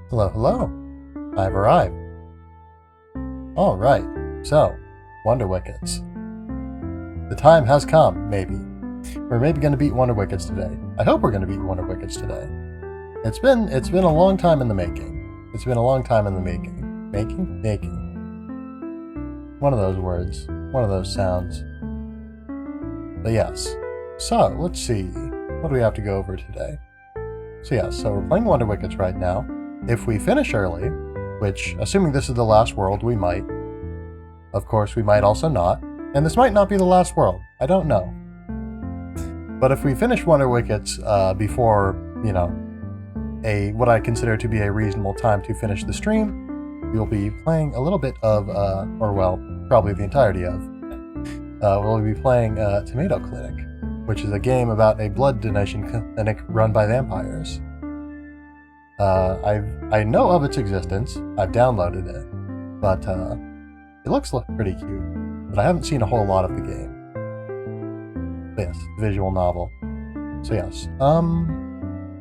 Hello, hello. I've arrived. Alright, so, Wonder Wickets. The time has come, maybe. We're maybe going to beat Wonder Wickets today. I hope we're going to beat Wonder Wickets today. It's been a long time in the making. It's been a long time in the making. Making? One of those words. One of those sounds. But yes. So, let's see. What do we have to go over today? So we're playing Wonder Wickets right now. If we finish early, which, assuming this is the last world, we might. Of course, we might also not. And this might not be the last world. I don't know. But if we finish Wonder Wickets before, what I consider to be a reasonable time to finish the stream, we'll be playing a little bit of, probably the entirety of, we'll be playing Tomato Clinic, which is a game about a blood donation clinic run by vampires. I know of its existence. I've downloaded it, but it looks pretty cute. But I haven't seen a whole lot of the game. But yes, visual novel. So yes.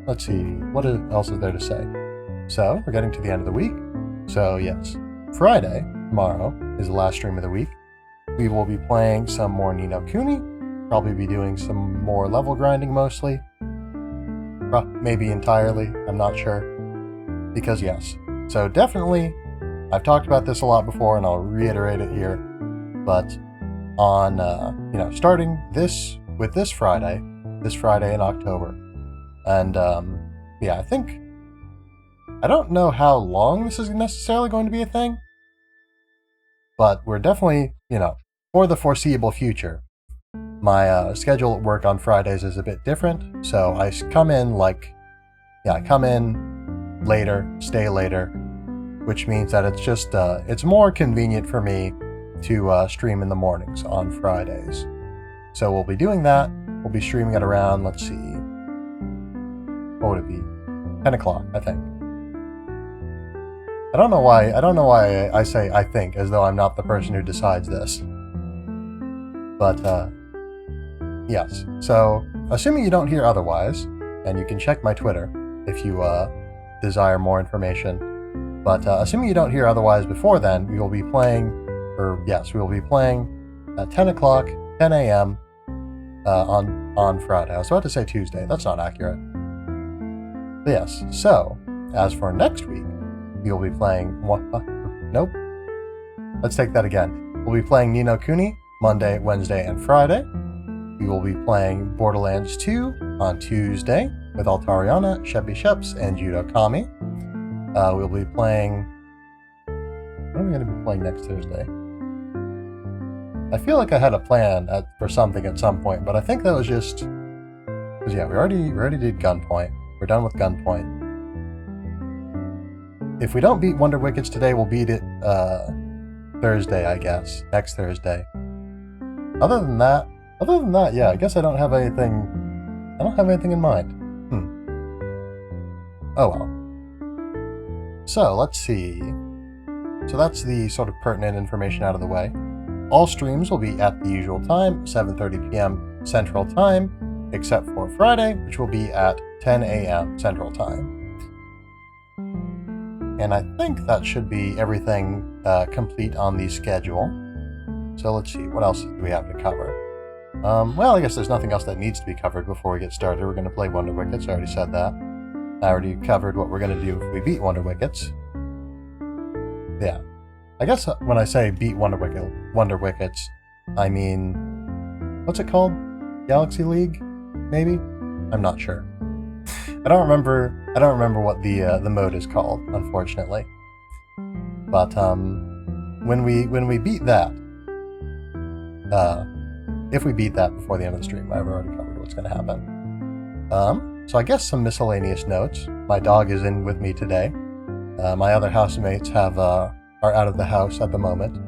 Let's see. What else is there to say? So we're getting to the end of the week. So yes, Friday, tomorrow, is the last stream of the week. We will be playing some more Ni no Kuni. Probably be doing some more level grinding mostly. Maybe entirely, I'm not sure. Because yes. So definitely, I've talked about this a lot before and I'll reiterate it here. But on, starting with this Friday in October. And I think, I don't know how long this is necessarily going to be a thing. But we're definitely, for the foreseeable future. My schedule at work on Fridays is a bit different, so I come in later, stay later, which means that it's just, it's more convenient for me to stream in the mornings on Fridays. So we'll be doing that. We'll be streaming at around, let's see, what would it be? 10 o'clock, I think. I don't know why I say I think, as though I'm not the person who decides this. But, yes. So, assuming you don't hear otherwise, and you can check my Twitter if you desire more information. But assuming you don't hear otherwise before then, we will be playing at 10 o'clock, 10 a.m. On Friday. I was about to say Tuesday. That's not accurate. But yes. So, as for next week, we will be playing nope. Let's take that again. We'll be playing Ni no Kuni Monday, Wednesday, and Friday. We will be playing Borderlands 2 on Tuesday with Altariana, Sheppy Sheps, and Judo Kami. We'll be playing... What are we going to be playing next Thursday? I feel like I had a plan for something at some point, but I think that was just... Because we already did Gunpoint. We're done with Gunpoint. If we don't beat Wonder Wickets today, we'll beat it Thursday, I guess. Next Thursday. Other than that, yeah, I guess I don't have anything in mind. Oh well. So, let's see. So that's the sort of pertinent information out of the way. All streams will be at the usual time, 7:30 p.m. Central Time, except for Friday, which will be at 10 a.m. Central Time. And I think that should be everything complete on the schedule. So let's see, what else do we have to cover? Well, I guess there's nothing else that needs to be covered before we get started. We're going to play Wonder Wickets, I already said that. I already covered what we're going to do if we beat Wonder Wickets. Yeah. I guess when I say beat Wonder Wickets, I mean... What's it called? Galaxy League? Maybe? I'm not sure. I don't remember what the mode is called, unfortunately. But, when we beat that... if we beat that before the end of the stream, I've already covered what's going to happen. So I guess some miscellaneous notes. My dog is in with me today. My other housemates are out of the house at the moment,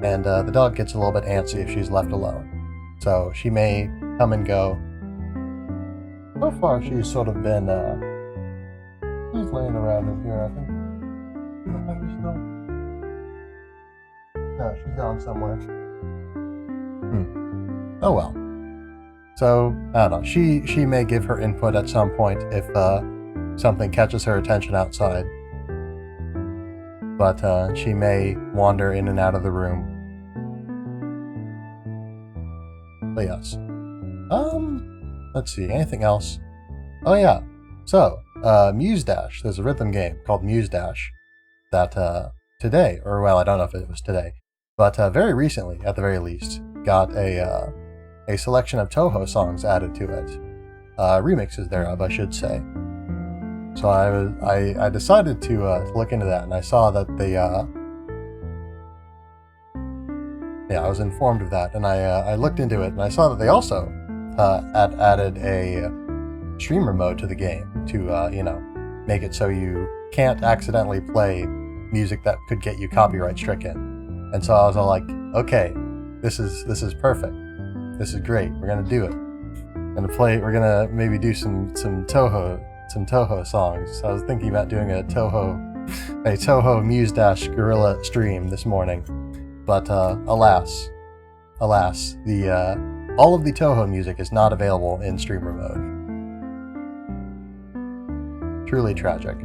and the dog gets a little bit antsy if she's left alone. So she may come and go. So far, she's sort of been. She's laying around in here, I think. No, she's gone somewhere. Oh well. So, I don't know, she may give her input at some point if something catches her attention outside. but she may wander in and out of the room. But yes. Let's see, anything else? Oh yeah, so, Muse Dash, there's a rhythm game called Muse Dash that, today, or well, I don't know if it was today, but, very recently, at the very least, got a selection of Toho songs added to it. Remixes thereof, I should say. So I decided to look into that, and I saw that they, yeah, I was informed of that, and I looked into it, and I saw that they also added a streamer mode to the game to, you know, make it so you can't accidentally play music that could get you copyright stricken. And so I was all like, okay, this is perfect. This is great. We're gonna do it. We're gonna maybe do some Toho songs. I was thinking about doing a Toho Muse Dash Gorilla stream this morning, but alas, the all of the Toho music is not available in streamer mode. Truly tragic,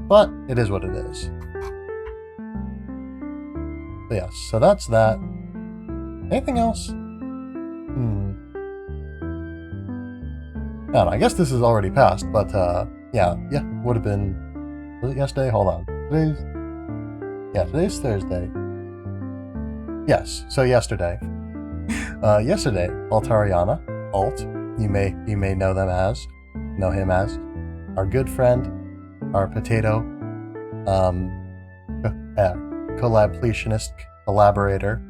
but it is what it is. But yes, so that's that. Anything else? I don't know, I guess this is already passed, but yeah, would have been, was it yesterday? Hold on. Today's Thursday. Yes, so yesterday. Yesterday, Altariana, Alt, you may know him as, our good friend, our potato, collaborator.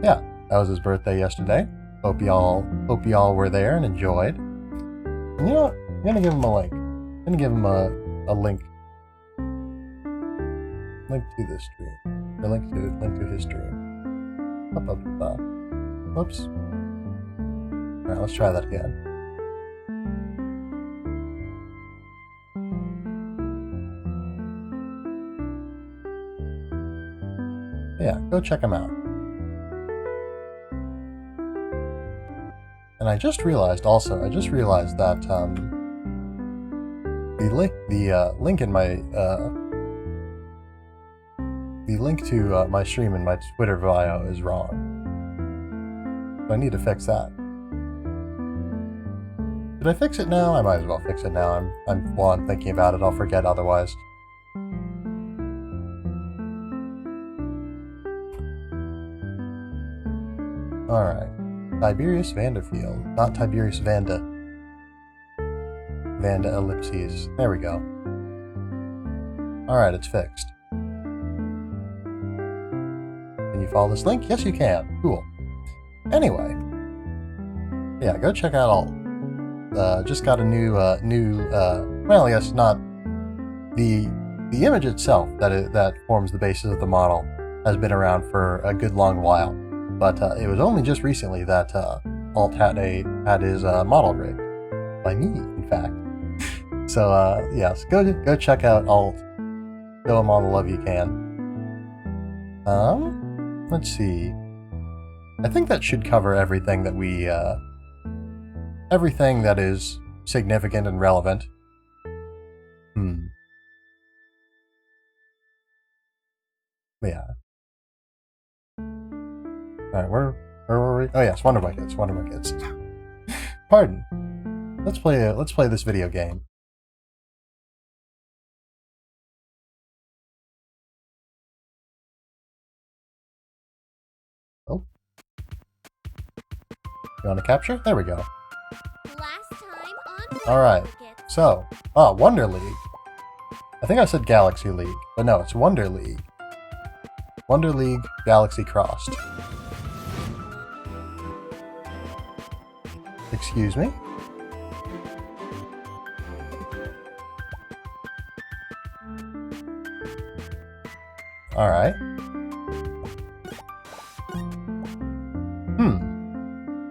Yeah, that was his birthday yesterday. Hope y'all were there and enjoyed. And you know what? I'm gonna give him a link. I'm gonna give him a link. Link to this stream. Or link to his stream. Whoops. Alright, let's try that again. Yeah, go check him out. And I just realized that the link to my stream in my Twitter bio is wrong. So I need to fix that. Should I fix it now? I might as well fix it now. While I'm thinking about it, I'll forget otherwise. Alright. Tiberious Vanderfield, not Tiberious Vanda. Vanda ellipses. There we go. Alright, it's fixed. Can you follow this link? Yes, you can. Cool. Anyway. Yeah, go check out Alt. Just got a new, well, yes, not... The image itself that forms the basis of the model has been around for a good long while. But it was only just recently that Alt had his model rigged by me, in fact. So yes, go check out Alt. Show him all the love you can. Let's see. I think that should cover everything that we everything that is significant and relevant. Yeah. Alright, where were we? Oh yes, Wonder Wickets. Pardon. Let's play this video game. Oh. You want to capture? There we go. Alright, so, Wonder League. I think I said Galaxy League, but no, it's Wonder League. Wonder League Galaxy Crossed. Excuse me? Alright.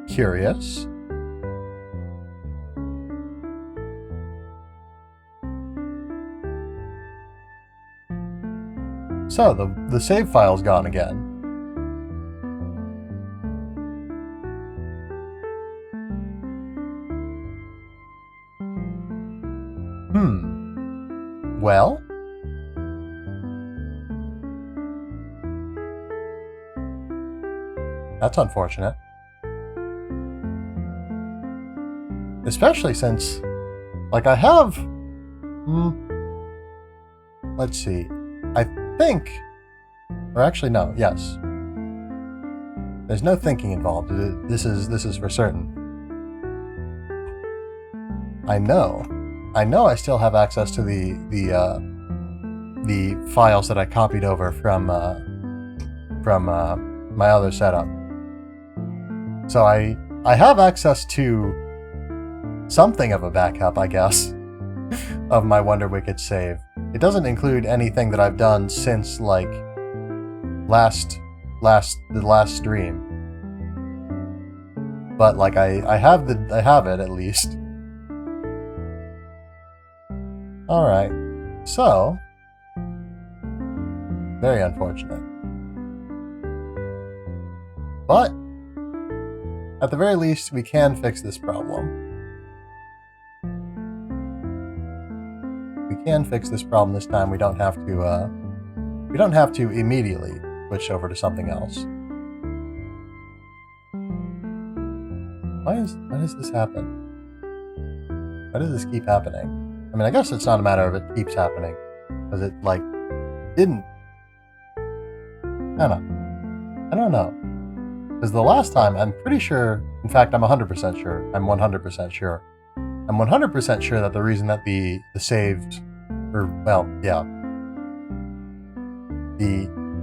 Curious. So, the save file's gone again. Well? That's unfortunate. Especially since, like, I have... let's see. I think... Or actually, no. Yes. There's no thinking involved. This is for certain. I know I still have access to the files that I copied over from my other setup. So I have access to something of a backup, I guess, of my Wonder Wickets save. It doesn't include anything that I've done since, like, the last stream. But, like, I have it at least. Alright. So, very unfortunate. But at the very least, we can fix this problem. We can fix this problem this time. We don't have to immediately switch over to something else. Why does this happen? Why does this keep happening? I mean, I guess it's not a matter of it keeps happening, because it, like, didn't. I don't know. Because the last time, I'm pretty sure, in fact, I'm 100% sure, I'm 100% sure. I'm 100% sure that the reason that the saved, or, well, yeah.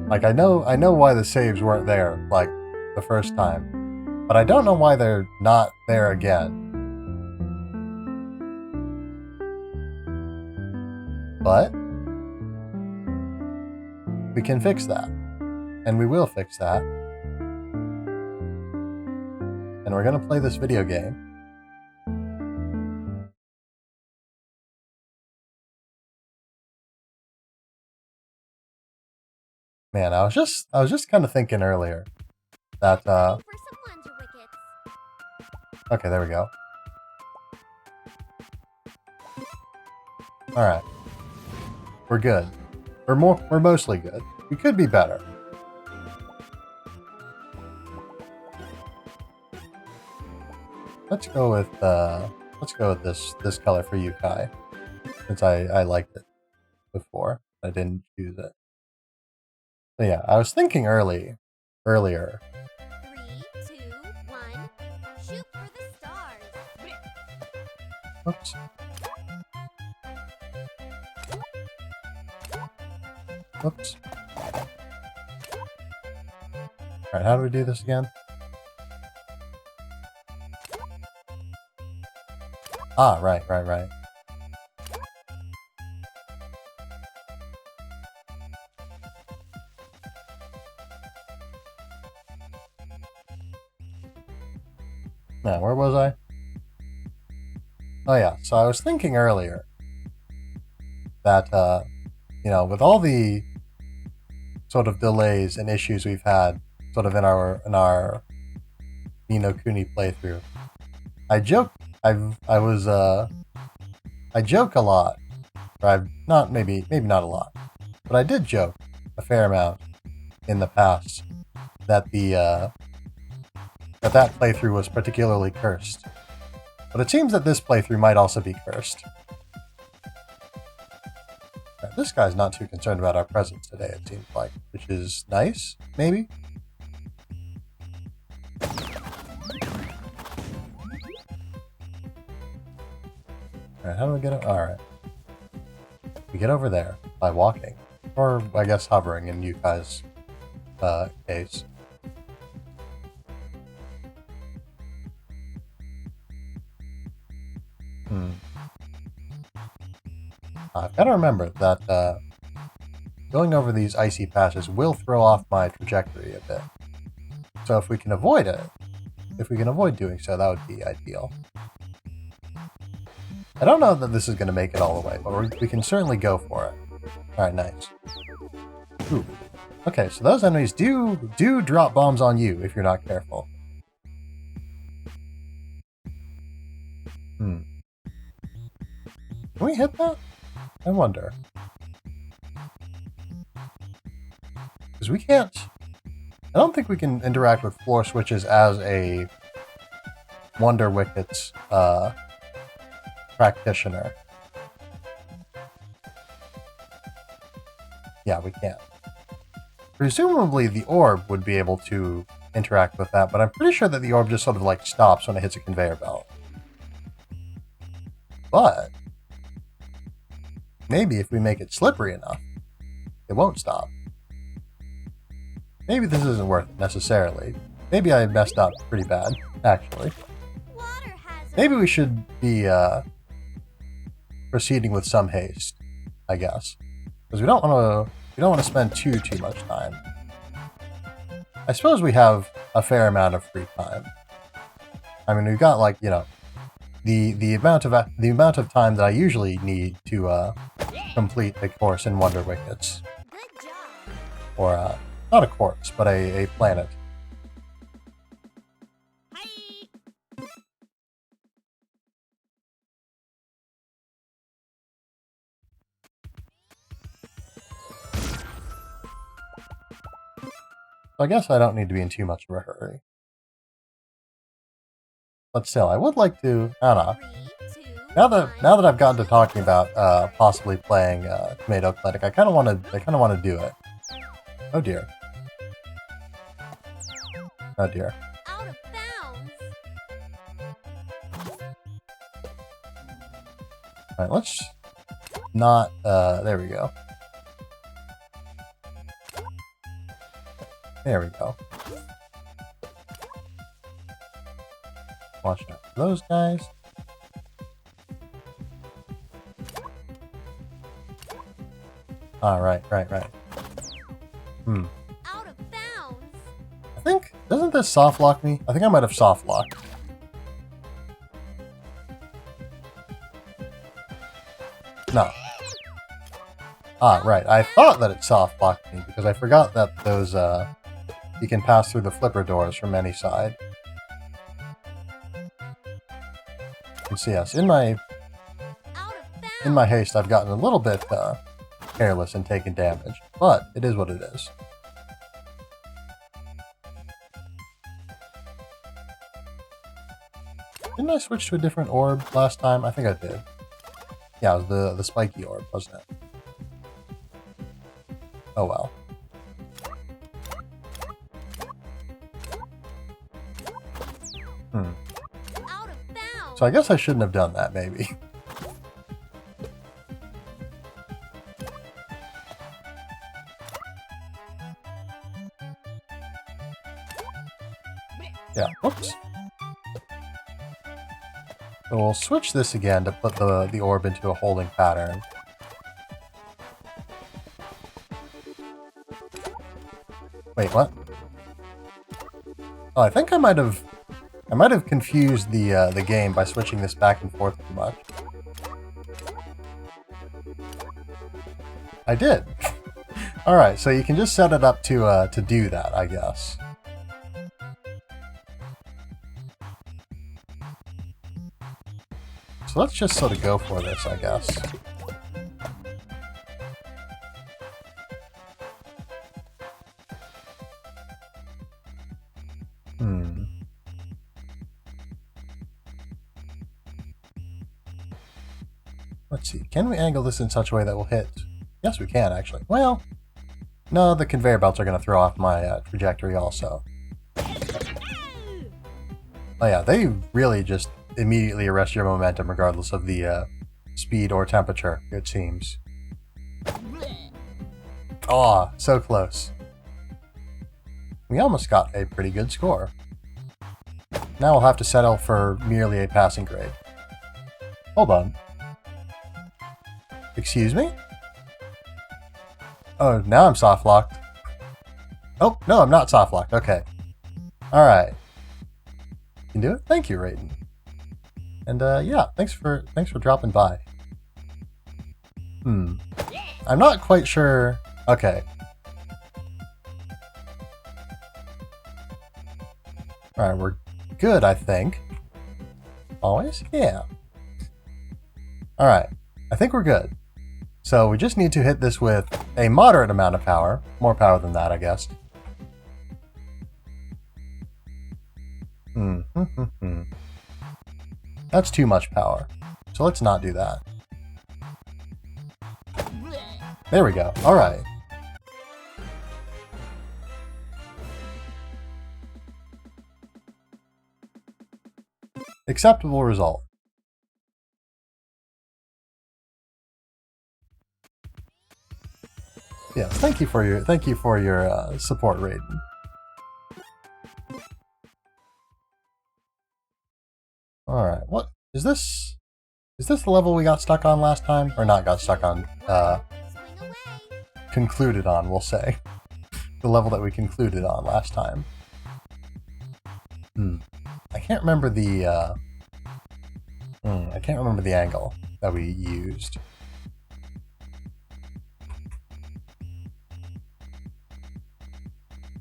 Like, I know why the saves weren't there, like, the first time. But I don't know why they're not there again. But we can fix that. And we will fix that. And we're going to play this video game. Man, I was just kind of thinking earlier that okay, there we go. All right. We're good. We're mostly good. We could be better. Let's go with this color for you, Kai. Since I liked it before. I didn't choose it. So yeah, I was thinking earlier. 3, 2, 1, shoot for the stars. Oops. Whoops. Alright, how do we do this again? Ah, right. Now, where was I? Oh yeah, so I was thinking earlier that, you know, with all the sort of delays and issues we've had sort of in our Ni no Kuni playthrough, I joke a lot, or I've not, maybe not a lot, but I did joke a fair amount in the past that that playthrough was particularly cursed. But it seems that this playthrough might also be cursed. This guy's not too concerned about our presence today, it seems like, which is nice, maybe? Alright, how do we get over? Alright. We get over there by walking. Or, I guess, hovering in Yukai's case. I've got to remember that going over these icy passes will throw off my trajectory a bit. So if we can avoid it, if we can avoid doing so, that would be ideal. I don't know that this is going to make it all the way, but we can certainly go for it. Alright, nice. Ooh. Okay, so those enemies do drop bombs on you if you're not careful. Can we hit that? I wonder. Because we can't... I don't think we can interact with floor switches as a Wonder Wickets practitioner. Yeah, we can't. Presumably the orb would be able to interact with that, but I'm pretty sure that the orb just sort of like stops when it hits a conveyor belt. But maybe if we make it slippery enough, it won't stop. Maybe this isn't worth it necessarily. Maybe I messed up pretty bad, actually. Maybe we should be proceeding with some haste, I guess, because we don't want to spend too much time. I suppose we have a fair amount of free time. I mean, we've got like, you know, the amount of time that I usually need to complete a course in Wonder Wickets, or not a course, but a planet. So I guess I don't need to be in too much of a hurry. But still, I would like to, I don't know. Now that I've gotten to talking about possibly playing Tomato Clinic, I kind of want to do it. Oh dear. Oh dear. Out of bounds. All right, let's not. There we go. There we go. Watch out for those guys. Right. Out of bounds. I think, doesn't this soft lock me? I think I might have soft locked. No. Right. I thought that it soft locked me because I forgot that those, you can pass through the flipper doors from any side. And so yes, in my haste, I've gotten a little bit, careless and taken damage, but it is what it is. Didn't I switch to a different orb last time? I think I did. Yeah, it was the spiky orb, wasn't it? Oh well. So I guess I shouldn't have done that, maybe. Yeah, whoops. So we'll switch this again to put the orb into a holding pattern. Wait, what? Oh, I think I might have confused the game by switching this back and forth too much. I did. All right, so you can just set it up to do that, I guess. So let's just sort of go for this, I guess. Let's see. Can we angle this in such a way that will hit? Yes, we can, actually. Well, no, the conveyor belts are going to throw off my trajectory also. Oh yeah, they really just immediately arrest your momentum regardless of the speed or temperature, it seems. Oh, so close. We almost got a pretty good score. Now we'll have to settle for merely a passing grade. Hold on. Excuse me? Oh, now I'm soft locked. Oh, no, I'm not soft locked. Okay. Alright. You can do it? Thank you, Raiden. And yeah, thanks for dropping by. I'm not quite sure. Okay. Alright, we're good, I think. Always? Yeah. Alright, I think we're good. So we just need to hit this with a moderate amount of power. More power than that, I guess. That's too much power. So let's not do that. There we go. Alright. Acceptable result. Yes, thank you for your support, Raiden. Alright, what is this? Is this the level we got stuck on last time? Or not got stuck on? Swing away. Concluded on, we'll say. The level that we concluded on last time. I can't remember the I can't remember the angle that we used.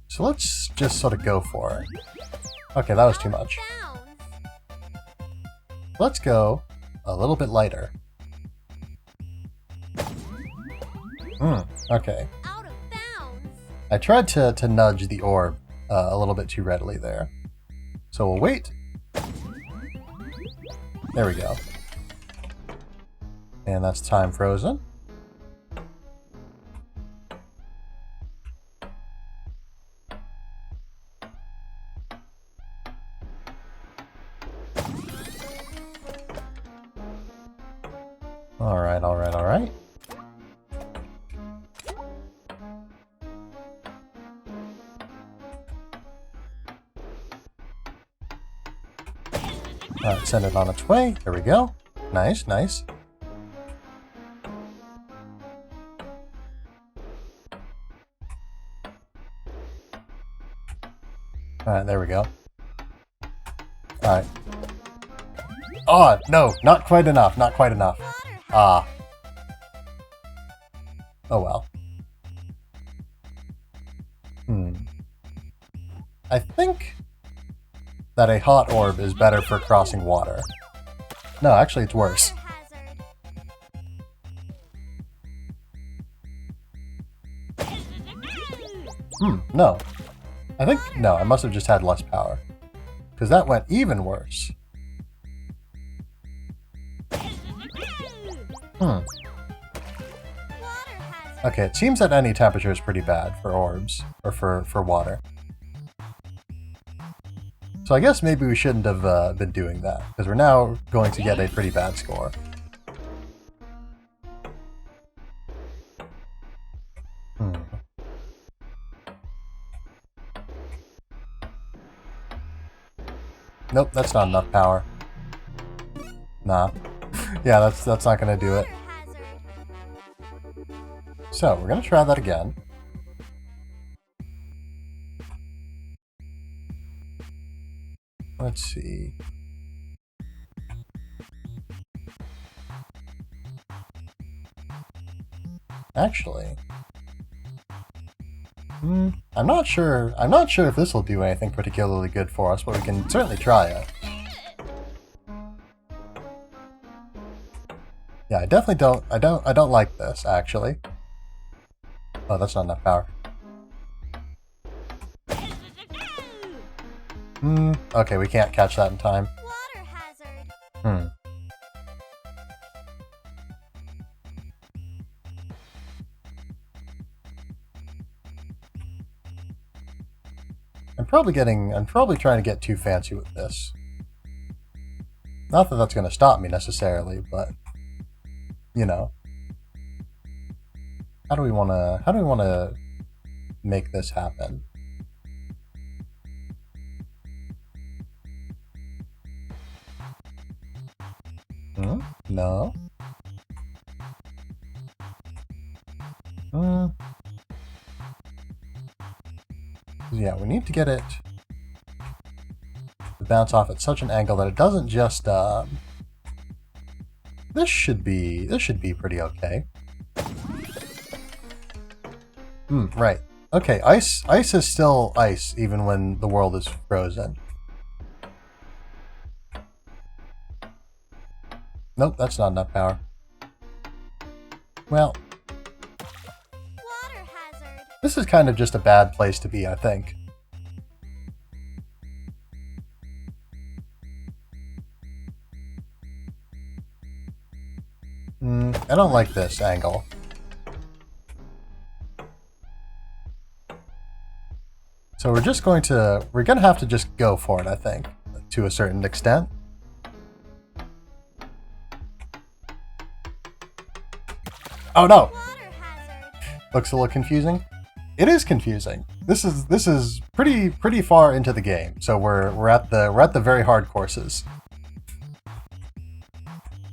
So let's just sort of go for it. Okay, that was too much. Bounds. Let's go a little bit lighter. Okay. Out of bounds. I tried to nudge the orb a little bit too readily there. So we'll wait. There we go. And that's time frozen. Alright, alright, alright. Alright, send it on its way. There we go. Nice, nice. Alright, there we go. Alright. Oh, no, not quite enough, not quite enough. Ah. Oh well. I think that a hot orb is better for crossing water. No, actually it's worse. No. I think, no, I must have just had less power. Because that went even worse. Okay, it seems that any temperature is pretty bad for orbs, or for water. So I guess maybe we shouldn't have been doing that, because we're now going to get a pretty bad score. Nope, that's not enough power. Nah. Yeah, that's not gonna do it. So, we're gonna try that again. Let's see. Actually, I'm not sure if this will do anything particularly good for us, but we can certainly try it. Yeah, I definitely don't like this, actually. Oh, that's not enough power. Okay, we can't catch that in time. Water hazard. I'm probably trying to get too fancy with this. Not that that's going to stop me necessarily, but you know. How do we want to make this happen? No. Yeah, we need to get it to bounce off at such an angle that it doesn't just this should be pretty okay. Right. Okay, ice is still ice even when the world is frozen. Nope, that's not enough power. Well, Water hazard. this is kind of just a bad place to be, I think. I don't like this angle. So we're gonna have to just go for it, I think, to a certain extent. Oh no! Looks a little confusing. It is confusing. This is pretty far into the game, so we're at the very hard courses.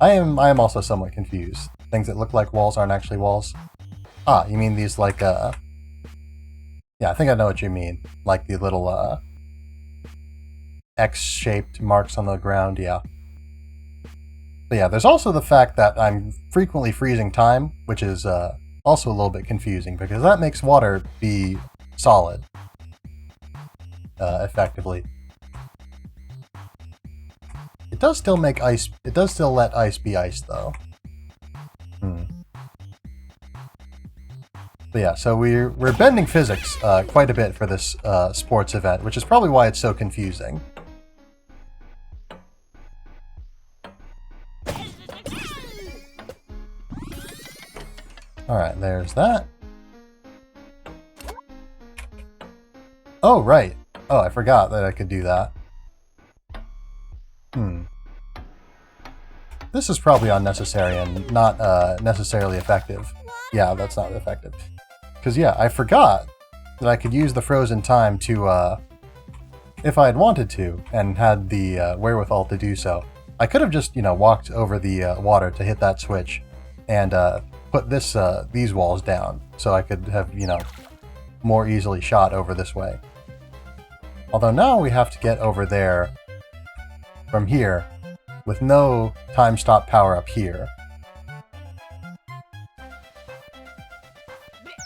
I am also somewhat confused. Things that look like walls aren't actually walls. Ah, you mean these like yeah, I think I know what you mean. Like the little X-shaped marks on the ground, yeah. But yeah, there's also the fact that I'm frequently freezing time, which is also a little bit confusing because that makes water be solid, effectively. It does still make ice. It does still let ice be ice, though. But yeah, so we're bending physics quite a bit for this sports event, which is probably why it's so confusing. Alright, there's that. Oh, right. Oh, I forgot that I could do that. This is probably unnecessary and not necessarily effective. Yeah, that's not effective. Because, yeah, I forgot that I could use the frozen time to, if I had wanted to, and had the wherewithal to do so. I could have just, you know, walked over the water to hit that switch and put these walls down so I could have, you know, more easily shot over this way. Although now we have to get over there from here with no time stop power up here.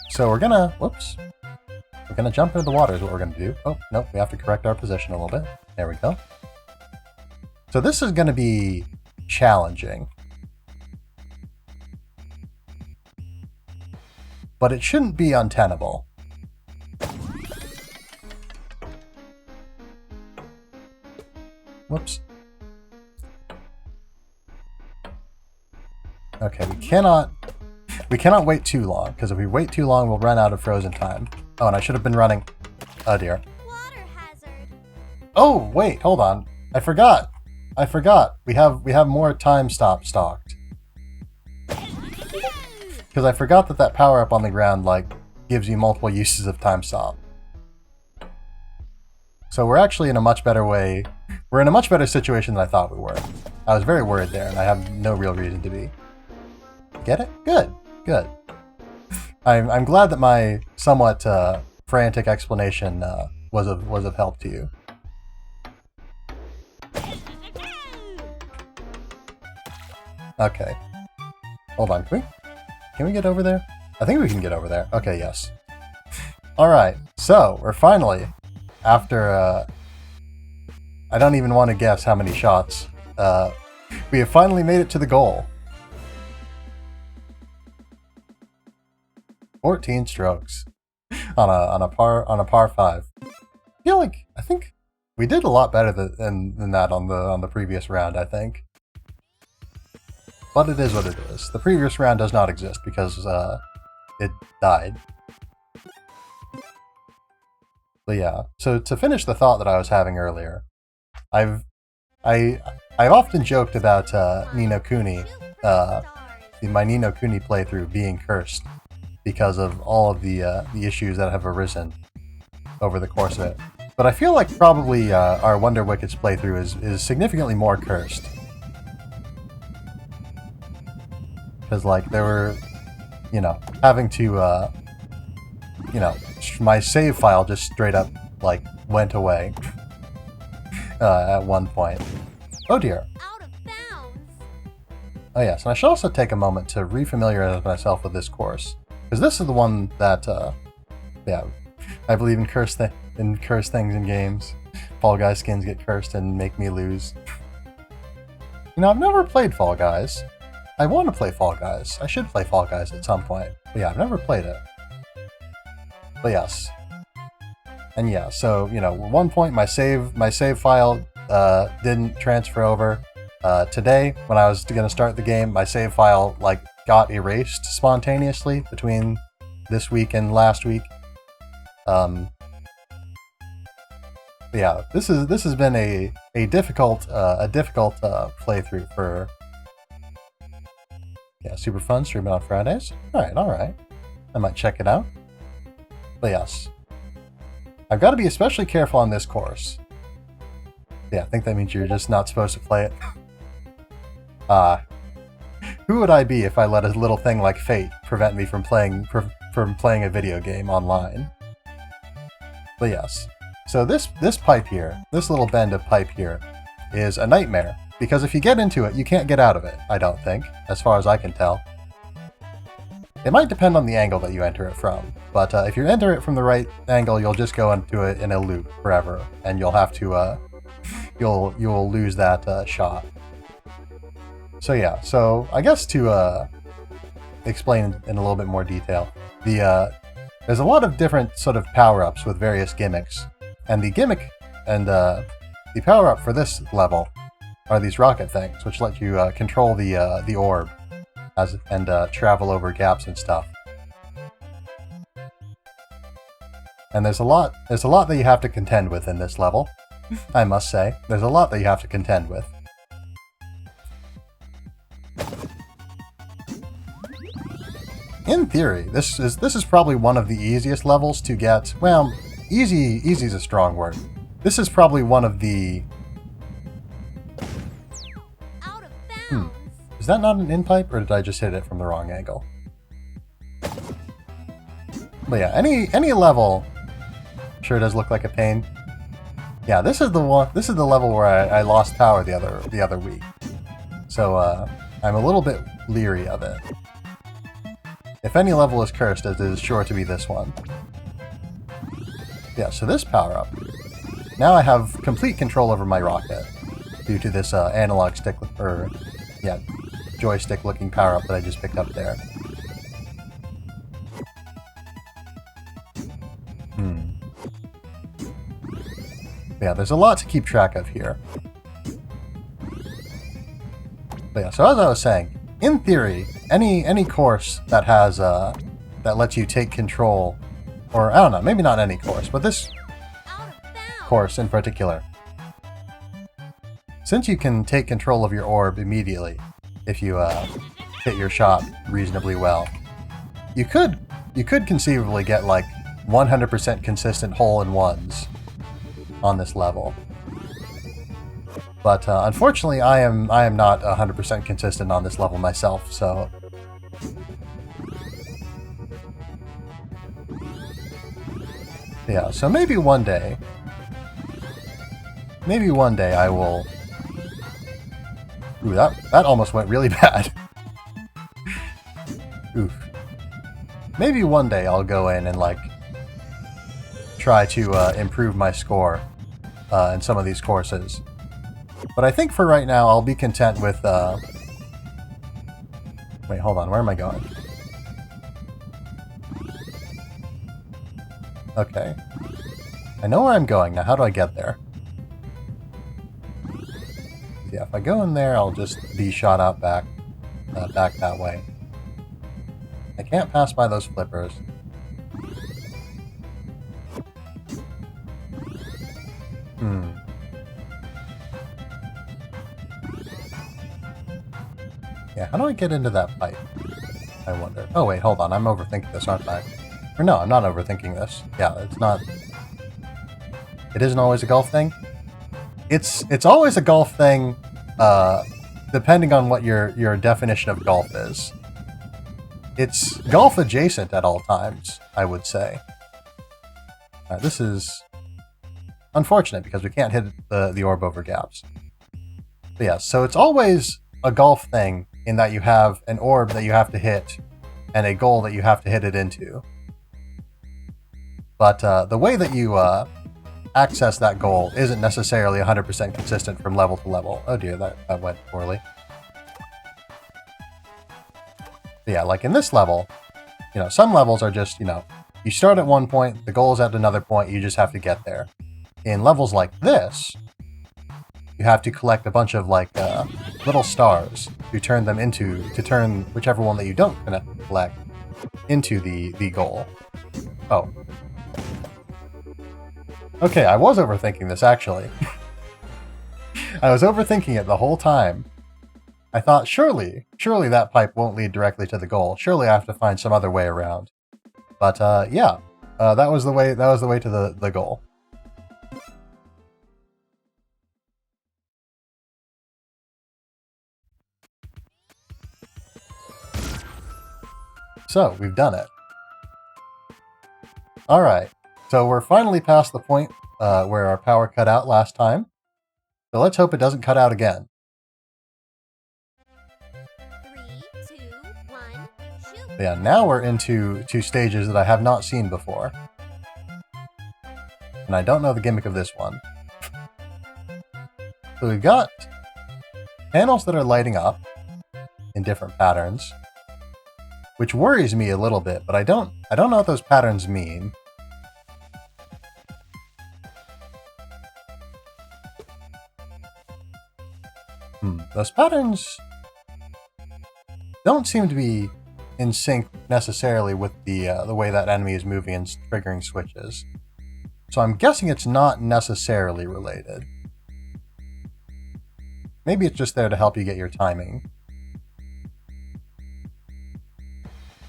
So we're gonna, whoops, we're gonna jump into the water is what we're gonna do. Oh, nope, we have to correct our position a little bit. There we go. So this is gonna be challenging. But it shouldn't be untenable. Whoops. Okay, we cannot wait too long, because if we wait too long, we'll run out of frozen time. Oh, and I should have been running. Oh dear. Water hazard. Oh, wait, hold on. I forgot. We have more time stop stocked. Because I forgot that power up on the ground, like, gives you multiple uses of time stop. So we're actually in a much better way. We're in a much better situation than I thought we were. I was very worried there, and I have no real reason to be. Get it? Good. Good. I'm glad that my somewhat frantic explanation was of help to you. Okay. Hold on, can we get over there? I think we can get over there. Okay, yes. Alright, so we're finally, after I don't even want to guess how many shots, we have finally made it to the goal. 14 strokes on a par 5. I think we did a lot better than that on the previous round, I think. But it is what it is. The previous round does not exist because it died. But yeah, so to finish the thought that I was having earlier, I've often joked about Ni no Kuni, my Ni no Kuni playthrough being cursed because of all of the issues that have arisen over the course of it. But I feel like probably our Wonder Wickets playthrough is significantly more cursed. Because, like, there were, you know, having to, you know, my save file just straight up, like, went away at one point. Oh dear. Out of bounds. Oh yes, and I should also take a moment to refamiliarize myself with this course. Because this is the one that, yeah, I believe in cursed things in games. Fall Guys skins get cursed and make me lose. You know, I've never played Fall Guys. I want to play Fall Guys. I should play Fall Guys at some point. But yeah, I've never played it. But yes. And yeah, so, you know, at one point my save file didn't transfer over. Today, when I was going to start the game, my save file, like, got erased spontaneously between this week and last week. Yeah, this has been a difficult playthrough for super fun streaming on Fridays. All right, I might check it out. But yes, I've got to be especially careful on this course. Yeah, I think that means you're just not supposed to play it. Who would I be if I let a little thing like fate prevent me from playing a video game online? But yes, so this pipe here, this little bend of pipe here, is a nightmare, because if you get into it, you can't get out of it, I don't think, as far as I can tell. It might depend on the angle that you enter it from, but if you enter it from the right angle, you'll just go into it in a loop forever, and you'll have to, you'll lose that shot. So yeah, so I guess to explain in a little bit more detail, there's a lot of different sort of power-ups with various gimmicks, and the gimmick and the power-up for this level are these rocket things, which let you control the orb and travel over gaps and stuff. And there's a lot that you have to contend with in this level. I must say, there's a lot that you have to contend with. In theory, this is probably one of the easiest levels to get. Well, easy is a strong word. This is probably one of the. Out of bounds. Is that not an in-pipe, or did I just hit it from the wrong angle? But yeah, any level sure does look like a pain. Yeah, this is the one. This is the level where I lost power the other week, so I'm a little bit leery of it. If any level is cursed, it is sure to be this one. Yeah, so this power-up. Now I have complete control over my rocket due to this analog stick, or yeah, joystick-looking power-up that I just picked up there. Yeah, there's a lot to keep track of here. But yeah, so as I was saying, in theory, any course that has that lets you take control, or I don't know, maybe not any course, but this course in particular, since you can take control of your orb immediately if you hit your shot reasonably well, you could conceivably get like 100% consistent hole-in-ones on this level. But unfortunately, I am not 100% consistent on this level myself, so yeah. So maybe one day I will. Ooh, that almost went really bad. Oof. Maybe one day I'll go in and like try to improve my score in some of these courses. But I think for right now, I'll be content with, wait, hold on, where am I going? Okay. I know where I'm going, now how do I get there? Yeah, if I go in there, I'll just be shot out back that way. I can't pass by those flippers. Yeah, how do I get into that pipe? I wonder. Oh wait, hold on, I'm overthinking this, aren't I? Or no, I'm not overthinking this. Yeah, it's not... It isn't always a golf thing? It's always a golf thing, depending on what your definition of golf is. It's golf adjacent at all times, I would say. This is unfortunate because we can't hit the orb over gaps. But yeah, so it's always a golf thing in that you have an orb that you have to hit and a goal that you have to hit it into. But the way that you access that goal isn't necessarily 100% consistent from level to level. Oh dear, that went poorly. But yeah, like in this level, you know, some levels are just, you know, you start at one point, the goal is at another point, you just have to get there. In levels like this, you have to collect a bunch of like little stars to turn them into whichever one that you don't collect into the goal. Oh. Okay, I was overthinking this actually. I was overthinking it the whole time. I thought surely that pipe won't lead directly to the goal. Surely I have to find some other way around. But yeah, that was the way to the goal. So, we've done it. Alright, so we're finally past the point where our power cut out last time. So let's hope it doesn't cut out again. 3, 2, 1, shoot. Yeah, now we're into two stages that I have not seen before. And I don't know the gimmick of this one. So we've got panels that are lighting up in different patterns, which worries me a little bit, but I don't know what those patterns mean. Those patterns don't seem to be in sync necessarily with the way that enemy is moving and triggering switches. So I'm guessing it's not necessarily related. Maybe it's just there to help you get your timing.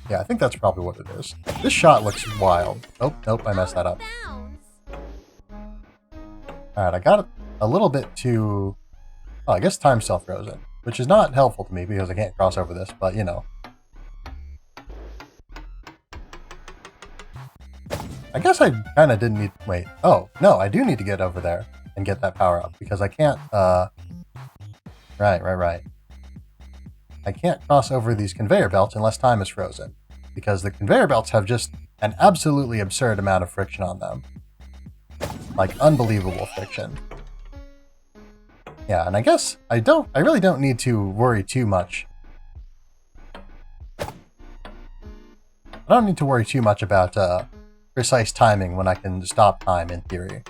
Yeah, I think that's probably what it is. This shot looks wild. Oh, nope, I messed that up. Alright, I got a little bit too... Oh, I guess time's still frozen, which is not helpful to me because I can't cross over this, but you know. I guess I kind of didn't need... Wait. Oh, no, I do need to get over there and get that power up because I can't... Right. I can't cross over these conveyor belts unless time is frozen, because the conveyor belts have just an absolutely absurd amount of friction on them. Like, unbelievable friction. Yeah, and I guess I really don't need to worry too much. I don't need to worry too much about precise timing when I can stop time in theory.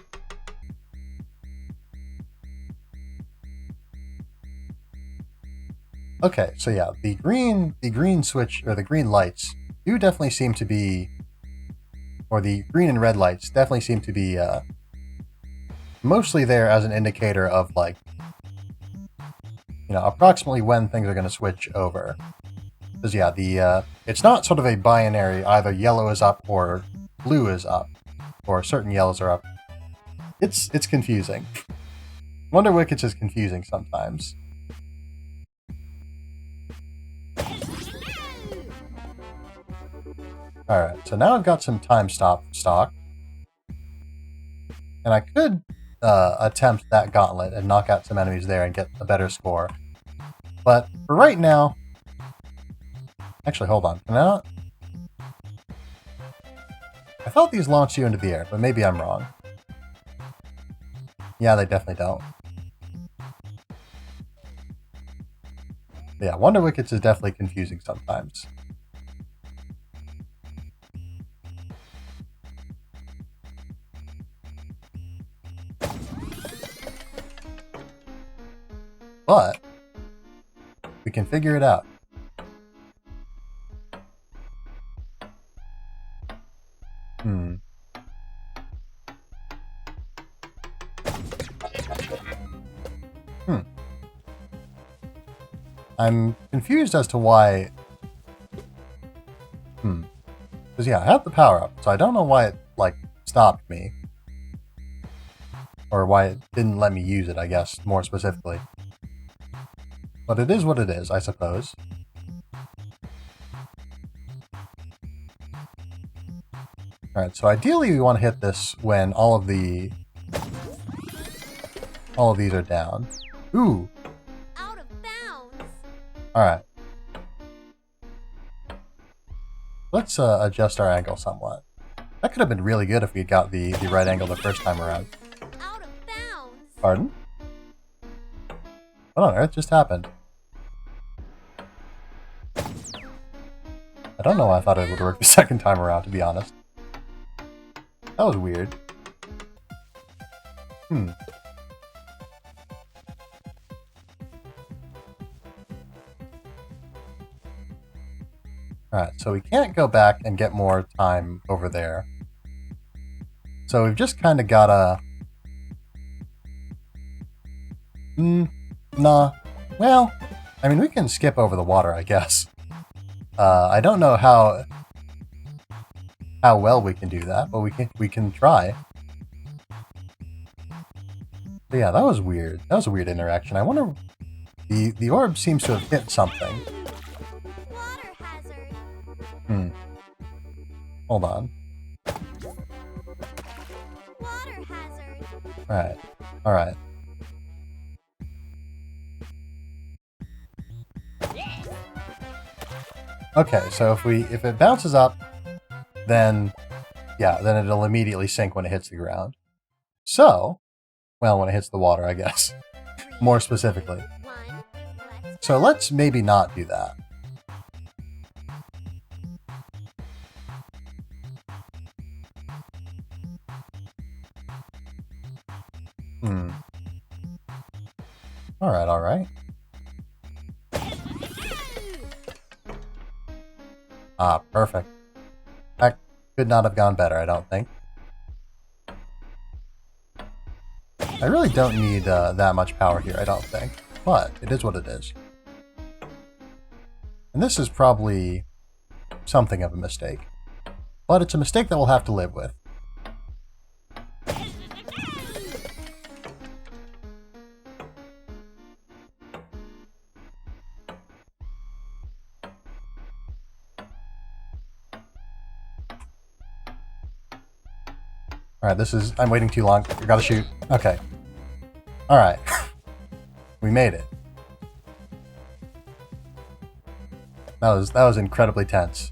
Okay, so yeah, the green switch, or the green lights, do definitely seem to be, or the green and red lights definitely seem to be mostly there as an indicator of, like, you know, approximately when things are going to switch over. Because yeah, it's not sort of a binary, either yellow is up or blue is up, or certain yellows are up. It's confusing. Wonder Wickets is confusing sometimes. Alright, so now I've got some time stop stock. And I could attempt that gauntlet and knock out some enemies there and get a better score. But for right now... Actually, hold on. Can I not? I thought these launched you into the air, but maybe I'm wrong. Yeah, they definitely don't. Yeah, Wonder Wickets is definitely confusing sometimes. But we can figure it out. I'm confused as to why... Because yeah, I have the power up, so I don't know why it, like, stopped me. Or why it didn't let me use it, I guess, more specifically. But it is what it is, I suppose. Alright, so ideally we want to hit this when all of these are down. Ooh! Out of bounds. Alright. Let's adjust our angle somewhat. That could have been really good if we got the right angle the first time around. Out of bounds. Pardon? What on earth just happened? I don't know why I thought it would work the second time around, to be honest. That was weird. Alright, so we can't go back and get more time over there. So we've just kind of gotta... Nah. Well, I mean, we can skip over the water, I guess. I don't know how well we can do that, but we can try. But yeah, that was weird. That was a weird interaction. I wonder... The orb seems to have hit something. Water hazard. Hold on. Water hazard. Alright. Alright. Okay, so if it bounces up, then yeah, then it'll immediately sink when it hits the ground. So, well, when it hits the water, I guess. More specifically. So let's maybe not do that. Alright, alright. Ah, perfect. That could not have gone better, I don't think. I really don't need that much power here, I don't think. But it is what it is. And this is probably something of a mistake. But it's a mistake that we'll have to live with. Alright, this is... I'm waiting too long. We gotta shoot. Okay. Alright. We made it. That was incredibly tense.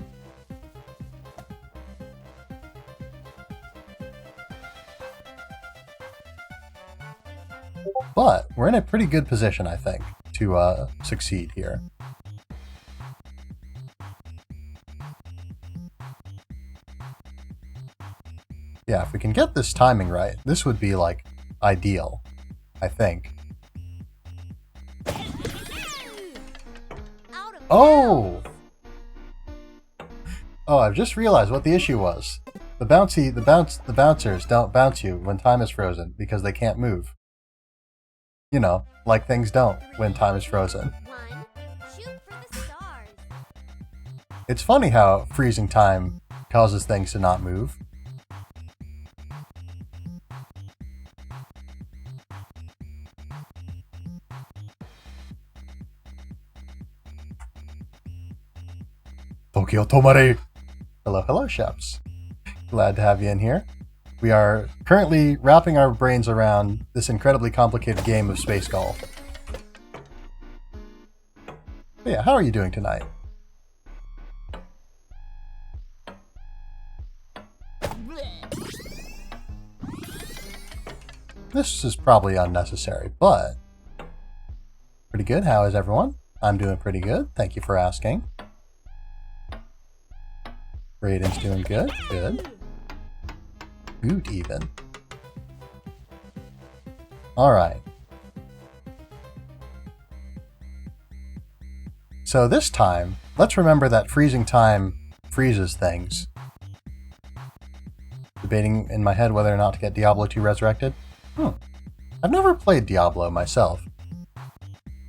But we're in a pretty good position, I think, to succeed here. Yeah, if we can get this timing right, this would be, like, ideal, I think. Oh! Oh, I've just realized what the issue was. The bouncers don't bounce you when time is frozen because they can't move. You know, like things don't when time is frozen. Shoot for the stars. It's funny how freezing time causes things to not move. Tokyo Tomare! Hello, hello, Sheps. Glad to have you in here. We are currently wrapping our brains around this incredibly complicated game of space golf. But yeah, how are you doing tonight? This is probably unnecessary, but pretty good. How is everyone? I'm doing pretty good. Thank you for asking. Raiden's doing good. Good. Good, even. Alright. So this time, let's remember that freezing time freezes things. Debating in my head whether or not to get Diablo 2 resurrected. I've never played Diablo myself.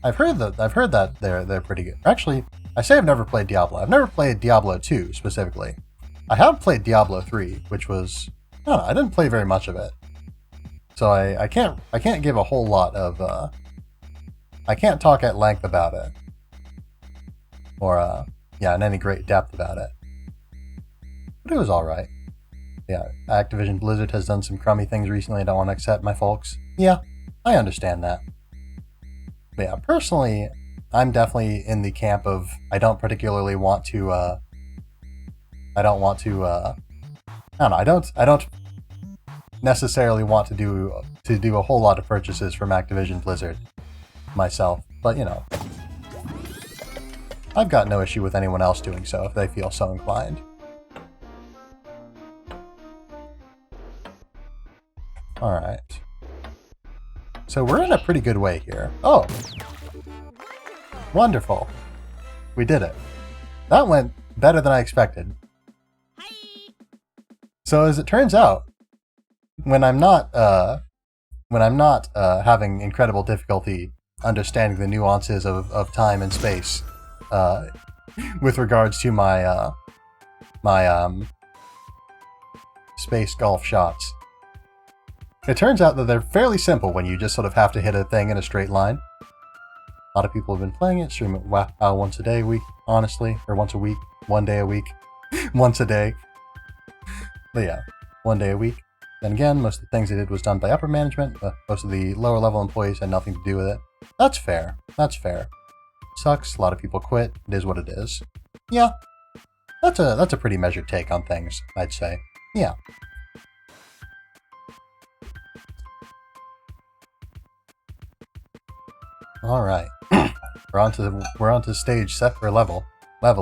I've heard that they're pretty good. Actually, I say I've never played Diablo. I've never played Diablo 2 specifically. I have played Diablo 3, which was... I don't know, I didn't play very much of it. So I can't give a whole lot of... I can't talk at length about it. Or, yeah, in any great depth about it. But it was alright. Yeah, Activision Blizzard has done some crummy things recently I don't want to accept, my folks. Yeah, I understand that. But yeah, personally, I'm definitely in the camp of I don't particularly want to, I don't necessarily want to do a whole lot of purchases from Activision Blizzard myself, but you know, I've got no issue with anyone else doing so if they feel so inclined. Alright. So we're in a pretty good way here. Oh! Wonderful. We did it. That went better than I expected. Hi. So as it turns out, when I'm not having incredible difficulty understanding the nuances of time and space, with regards to my space golf shots, it turns out that they're fairly simple when you just sort of have to hit a thing in a straight line. A lot of people have been playing it, stream it once a day, honestly, or once a week, 1 day a week, once a day. But yeah, 1 day a week. Then again, most of the things they did was done by upper management. Most of the lower level employees had nothing to do with it. That's fair. That's fair. Sucks. A lot of people quit. It is what it is. Yeah, that's a pretty measured take on things, I'd say. Yeah. All right. we're on to stage set or level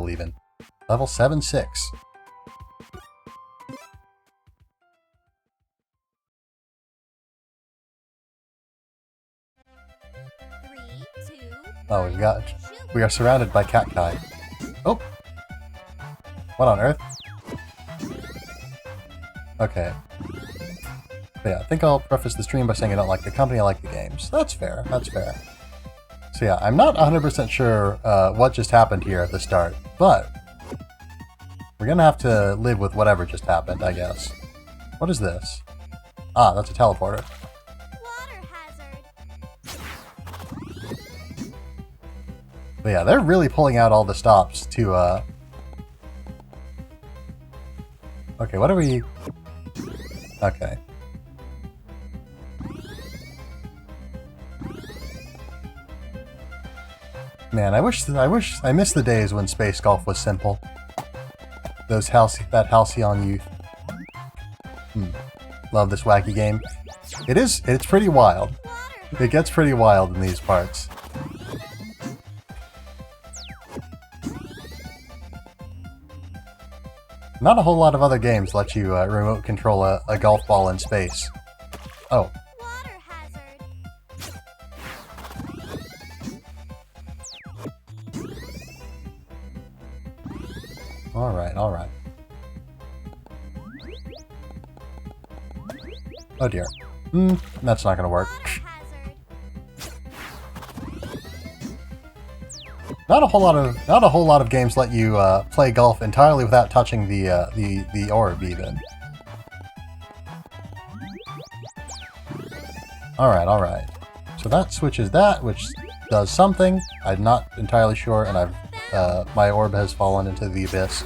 even. Level 7-6. 3, 2. Oh, Shoot. we are surrounded by cacti. Oh! What on earth? Okay. But yeah, I think I'll preface the stream by saying I don't like the company, I like the games. That's fair, that's fair. So yeah, I'm not 100% sure what just happened here at the start, but we're gonna have to live with whatever just happened, I guess. What is this? Ah, that's a teleporter. Water hazard. But yeah, they're really pulling out all the stops to, Okay, what are we... Okay. Man, I miss the days when space golf was simple. That halcyon youth. Love this wacky game. It's pretty wild. Water. It gets pretty wild in these parts. Not a whole lot of other games let you remote control a golf ball in space. Oh. Water hazard. Alright, alright. Oh dear. That's not gonna work. Water hazard. Not a whole lot of games let you play golf entirely without touching the orb even. Alright. So that switches that, which does something. I'm not entirely sure, and my orb has fallen into the abyss.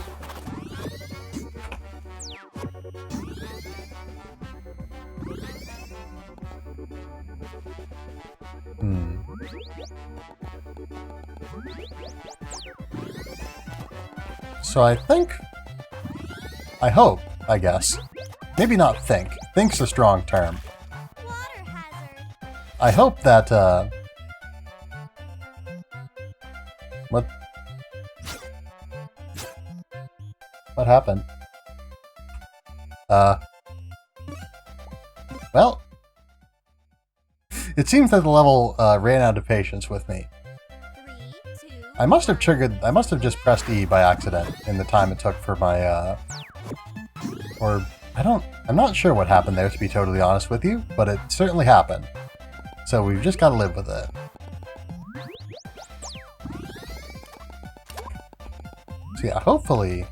So I guess. Maybe not think. Think's a strong term. Water hazard. I hope that, What happened? Well, it seems that the level, ran out of patience with me. 3, 2. I must have just pressed E by accident in the time it took for my, I'm not sure what happened there, to be totally honest with you, but it certainly happened. So we've just gotta live with it. So yeah, hopefully...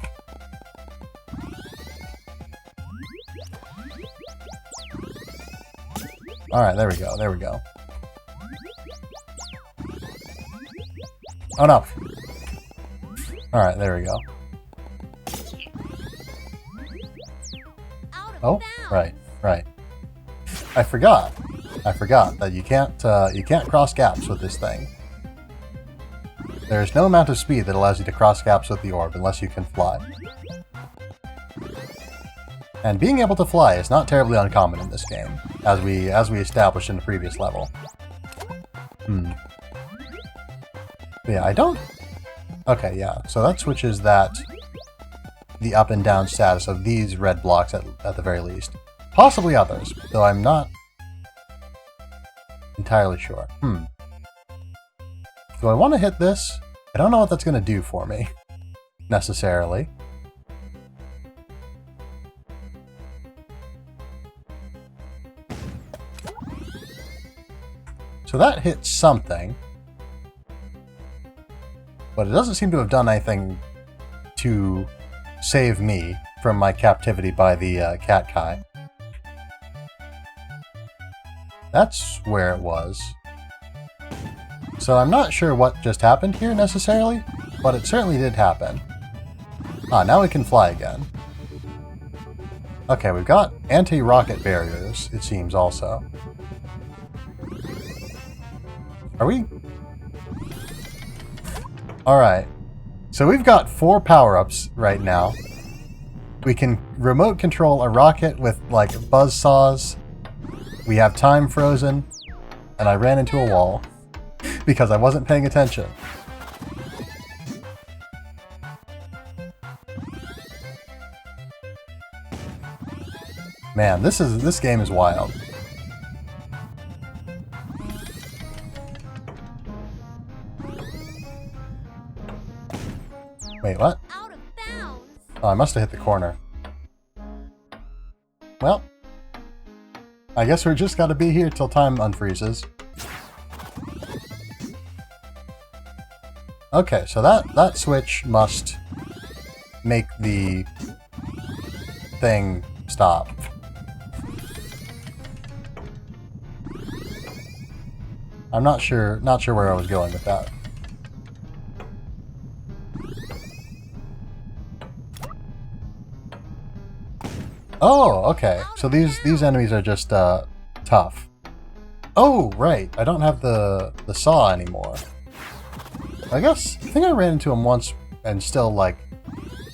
Alright, there we go. Oh no! Alright, there we go. Out of Oh, bounds. right. I forgot that you can't cross gaps with this thing. There's no amount of speed that allows you to cross gaps with the orb unless you can fly. And being able to fly is not terribly uncommon in this game, as we established in the previous level. But yeah, I don't... Okay, yeah, so that switches the up and down status of these red blocks at the very least. Possibly others, though I'm not entirely sure. Do I want to hit this? I don't know what that's going to do for me. necessarily. So that hit something. But it doesn't seem to have done anything to save me from my captivity by the cat kai. That's where it was. So I'm not sure what just happened here necessarily, but it certainly did happen. Ah, now we can fly again. Okay, we've got anti-rocket barriers, it seems also. Are we? Alright. So we've got 4 power-ups right now. We can remote control a rocket with, like, buzzsaws. We have time frozen. And I ran into a wall. Because I wasn't paying attention. Man, this game is wild. Wait, what? Out of bounds. Oh, I must have hit the corner. Well, I guess we're just gotta be here till time unfreezes. Okay, so that switch must make the thing stop. I'm not sure where I was going with that. Oh, okay. So these enemies are just tough. Oh, right. I don't have the saw anymore. I think I ran into him once and still, like,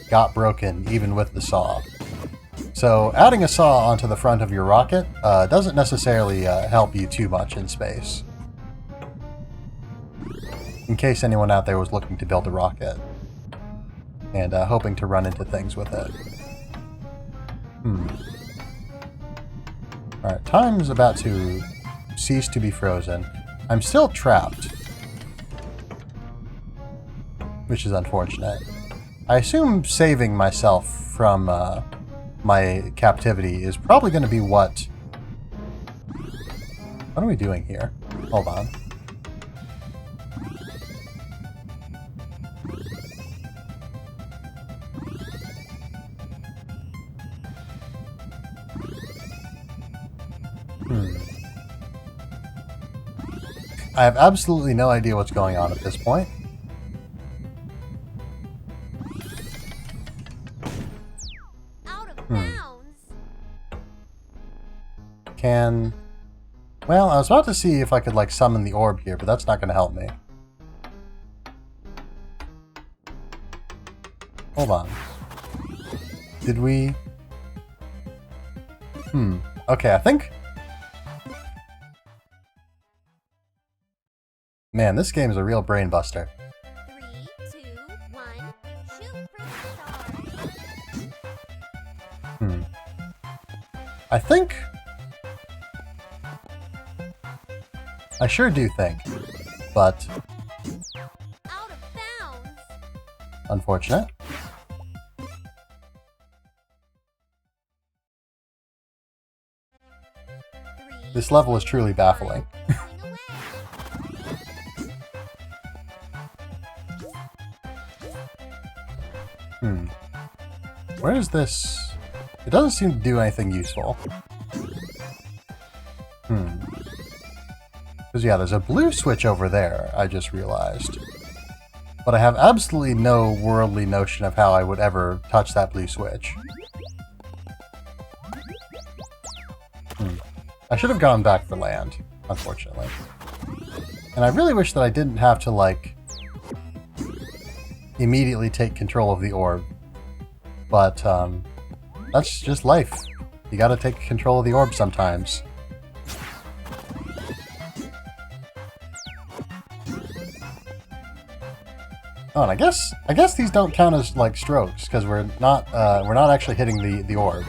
got broken even with the saw. So adding a saw onto the front of your rocket doesn't necessarily help you too much in space. In case anyone out there was looking to build a rocket and hoping to run into things with it. Alright, time's about to cease to be frozen. I'm still trapped, which is unfortunate. I assume saving myself from my captivity is probably going to be what... What are we doing here? Hold on. I have absolutely no idea what's going on at this point. Out of bounds. Well, I was about to see if I could, like, summon the orb here, but that's not going to help me. Hold on. Did we... Okay, I think... Man, this game is a real brain buster. 3, 2, 1, shoot for the stars. I think... I sure do think, but... Out of bounds. Unfortunate. This level is truly baffling. Where is this? It doesn't seem to do anything useful. Because yeah, there's a blue switch over there, I just realized. But I have absolutely no worldly notion of how I would ever touch that blue switch. I should have gone back for land, unfortunately. And I really wish that I didn't have to, like, immediately take control of the orb. But, that's just life. You gotta take control of the orb sometimes. Oh, and I guess these don't count as, like, strokes, because we're not actually hitting the orb.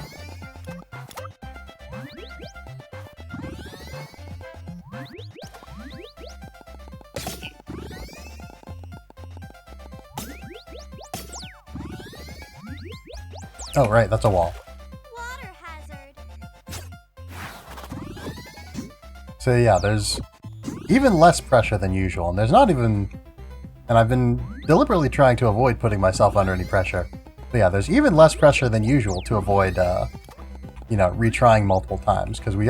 Oh, right, that's a wall. Water hazard. So yeah, there's even less pressure than usual, and there's not even... And I've been deliberately trying to avoid putting myself under any pressure. But yeah, there's even less pressure than usual to avoid, you know, retrying multiple times, because we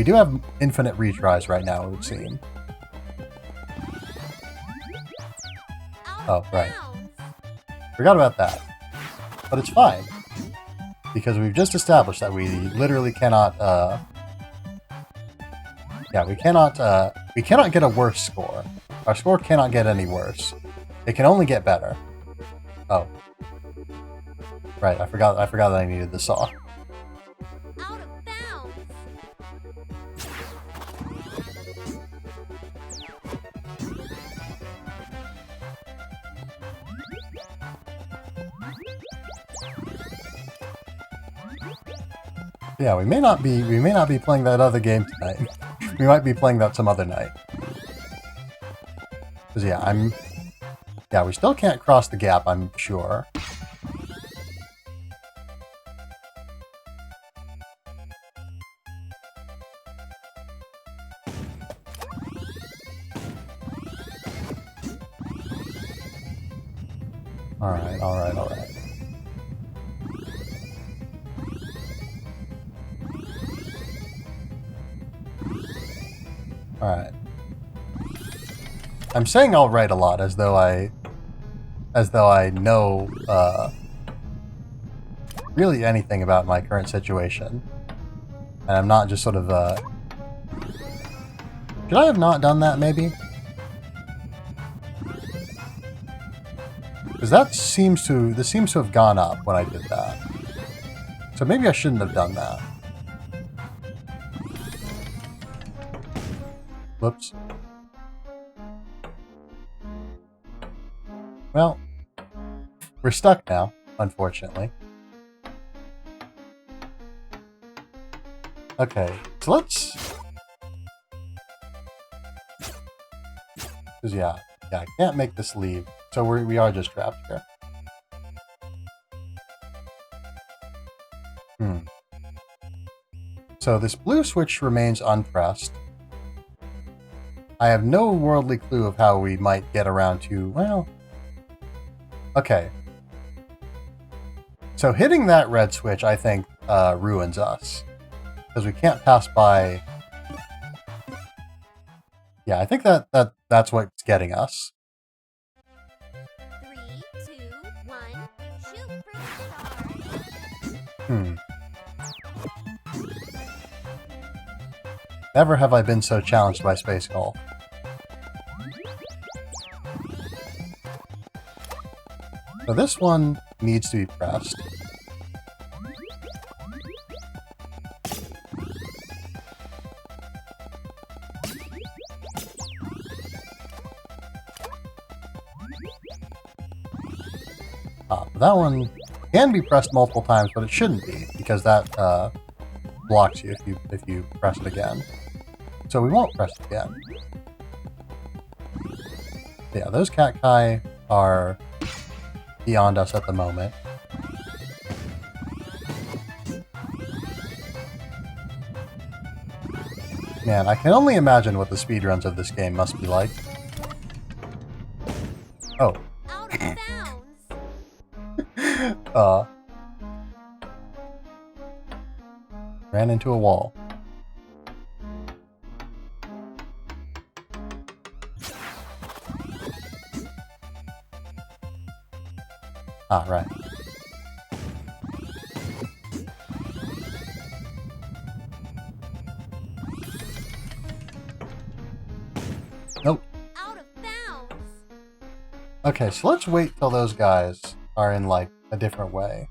do have infinite retries right now, it would seem. Oh, right. Forgot about that. But it's fine. Because we've just established that we literally cannot, yeah, we cannot get a worse score. Our score cannot get any worse. It can only get better. Oh. Right, I forgot that I needed the saw. Out of bounds. Yeah, we may not be playing that other game tonight. We might be playing that some other night. Cause yeah, we still can't cross the gap, I'm sure. Alright. Alright. I'm saying alright a lot, as though I know, really anything about my current situation. And I'm not just sort of, Should I have not done that, maybe? Because this seems to have gone up when I did that. So maybe I shouldn't have done that. Whoops. Well, we're stuck now, unfortunately. Okay, so let's... Because yeah, I can't make this leave, so we are just trapped here. So this blue switch remains unpressed. I have no worldly clue of how we might get around to, well... Okay. So hitting that red switch, I think, ruins us. Because we can't pass by... Yeah, I think that's what's getting us. 3, 2, 1, shoot for the stars. Never have I been so challenged by space golf. So this one needs to be pressed. That one can be pressed multiple times, but it shouldn't be, because that blocks you if you press it again. So we won't press it again. Yeah, those cacti are beyond us at the moment. Man, I can only imagine what the speedruns of this game must be like. Oh. Out of bounds. Ran into a wall. Ah, right. Nope. Out of bounds. Okay, so let's wait till those guys are in, like, a different way.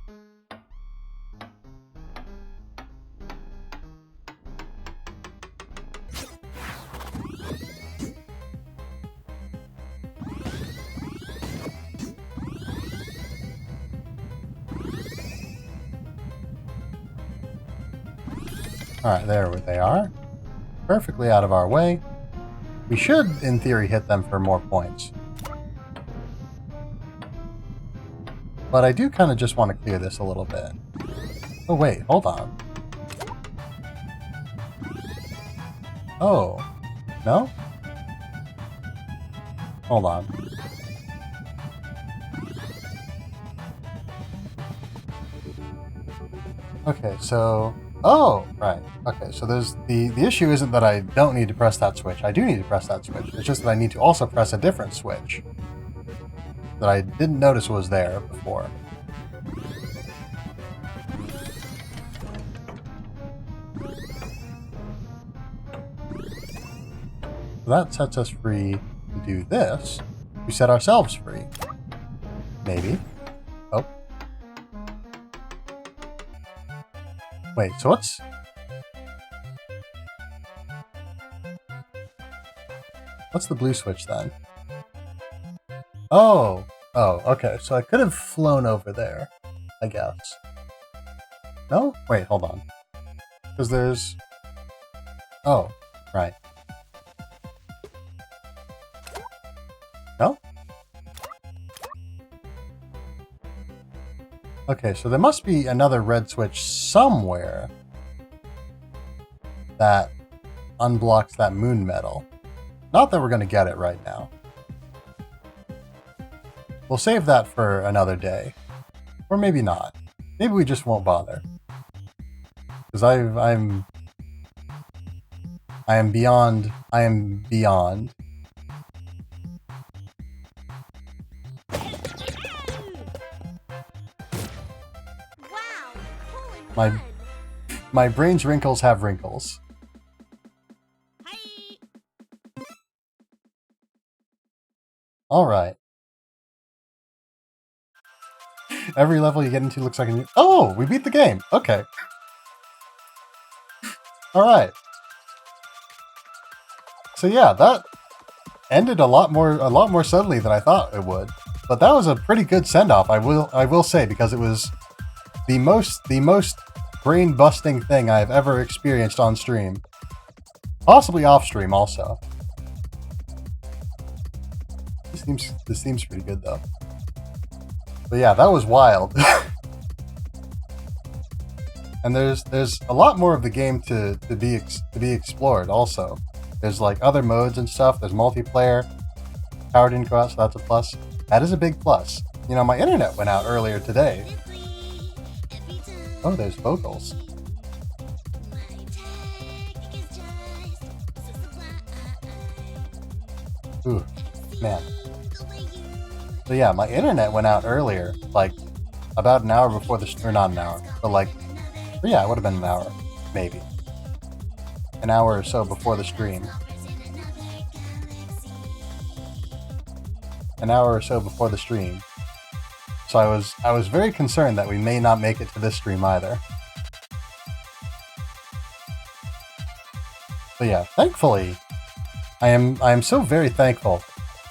Alright, there they are. Perfectly out of our way. We should, in theory, hit them for more points. But I do kind of just want to clear this a little bit. Oh wait, hold on. Oh. No? Hold on. Okay, so... Oh! Right. Okay, so there's... The issue isn't that I don't need to press that switch. I do need to press that switch. It's just that I need to also press a different switch that I didn't notice was there before. So that sets us free to do this. We set ourselves free. Maybe. Oh. Wait, so what's... What's the blue switch then? Oh! Oh, okay. So I could have flown over there, I guess. No? Wait, hold on. Because there's... Oh, right. No? Okay, so there must be another red switch somewhere that unblocks that moon medal. Not that we're going to get it right now. We'll save that for another day. Or maybe not. Maybe we just won't bother. Because I am beyond... Wow! Pull and run. My brain's wrinkles have wrinkles. Hi. Alright. Every level you get into looks like a new... Oh! We beat the game! Okay. Alright. So yeah, that ended a lot more suddenly than I thought it would. But that was a pretty good send-off, I will say, because it was the most brain-busting thing I've ever experienced on stream. Possibly off-stream also. This seems pretty good though. But yeah, that was wild. And there's a lot more of the game to be explored also. There's like other modes and stuff. There's multiplayer. Power didn't go out, so that's a plus. That is a big plus. You know, my internet went out earlier today. Oh, there's vocals. Ooh, man. So yeah, my internet went out earlier, like about an hour before the or not an hour, but like, yeah, it would have been an hour, maybe. An hour or so before the stream. An hour or so before the stream. So I was very concerned that we may not make it to this stream either. But yeah, thankfully, I am so very thankful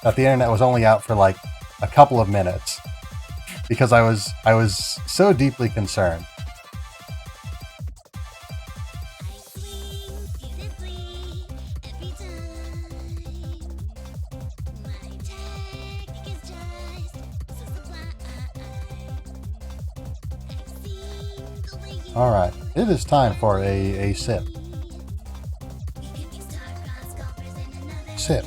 that the internet was only out for like a couple of minutes, because I was so deeply concerned. Alright, it is time for a sip. Sip.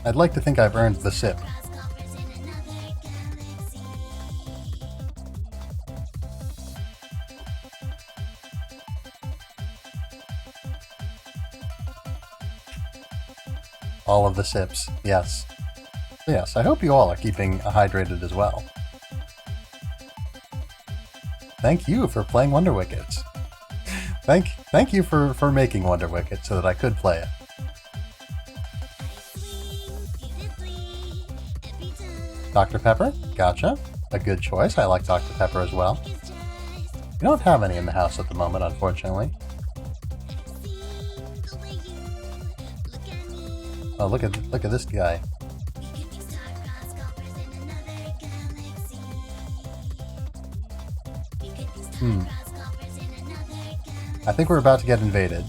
I'd like to think I've earned the sip. All of the sips, yes. Yes, I hope you all are keeping hydrated as well. Thank you for playing Wonder Wickets. Thank you for making Wonder Wickets so that I could play it. Dr. Pepper? Gotcha. A good choice. I like Dr. Pepper as well. We don't have any in the house at the moment, unfortunately. Oh, look at this guy. I think we're about to get invaded.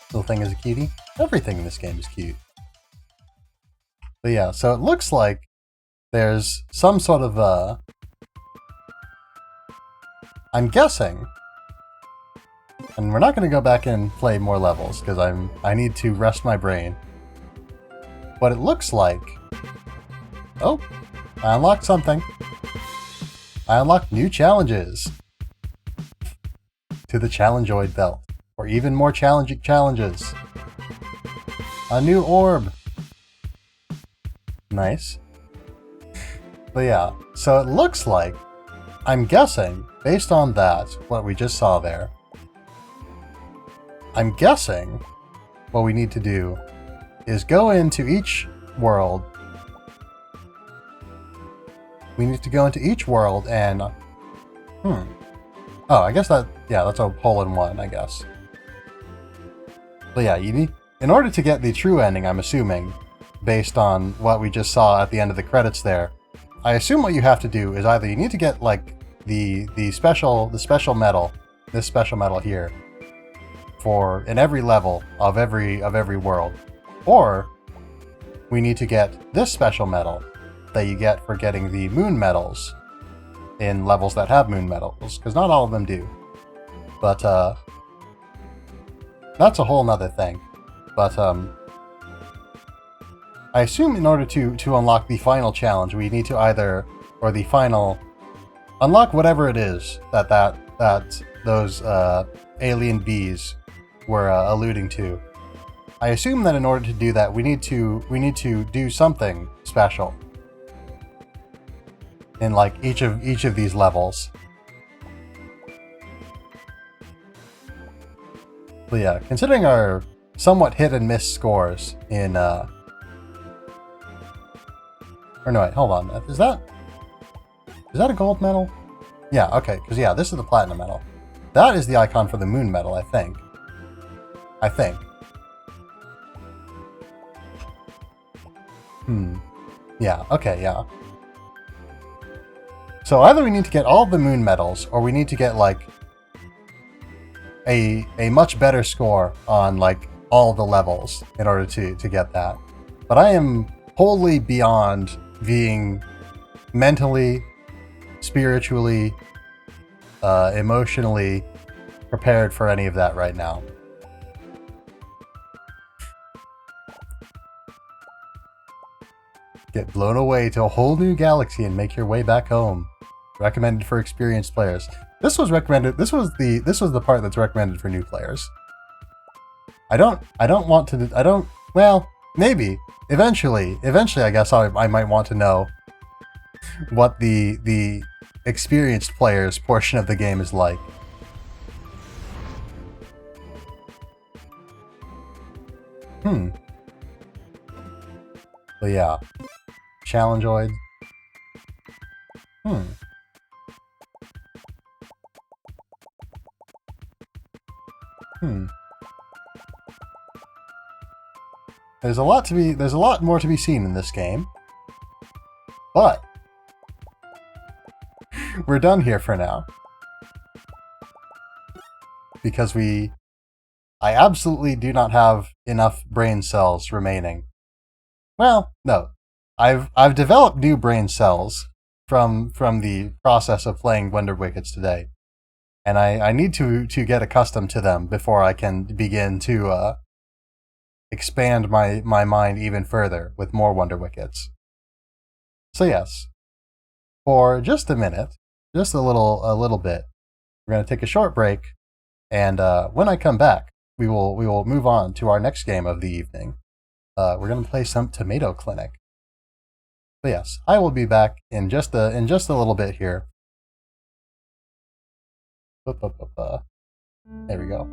Little thing is a cutie. Everything in this game is cute. But yeah, so it looks like there's some sort of, I'm guessing, and we're not going to go back and play more levels, because I need to rest my brain. But it looks like... Oh, I unlocked something. I unlocked new challenges to the Challengeoid belt, or even more challenging challenges. A new orb. Nice. But yeah, so it looks like, I'm guessing, based on that, what we just saw there, I'm guessing what we need to do is go into each world. We need to go into each world and... Oh, I guess that... Yeah, that's a hole-in-one, I guess. But yeah, you need... In order to get the true ending, I'm assuming, based on what we just saw at the end of the credits there, I assume what you have to do is either you need to get, like, the special medal, this special medal here, for in every level of every world, or we need to get this special medal that you get for getting the moon medals in levels that have moon medals, because not all of them do. But that's a whole nother thing. But I assume in order to unlock the final challenge, we need to either, or the final, unlock whatever it is that those alien bees were alluding to. I assume that in order to do that, we need to do something special in like each of these levels. But yeah, considering our somewhat hit and miss scores in or no, wait, hold on. Is that a gold medal? Yeah, okay, because yeah, this is the platinum medal. That is the icon for the moon medal, I think. Yeah, okay, yeah. So either we need to get all of the moon medals, or we need to get, like, a much better score on, like, all the levels in order to get that. But I am wholly beyond being mentally, spiritually, emotionally prepared for any of that right now. Get blown away to a whole new galaxy and make your way back home. Recommended for experienced players. This was recommended. This was the part that's recommended for new players. I don't want to. Well, maybe eventually. I guess I might want to know what the experienced players portion of the game is like. But yeah, Challengeoid. There's a lot more to be seen in this game. But we're done here for now. Because I absolutely do not have enough brain cells remaining. Well, no. I've developed new brain cells from the process of playing Wickets today. And I need to get accustomed to them before I can begin to expand my mind even further with more Wickets. So yes, for just a minute, just a little bit, we're going to take a short break, and when I come back, we will move on to our next game of the evening. We're going to play some Tomato Clinic. But yes, I will be back in just a little bit here. There we go.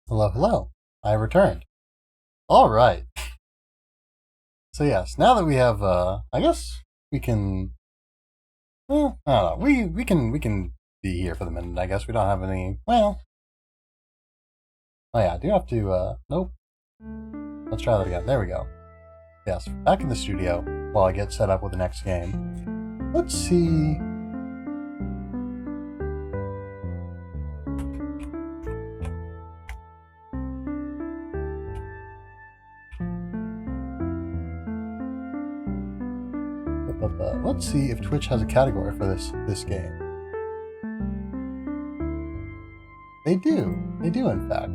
Hello, hello. I returned. All right. So yes, now that we have, I guess we can. Well, I don't know. We can be here for the minute. I guess we don't have any. Well, oh yeah, I do have to. Nope. Let's try that again. There we go. Yes, back in the studio while I get set up with the next game. Let's see. Let's see if Twitch has a category for this game. They do. They do, in fact.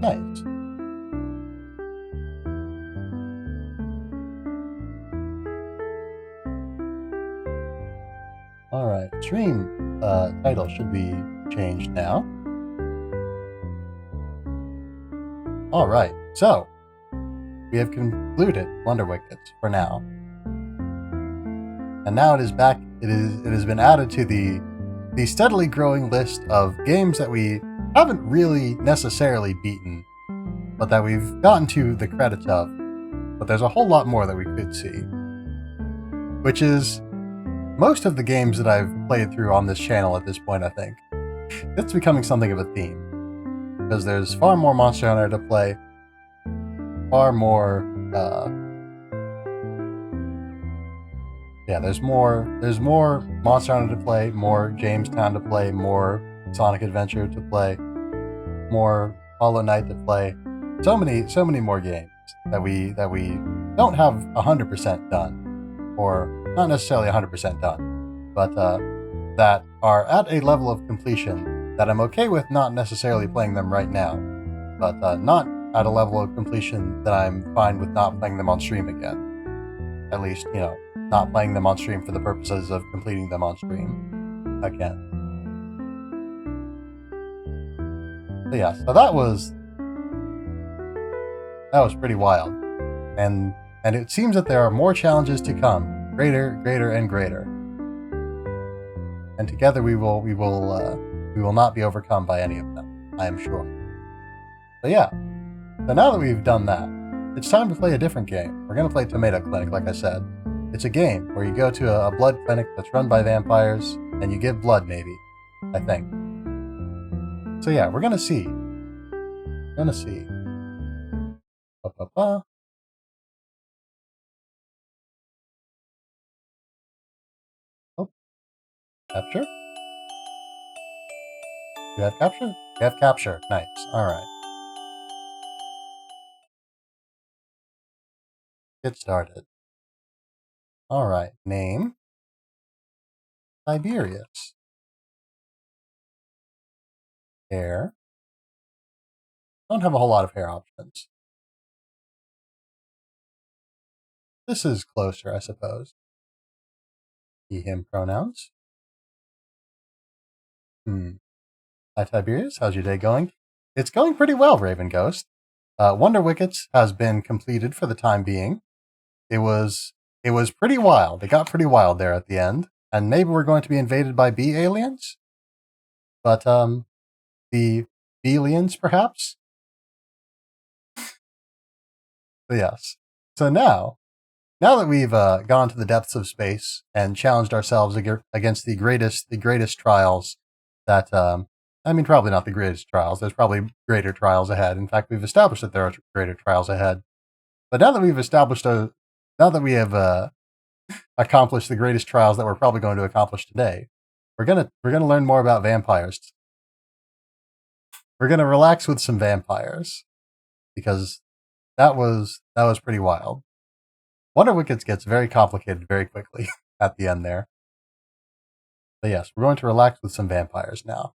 Nice. Alright, stream title should be changed now. Alright, so we have concluded Wonder Wickets for now. And now it is back. It has been added to the steadily growing list of games that we haven't really necessarily beaten, but that we've gotten to the credits of. But there's a whole lot more that we could see, which is most of the games that I've played through on this channel at this point. I think it's becoming something of a theme because there's far more Monster Hunter to play, far more. Yeah, there's more Monster Hunter to play, more Jamestown to play, more Sonic Adventure to play, more Hollow Knight to play. So many more games that we don't have 100% done, or not necessarily 100% done, but that are at a level of completion that I'm okay with not necessarily playing them right now, but not at a level of completion that I'm fine with not playing them on stream again. At least, you know, not playing them on stream for the purposes of completing them on stream again. So yeah, so that was pretty wild, and it seems that there are more challenges to come, greater, and greater, and together we will not be overcome by any of them, I am sure. But yeah, so now that we've done that, it's time to play a different game. We're gonna play Tomato Clinic, like I said. It's a game where you go to a blood clinic that's run by vampires, and you give blood, maybe. I think. So yeah, we're gonna see. Ba-ba-ba. Oh, capture? You have capture? You have capture. Nice. Alright. Get started. Alright, name. Tiberious. Hair. Don't have a whole lot of hair options. This is closer, I suppose. He, him pronouns. Hi Tiberious, how's your day going? It's going pretty well, Raven Ghost. Wonder Wickets has been completed for the time being. It was pretty wild. It got pretty wild there at the end. And maybe we're going to be invaded by bee aliens? But, the aliens, perhaps? So yes. So now that we've gone to the depths of space and challenged ourselves against the greatest trials that, I mean, probably not the greatest trials. There's probably greater trials ahead. In fact, we've established that there are greater trials ahead. But now that we've established now that we have accomplished the greatest trials that we're probably going to accomplish today, we're gonna learn more about vampires. We're gonna relax with some vampires because that was pretty wild. Wonder Wickets gets very complicated very quickly at the end there. But yes, we're going to relax with some vampires now.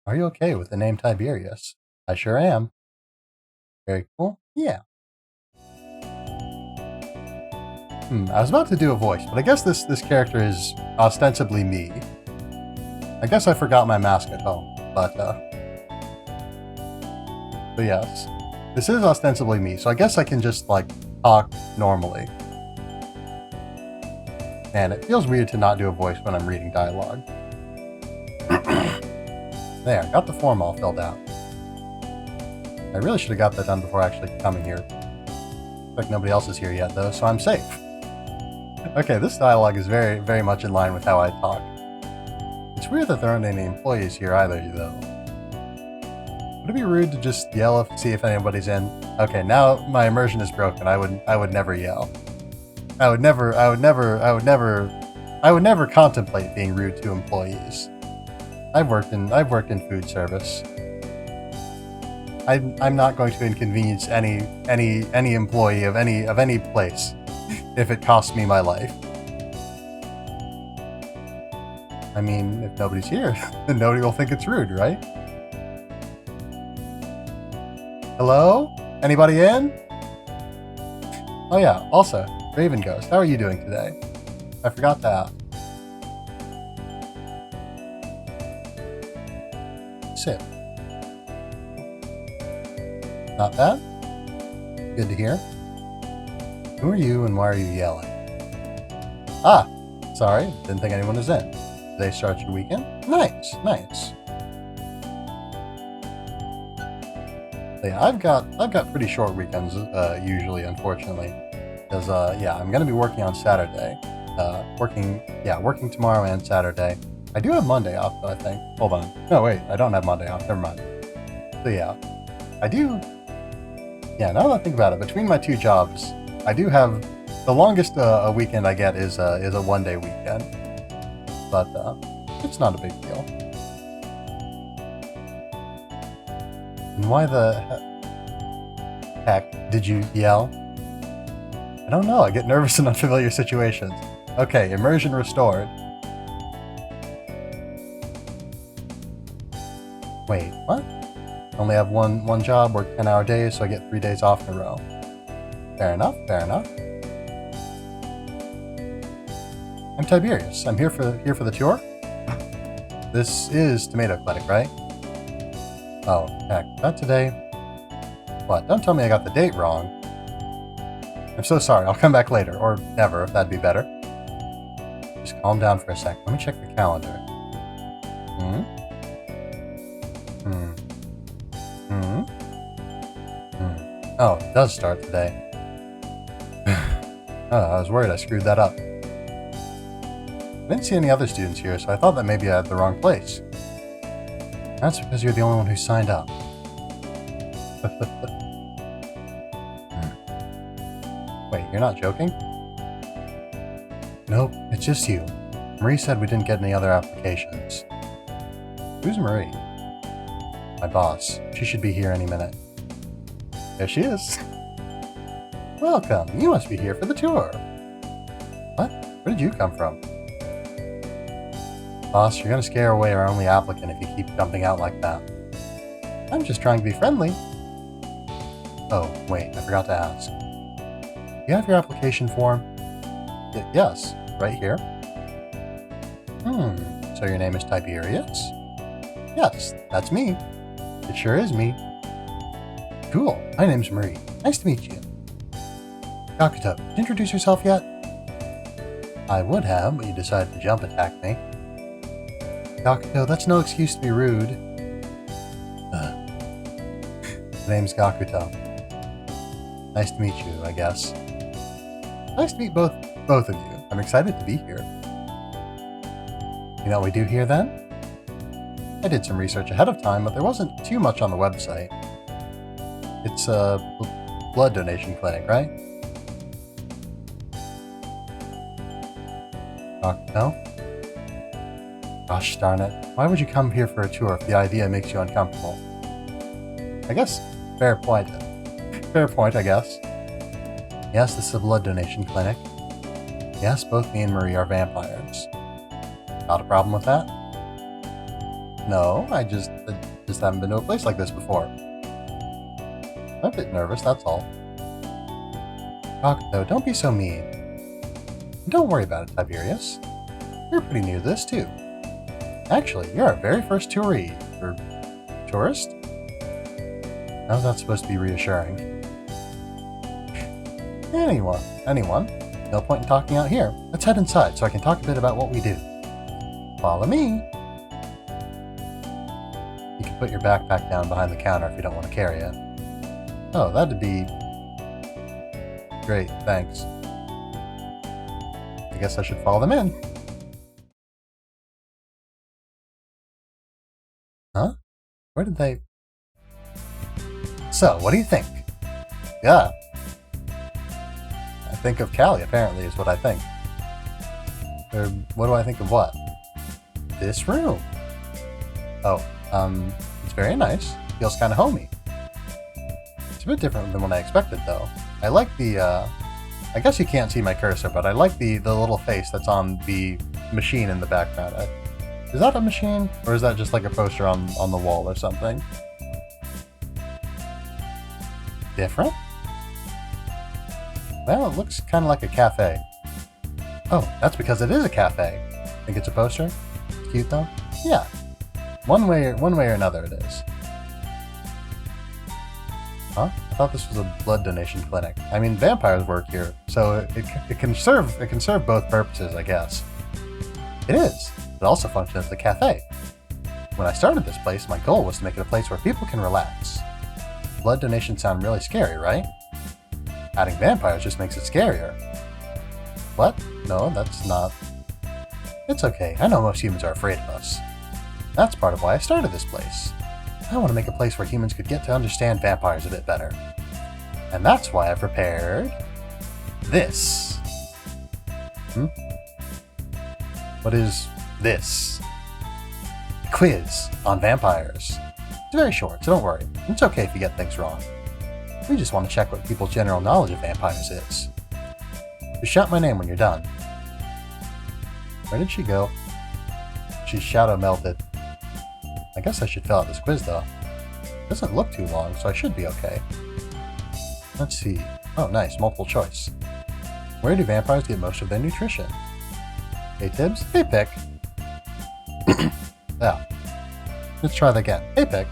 Are you okay with the name Tiberious? I sure am. Very cool. Yeah. I was about to do a voice, but I guess this character is ostensibly me. I guess I forgot my mask at home, but yes. This is ostensibly me, so I guess I can just, like, talk normally. Man, it feels weird to not do a voice when I'm reading dialogue. There, got the form all filled out. I really should have got that done before actually coming here. Looks like nobody else is here yet, though, so I'm safe. Okay, this dialogue is very, very much in line with how I talk. It's weird that there aren't any employees here either, though. Would it be rude to just yell to see if anybody's in? Okay, now my immersion is broken. I would never yell. I would never contemplate being rude to employees. I've worked in food service. I'm not going to inconvenience any employee of any place if it costs me my life. I mean, if nobody's here, then nobody will think it's rude, right? Hello? Anybody in? Oh yeah, also, Raven Ghost, how are you doing today? I forgot to ask. Sit. Not bad? Good to hear. Who are you and why are you yelling? Ah, sorry, didn't think anyone was in. Did they start your weekend? Nice, nice. So yeah, I've got pretty short weekends usually, unfortunately, because yeah, I'm gonna be working on Saturday. Working tomorrow and Saturday. I do have Monday off, though, I think. Hold on. No, wait, I don't have Monday off. Never mind. So yeah, I do. Yeah, now that I think about it, between my two jobs, I do have the longest a weekend I get is a one-day weekend, but it's not a big deal. And why the heck did you yell? I don't know. I get nervous in unfamiliar situations. Okay, immersion restored. Wait, what? Only have one job, work 10-hour days, so I get 3 days off in a row. Fair enough, fair enough. I'm Tiberious. I'm here for the tour. This is Tomato Clinic, right? Oh, heck, not today. What? Don't tell me I got the date wrong. I'm so sorry. I'll come back later, or never, if that'd be better. Just calm down for a sec. Let me check the calendar. Oh, it does start today. Oh, I was worried I screwed that up. I didn't see any other students here, so I thought that maybe I had the wrong place. That's because you're the only one who signed up. Wait, you're not joking? Nope, it's just you. Marie said we didn't get any other applications. Who's Marie? My boss. She should be here any minute. There she is. Welcome. You must be here for the tour. What? Where did you come from? Boss, you're gonna scare away our only applicant if you keep jumping out like that. I'm just trying to be friendly. Oh, wait, I forgot to ask. You have your application form? Yes, right here. So your name is Tiberious? Yes, that's me. It sure is me. Cool, my name's Marie. Nice to meet you. Gakuto, did you introduce yourself yet? I would have, but you decided to jump attack me. Gakuto, that's no excuse to be rude. My name's Gakuto. Nice to meet you, I guess. Nice to meet both of you. I'm excited to be here. You know what we do here then? I did some research ahead of time, but there wasn't too much on the website. It's a blood donation clinic, right? No? Gosh darn it. Why would you come here for a tour if the idea makes you uncomfortable? I guess, fair point. Fair point, I guess. Yes, this is a blood donation clinic. Yes, both me and Marie are vampires. Not a problem with that? No, I just haven't been to a place like this before. I'm a bit nervous, that's all. Gakuto, don't be so mean. And don't worry about it, Tiberious. You're pretty new to this, too. Actually, you're our very first tourist? How's that supposed to be reassuring? Anyone. No point in talking out here. Let's head inside so I can talk a bit about what we do. Follow me. put your backpack down behind the counter if you don't want to carry it. Oh, that'd be great, thanks. I guess I should follow them in. Huh? Where did they... So, what do you think? Yeah. I think of Callie, apparently, is what I think. Or, what do I think of what? This room. Oh, it's very nice. Feels kind of homey. It's a bit different than what I expected, though. I like the, I guess you can't see my cursor, but I like the little face that's on the machine in the background. Is that a machine? Or is that just like a poster on the wall or something? Different? Well, it looks kind of like a cafe. Oh, that's because it is a cafe. Think it's a poster? It's cute though? Yeah. One way or another it is. Huh? I thought this was a blood donation clinic. I mean, vampires work here, so it can serve both purposes, I guess. It is. It also functions as a cafe. When I started this place, my goal was to make it a place where people can relax. Blood donations sound really scary, right? Adding vampires just makes it scarier. What? No, that's not... It's okay, I know most humans are afraid of us. That's part of why I started this place. I want to make a place where humans could get to understand vampires a bit better. And that's why I prepared... this. What is this? A quiz on vampires. It's very short, so don't worry. It's okay if you get things wrong. We just want to check what people's general knowledge of vampires is. Just shout my name when you're done. Where did she go? She's shadow melted. I guess I should fill out this quiz though. It doesn't look too long, so I should be okay. Let's see. Oh, nice, multiple choice. Where do vampires get most of their nutrition? Hey Tibbs, hey Pick. Yeah. Let's try that again. Hey Pick.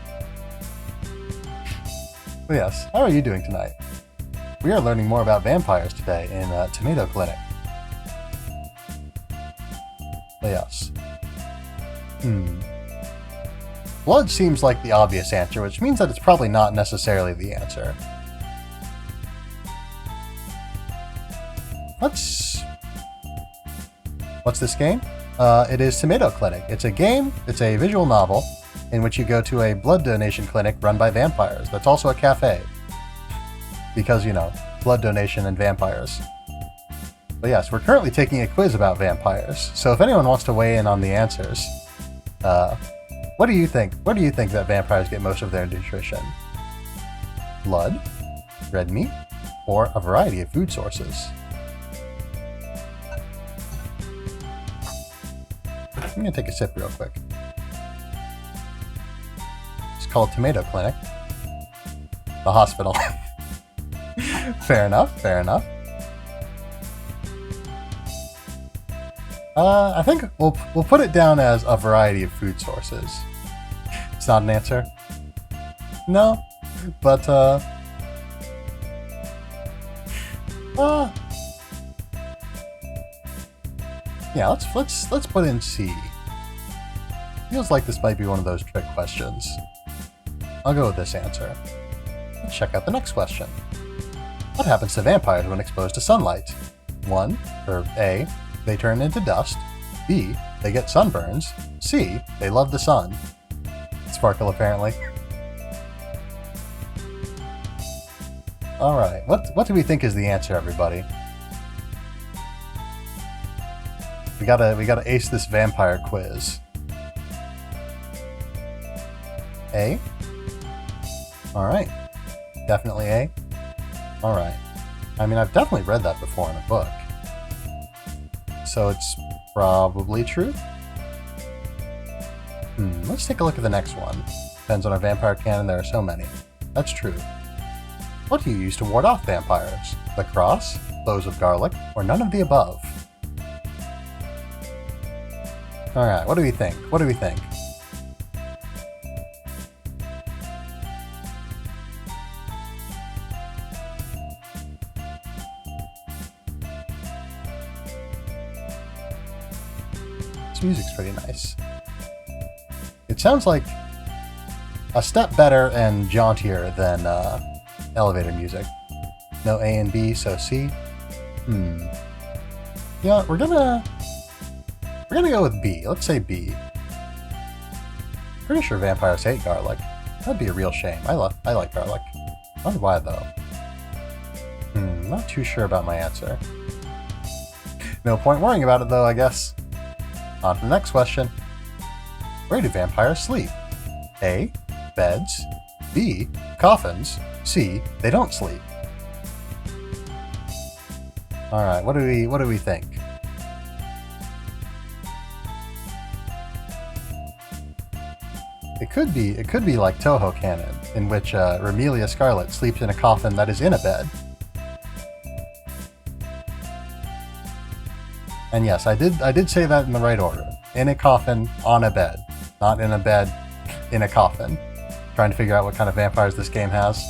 Well, yes, how are you doing tonight? We are learning more about vampires today in Tomato Clinic. Well, yes. Blood seems like the obvious answer, which means that it's probably not necessarily the answer. What's this game? It is Tomato Clinic. It's a game, it's a visual novel, in which you go to a blood donation clinic run by vampires. That's also a cafe. Because, you know, blood donation and vampires. But yes, we're currently taking a quiz about vampires, so if anyone wants to weigh in on the answers, what do you think? Where do you think that vampires get most of their nutrition? Blood, red meat, or a variety of food sources? I'm gonna take a sip real quick. It's called Tomato Clinic. The hospital. Fair enough, fair enough. I think we'll put it down as a variety of food sources. It's not an answer. No, but yeah, let's put in C. Feels like this might be one of those trick questions. I'll go with this answer. Let's check out the next question. What happens to vampires when exposed to sunlight? 1, or A, they turn into dust. B, they get sunburns. C, they love the sun. Sparkle, apparently. Alright, what do we think is the answer, everybody? We gotta ace this vampire quiz. A? Alright. Definitely A? Alright. I mean, I've definitely read that before in a book. So it's probably true? Let's take a look at the next one. Depends on our vampire canon, there are so many. That's true. What do you use to ward off vampires? The cross, cloves of garlic, or none of the above? Alright, what do we think? What do we think? This music's pretty nice. It sounds like a step better and jauntier than elevator music. No A and B, so C. Yeah, we're gonna go with B. Let's say B. Pretty sure vampires hate garlic. That'd be a real shame. I like garlic. I wonder why though. Not too sure about my answer. No point worrying about it though, I guess. On to the next question. Where do vampires sleep? A. Beds. B. Coffins. C. They don't sleep. Alright, what do we think? It could be like Toho canon, in which Remelia Scarlet sleeps in a coffin that is in a bed. And yes, I did say that in the right order. In a coffin, on a bed. Not in a bed, in a coffin. Trying to figure out what kind of vampires this game has.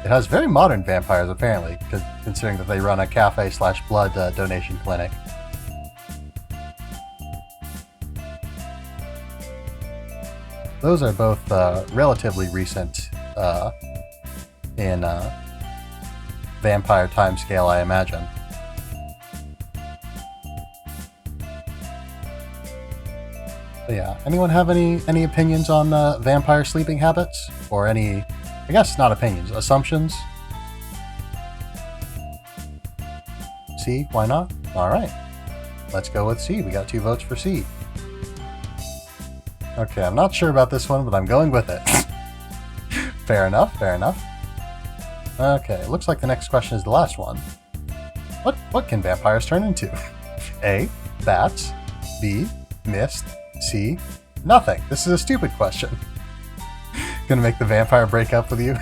It has very modern vampires, apparently, considering that they run a cafe/blood donation clinic. Those are both relatively recent in vampire timescale, I imagine. But yeah, anyone have any opinions on vampire sleeping habits? Or any, I guess not opinions, assumptions? C, why not? Alright, let's go with C. We got 2 votes for C. Okay, I'm not sure about this one, but I'm going with it. Fair enough, fair enough. Okay, looks like the next question is the last one. What can vampires turn into? A. Bats. B. Mist. C. Nothing. This is a stupid question. Gonna make the vampire break up with you?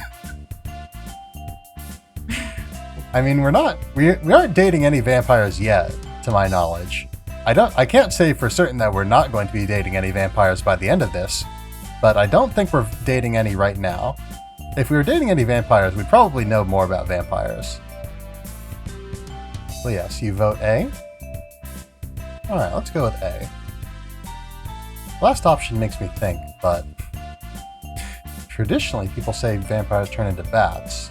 I mean, we aren't dating any vampires yet, to my knowledge. I can't say for certain that we're not going to be dating any vampires by the end of this, but I don't think we're dating any right now. If we were dating any vampires, we'd probably know more about vampires. Well, yes, you vote A? Alright, let's go with A. Last option makes me think, but traditionally people say vampires turn into bats.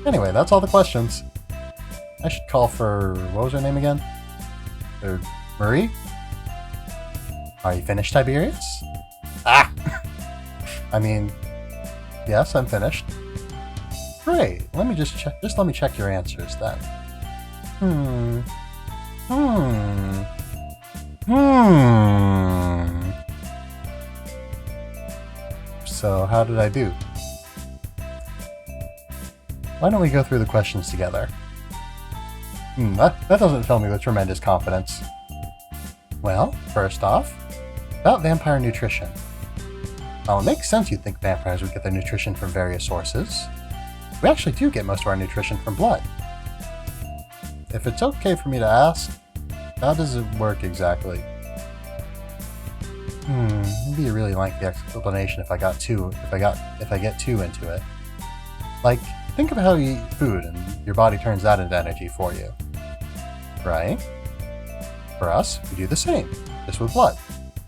Anyway, that's all the questions. I should call for, what was her name again? Marie? Are you finished, Tiberious? Ah! I mean, yes, I'm finished. Great. Let me just check. Just let me check your answers then. So, how did I do? Why don't we go through the questions together? That doesn't fill me with tremendous confidence. Well, first off, about vampire nutrition. Well, it makes sense you'd think vampires would get their nutrition from various sources. We actually do get most of our nutrition from blood. If it's okay for me to ask, how does it work exactly? It'd be a really lengthy explanation if I get too into it. Like, think of how you eat food and your body turns that into energy for you. Right? For us, we do the same, just with blood.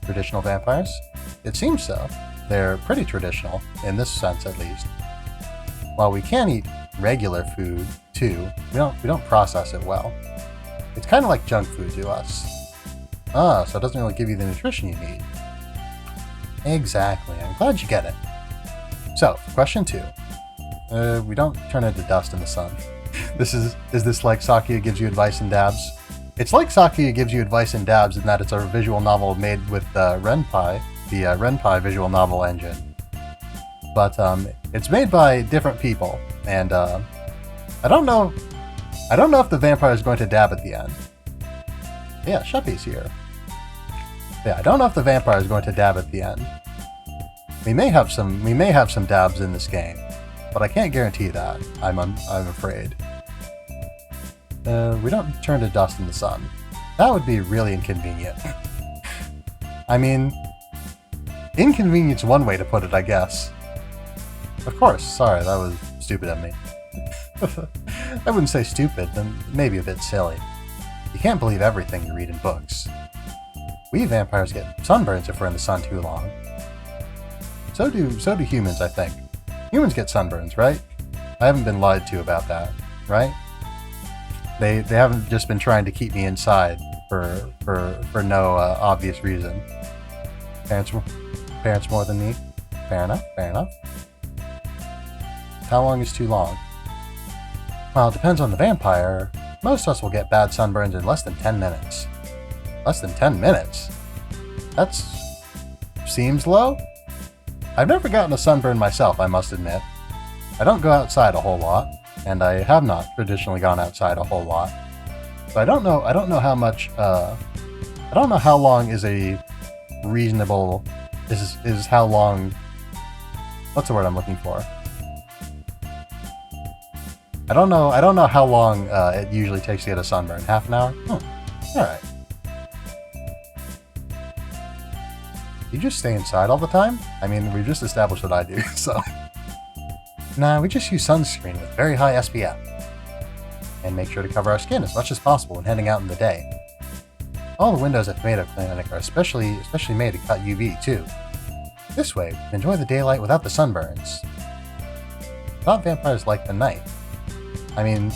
Traditional vampires? It seems so. They're pretty traditional, in this sense at least. While we can eat regular food, too, we don't process it well. It's kind of like junk food to us. So it doesn't really give you the nutrition you need. Exactly, I'm glad you get it. So, question 2. We don't turn into dust in the sun. Is this like Sakuya gives you advice and dabs? It's like Sakuya gives you advice and dabs in that it's a visual novel made with Renpai, the Renpai visual novel engine. But it's made by different people, and I don't know if the vampire is going to dab at the end. Yeah, Sheppy's here. Yeah, I don't know if the vampire is going to dab at the end. We may have some dabs in this game, but I can't guarantee that. I'm afraid. We don't turn to dust in the sun. That would be really inconvenient. I mean, inconvenience one way to put it, I guess. Of course, sorry, that was stupid of me. I wouldn't say stupid, then maybe a bit silly. You can't believe everything you read in books. We vampires get sunburns if we're in the sun too long. So do humans, I think. Humans get sunburns, right? I haven't been lied to about that, right? They haven't just been trying to keep me inside for no obvious reason. Parents more than me. Fair enough. How long is too long? Well, it depends on the vampire. Most of us will get bad sunburns in less than 10 minutes. Less than 10 minutes? That seems low? I've never gotten a sunburn myself, I must admit. I don't go outside a whole lot, and I have not traditionally gone outside a whole lot. So I don't know how much, I don't know how long is a reasonable, is how long, what's the word I'm looking for? I don't know how long it usually takes to get a sunburn. Half an hour? Alright. You just stay inside all the time? I mean, we've just established that I do, so... Nah, we just use sunscreen with very high SPF. And make sure to cover our skin as much as possible when heading out in the day. All the windows at Tomato Clinic are especially made to cut UV, too. This way, we can enjoy the daylight without the sunburns. Thought vampires like the night. I mean,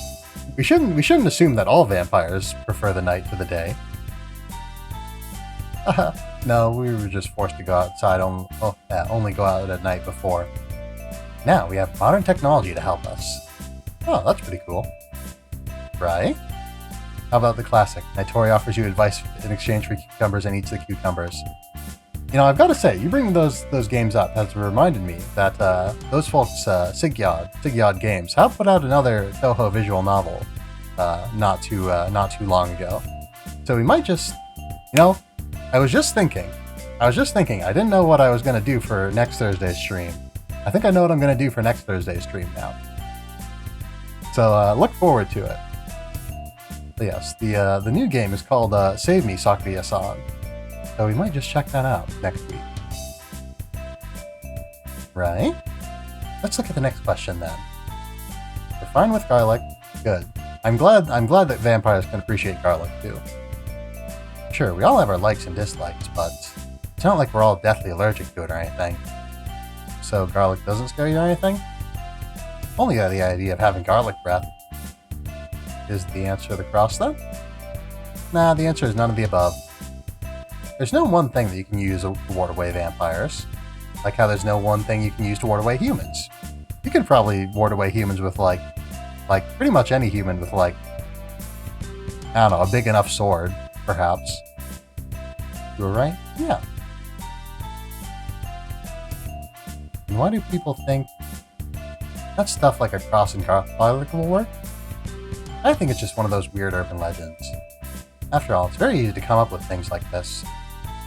we shouldn't assume that all vampires prefer the night to the day. No, we were just forced to go outside, only go out at night before. Now we have modern technology to help us. Oh, that's pretty cool. Right? How about the classic? Nitori offers you advice in exchange for cucumbers and eats the cucumbers. You know, I've got to say, you bringing those games up has reminded me that those folks, Sigyod Games, have put out another Toho visual novel not too long ago. So we might just, you know, I was just thinking, I didn't know what I was going to do for next Thursday's stream. I think I know what I'm going to do for next Thursday's stream now. So look forward to it. But yes, the new game is called Save Me, Sakuya-san. So we might just check that out next week. Right? Let's look at the next question then. We're fine with garlic. Good. I'm glad that vampires can appreciate garlic too. Sure, we all have our likes and dislikes, but it's not like we're all deathly allergic to it or anything. So garlic doesn't scare you or anything? Only the idea of having garlic breath. Is the answer to the cross though? Nah, the answer is none of the above. There's no one thing that you can use to ward away vampires. Like how there's no one thing you can use to ward away humans. You could probably ward away humans with like pretty much any human with like, I don't know, a big enough sword, perhaps. You were right? Yeah. And why do people think that stuff like a cross and garlic will work? I think it's just one of those weird urban legends. After all, it's very easy to come up with things like this,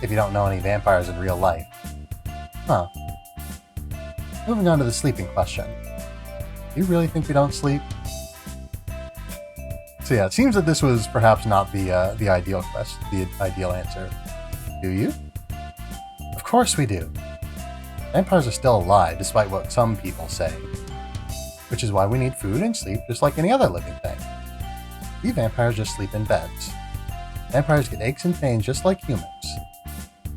if you don't know any vampires in real life. Huh. Moving on to the sleeping question. Do you really think we don't sleep? So yeah, it seems that this was perhaps not the ideal answer. Do you? Of course we do. Vampires are still alive, despite what some people say. Which is why we need food and sleep just like any other living thing. We vampires just sleep in beds. Vampires get aches and pains just like humans.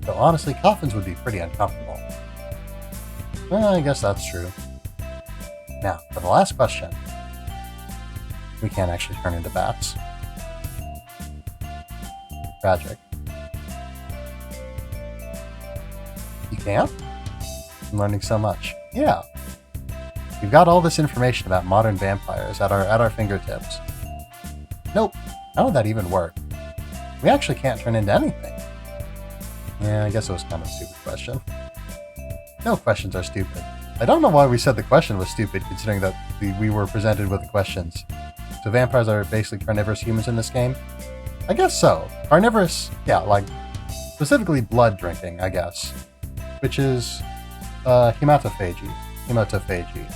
Though honestly, coffins would be pretty uncomfortable. Well, I guess that's true. Now, for the last question. We can't actually turn into bats. Tragic. You can't? I'm learning so much. Yeah. We've got all this information about modern vampires at our fingertips. Nope. How would that even work? We actually can't turn into anything. Yeah, I guess it was kind of a stupid question. No questions are stupid. I don't know why we said the question was stupid, considering that we were presented with the questions. So vampires are basically carnivorous humans in this game? I guess so. Carnivorous, yeah, like, specifically blood drinking, I guess. Which is, hematophagy. Hematophagy,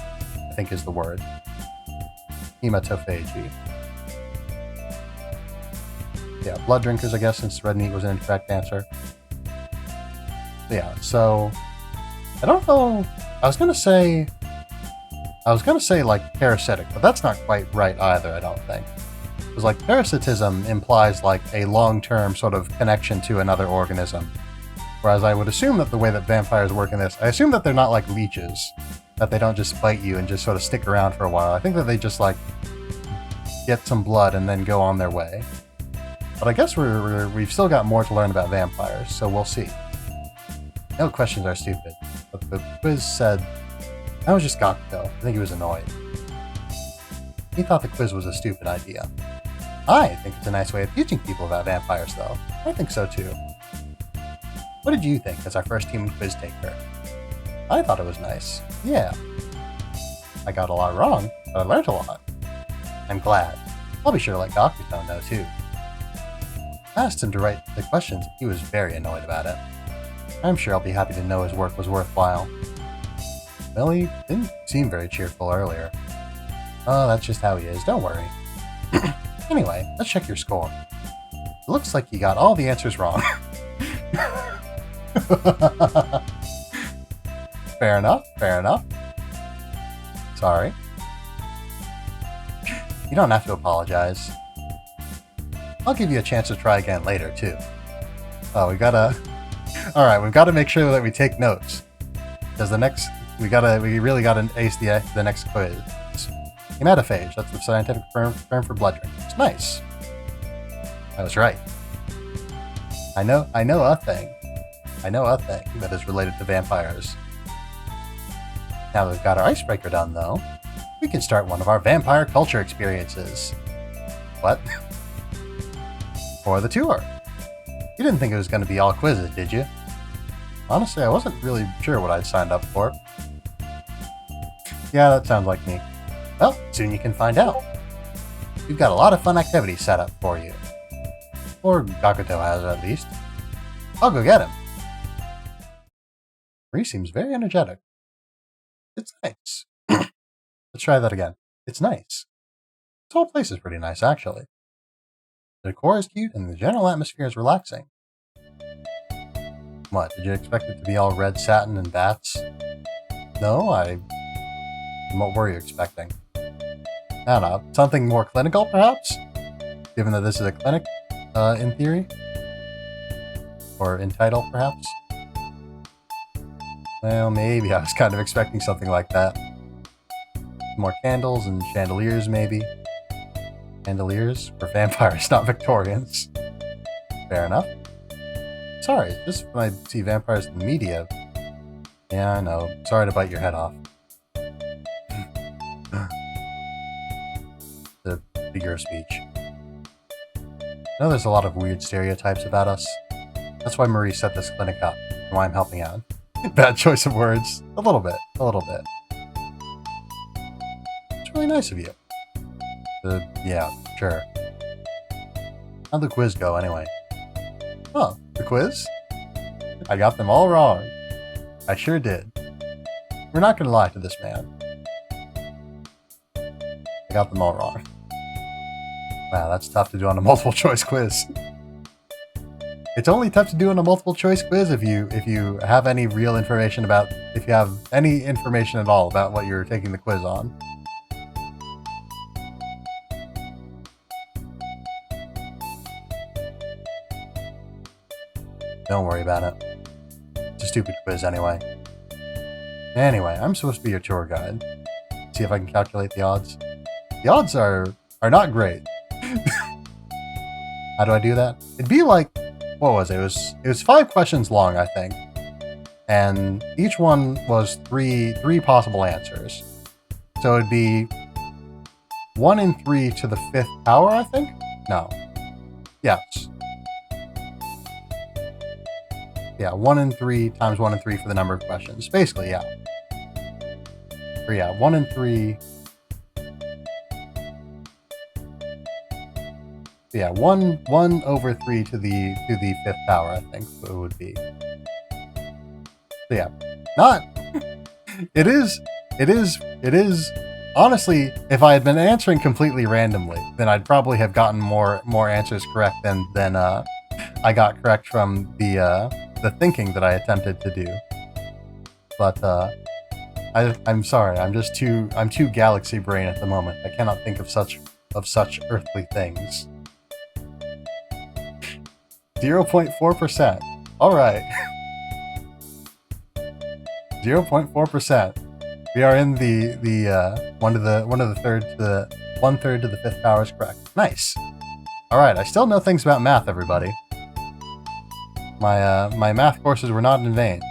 I think is the word. Hematophagy. Yeah, blood drinkers, I guess, since red meat was an incorrect answer. Yeah, so I don't know. I was gonna say like parasitic, but that's not quite right either, I don't think. Because like parasitism implies like a long-term sort of connection to another organism. Whereas I would assume that the way that vampires work in this, I assume that they're not like leeches, that they don't just bite you and just sort of stick around for a while. I think that they just like get some blood and then go on their way. But I guess we've still got more to learn about vampires, so we'll see. No questions are stupid, but the quiz said that was just Gakuto. I think he was annoyed. He thought the quiz was a stupid idea. I think it's a nice way of teaching people about vampires, though. I think so too. What did you think as our first team quiz taker? I thought it was nice. Yeah. I got a lot wrong, but I learned a lot. I'm glad. I'll be sure to let Gakuto know too. I asked him to write the questions. He was very annoyed about it. I'm sure I'll be happy to know his work was worthwhile. Well, he didn't seem very cheerful earlier. Oh, that's just how he is. Don't worry. Anyway, let's check your score. It looks like you got all the answers wrong. Fair enough, fair enough. Sorry. You don't have to apologize. I'll give you a chance to try again later, too. Oh, we gotta... Alright, we've gotta make sure that we take notes. Because we really gotta ace the next quiz. Hematophage, that's the scientific term for blood drinkers. Nice. I was right. I know a thing. I know a thing that is related to vampires. Now that we've got our icebreaker done, though, we can start one of our vampire culture experiences. What? For the tour. You didn't think it was going to be all quizzes, did you? Honestly, I wasn't really sure what I'd signed up for. Yeah, that sounds like me. Well, soon you can find out. We've got a lot of fun activities set up for you. Or Gakuto has, at least. I'll go get him. Marie seems very energetic. It's nice. Let's try that again. It's nice. This whole place is pretty nice, actually. The decor is cute, and the general atmosphere is relaxing. What, did you expect it to be all red satin and bats? No, what were you expecting? I don't know, something more clinical, perhaps? Given that this is a clinic, in theory? Or in title, perhaps? Well, maybe I was kind of expecting something like that. More candles and chandeliers, maybe. Chandeliers for vampires, not Victorians. Fair enough. Sorry, just when I see vampires in the media. Yeah, I know. Sorry to bite your head off. The figure of speech. I know there's a lot of weird stereotypes about us. That's why Marie set this clinic up, and why I'm helping out. Bad choice of words. A little bit. It's really nice of you. Yeah, sure. How'd the quiz go, anyway? Oh, the quiz? I got them all wrong. I sure did. We're not gonna lie to this man. I got them all wrong. Wow, that's tough to do on a multiple choice quiz. It's only tough to do on a multiple choice quiz if you have any real information if you have any information at all about what you're taking the quiz on. Don't worry about it. It's a stupid quiz anyway. Anyway, I'm supposed to be your tour guide. See if I can calculate the odds. The odds are not great. How do I do that? It'd be like, what was it? It was 5 questions long, I think. And each one was three possible answers. So it'd be 1 in 3 to the 5th power, I think? No. Yes. Yeah, 1 in 3 times 1 in 3 for the number of questions. Basically, yeah. Or yeah, 1 in 3. Yeah, 1 over 3 to the 5th power, I think it would be. So yeah, not. It is. Honestly, if I had been answering completely randomly, then I'd probably have gotten more answers correct than I got correct from the thinking that I attempted to do. But I'm sorry, I'm too galaxy brain at the moment. I cannot think of such earthly things. 0.4%. All right. 0.4%. We are in the one to the third to the 1/3 to the 5th power is correct. Nice. All right, I still know things about math, everybody. My math courses were not in vain.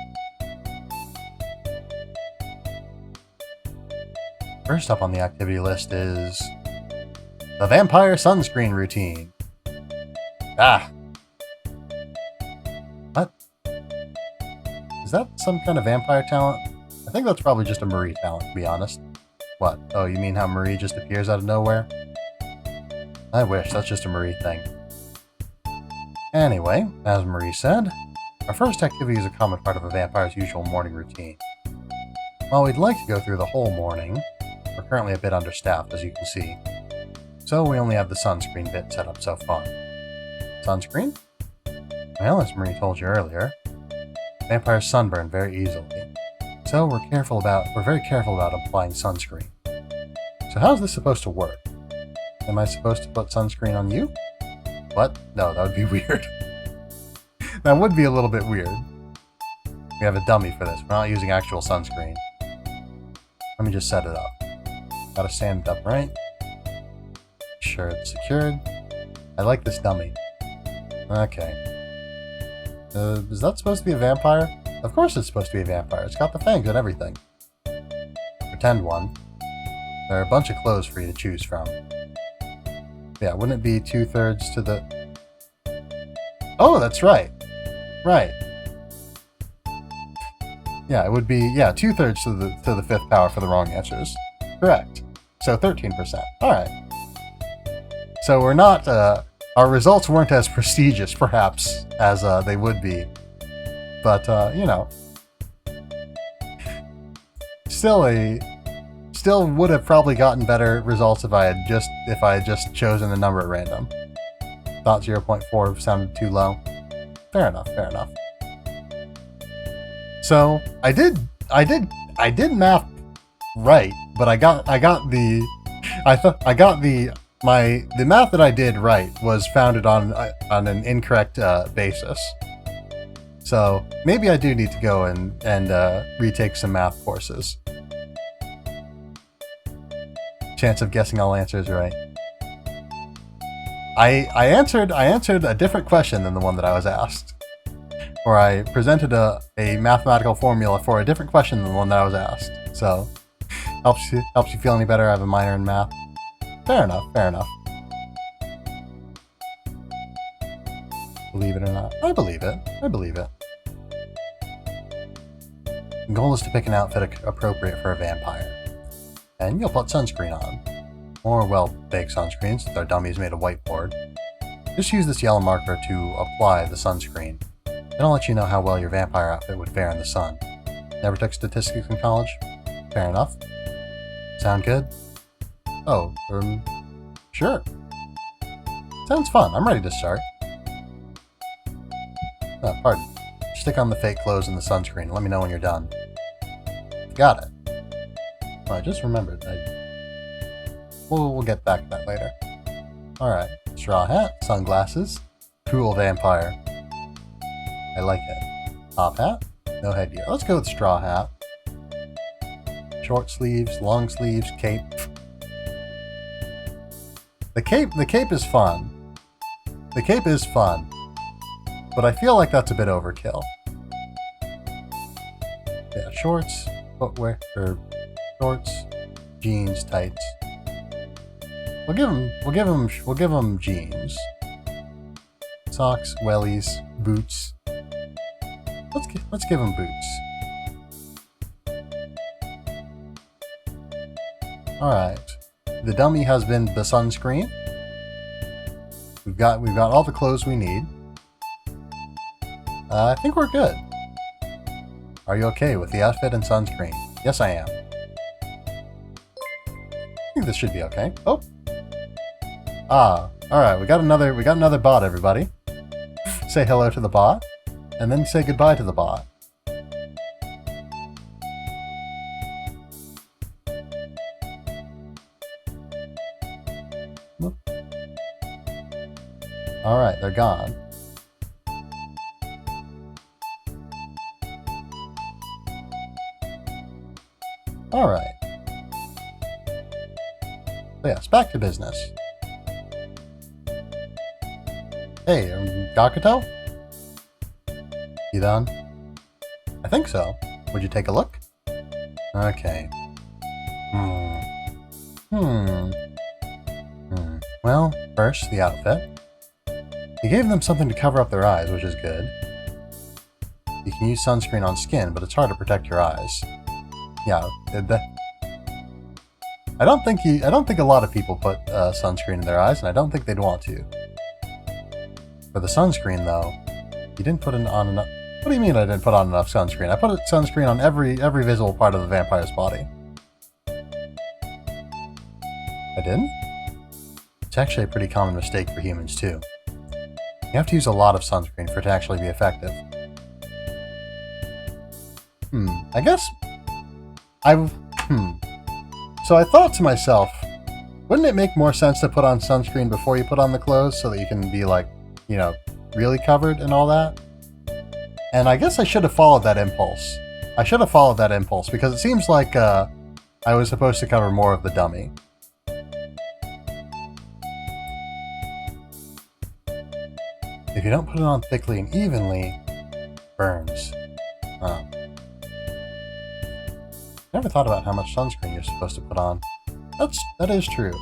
First up on the activity list is the vampire sunscreen routine. Ah. What? Is that some kind of vampire talent? I think that's probably just a Marie talent, to be honest. What? Oh, you mean how Marie just appears out of nowhere? I wish, that's just a Marie thing. Anyway, as Marie said, our first activity is a common part of a vampire's usual morning routine. While we'd like to go through the whole morning, we're currently a bit understaffed, as you can see. So we only have the sunscreen bit set up so far. Sunscreen? Well, as Marie told you earlier, vampires sunburn very easily. So we're very careful about applying sunscreen. So how's this supposed to work? Am I supposed to put sunscreen on you? What? No, that would be weird. That would be a little bit weird. We have a dummy for this. We're not using actual sunscreen. Let me just set it up. Gotta stand it up right. Sure it's secured. I like this dummy. Okay. Is that supposed to be a vampire? Of course it's supposed to be a vampire. It's got the fangs and everything. Pretend one. There are a bunch of clothes for you to choose from. Yeah, wouldn't it be 2/3 to the... Oh, that's right. Right. Yeah, it would be, 2/3 to the 5th power for the wrong answers. Correct. So 13%. Alright. So we're not, our results weren't as prestigious, perhaps, as they would be. But, you know. Still would have probably gotten better results if I had just chosen a number at random. Thought 0.4 sounded too low. Fair enough, fair enough. So I did math right, but the math that I did right was founded on an incorrect basis. So maybe I do need to go and retake some math courses. Chance of guessing all answers right. I answered a different question than the one that I was asked. Or I presented a mathematical formula for a different question than the one that I was asked. So helps you feel any better? I have a minor in math. Fair enough, fair enough. Believe it or not. I believe it. I believe it. The goal is to pick an outfit appropriate for a vampire. And you'll put sunscreen on. Or, well, fake sunscreen, since our dummy is made of whiteboard. Just use this yellow marker to apply the sunscreen. Then I'll let you know how well your vampire outfit would fare in the sun. Never took statistics in college? Fair enough. Sound good? Oh, sure. Sounds fun. I'm ready to start. Oh, pardon. Stick on the fake clothes and the sunscreen. Let me know when you're done. Got it. Oh, I just remembered. We'll get back to that later. Alright. Straw hat, sunglasses, cool vampire. I like it. Top hat, no headgear. Let's go with straw hat. Short sleeves, long sleeves, cape. The cape is fun. The cape is fun. But I feel like that's a bit overkill. Yeah, shorts, footwear, shorts, jeans, tights. We'll give them jeans. Socks, wellies, boots. Let's give them boots. All right. The dummy has been the sunscreen. We've got all the clothes we need. I think we're good. Are you okay with the outfit and sunscreen? Yes, I am. I think this should be okay. Oh. Ah, alright, we got another bot, everybody. Say hello to the bot, and then say goodbye to the bot. Alright, they're gone. Alright. So yes, back to business. Hey, Gakuto? You done? I think so. Would you take a look? Okay. Well, first, the outfit. You gave them something to cover up their eyes, which is good. You can use sunscreen on skin, but it's hard to protect your eyes. Yeah, I don't think a lot of people put sunscreen in their eyes, and I don't think they'd want to. For the sunscreen, though, you didn't put on enough. What do you mean I didn't put on enough sunscreen? I put sunscreen on every visible part of the vampire's body. I didn't? It's actually a pretty common mistake for humans, too. You have to use a lot of sunscreen for it to actually be effective. I guess... So I thought to myself, wouldn't it make more sense to put on sunscreen before you put on the clothes so that you can be, like, you know, really covered and all that? And I guess I should have followed that impulse. I should have followed that impulse, because it seems like I was supposed to cover more of the dummy. If you don't put it on thickly and evenly, it burns. Oh. Never thought about how much sunscreen you're supposed to put on. That is true.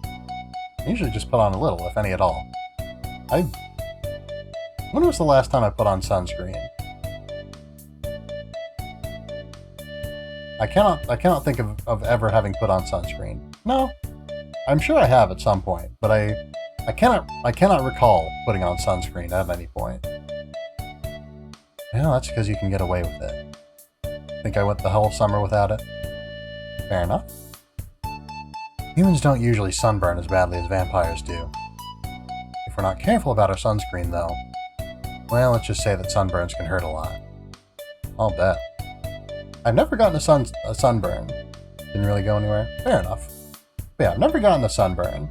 I usually just put on a little, if any at all. When was the last time I put on sunscreen? I cannot think of ever having put on sunscreen. No, I'm sure I have at some point, but I cannot recall putting on sunscreen at any point. Well, that's because you can get away with it. Think I went the whole summer without it? Fair enough. Humans don't usually sunburn as badly as vampires do. If we're not careful about our sunscreen, though, well, let's just say that sunburns can hurt a lot. I'll bet. I've never gotten a sunburn. Didn't really go anywhere. Fair enough. But yeah, I've never gotten a sunburn,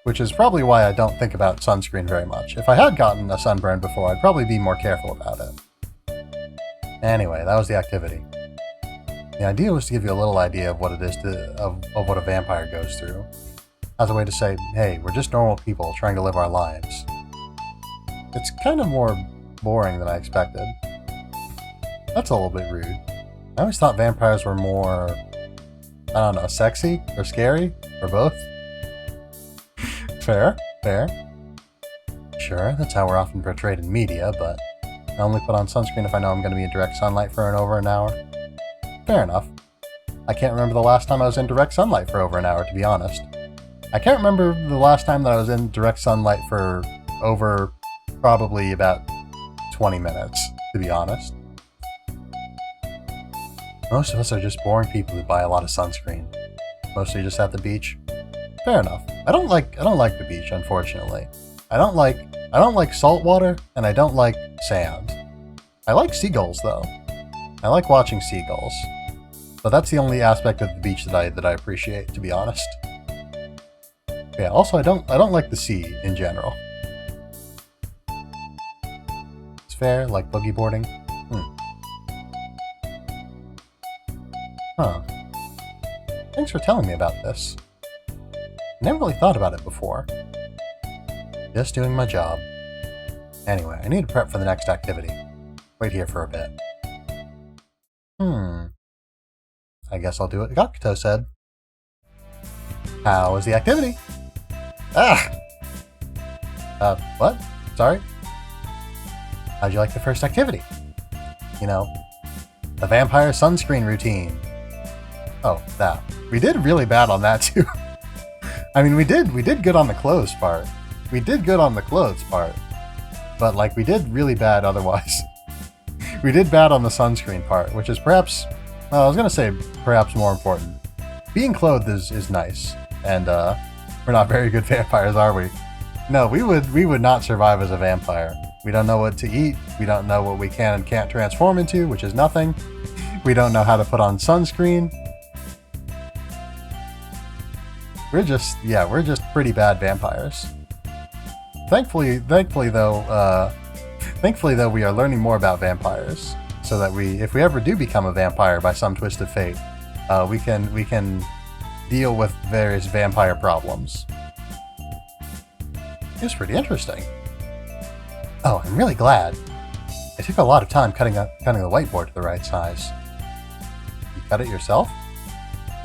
which is probably why I don't think about sunscreen very much. If I had gotten a sunburn before, I'd probably be more careful about it. Anyway, that was the activity. The idea was to give you a little idea of what it is of what a vampire goes through, as a way to say, hey, we're just normal people trying to live our lives. It's kind of more boring than I expected. That's a little bit rude. I always thought vampires were more, I don't know, sexy or scary or both. Fair. Sure, that's how we're often portrayed in media, but I only put on sunscreen if I know I'm going to be in direct sunlight for over an hour. Fair enough. I can't remember the last time I was in direct sunlight for over an hour, to be honest. I can't remember the last time that I was in direct sunlight for over probably about 20 minutes, to be honest. Most of us are just boring people who buy a lot of sunscreen. Mostly just at the beach. Fair enough. I don't like the beach, unfortunately. I don't like salt water, and I don't like sand. I like seagulls, though. I like watching seagulls. But that's the only aspect of the beach that I appreciate, to be honest. Yeah, also I don't like the sea in general. It's fair, like boogie boarding. Huh. Thanks for telling me about this. I never really thought about it before. Just doing my job. Anyway, I need to prep for the next activity. Wait here for a bit. I guess I'll do what Gakuto said. How was the activity? What? Sorry? How'd you like the first activity? You know, the vampire sunscreen routine. Oh, that. We did really bad on that too. I mean, we did good on the clothes part. But, like, we did really bad otherwise. We did bad on the sunscreen part, which is perhaps, well, I was gonna say perhaps more important. Being clothed is nice, and we're not very good vampires, are we? No, we would not survive as a vampire. We don't know what to eat, we don't know what we can and can't transform into, which is nothing. We don't know how to put on sunscreen. We're just pretty bad vampires. Thankfully though, we are learning more about vampires, so that if we ever do become a vampire by some twist of fate, we can deal with various vampire problems. It's pretty interesting. Oh, I'm really glad. It took a lot of time cutting the whiteboard to the right size. You cut it yourself?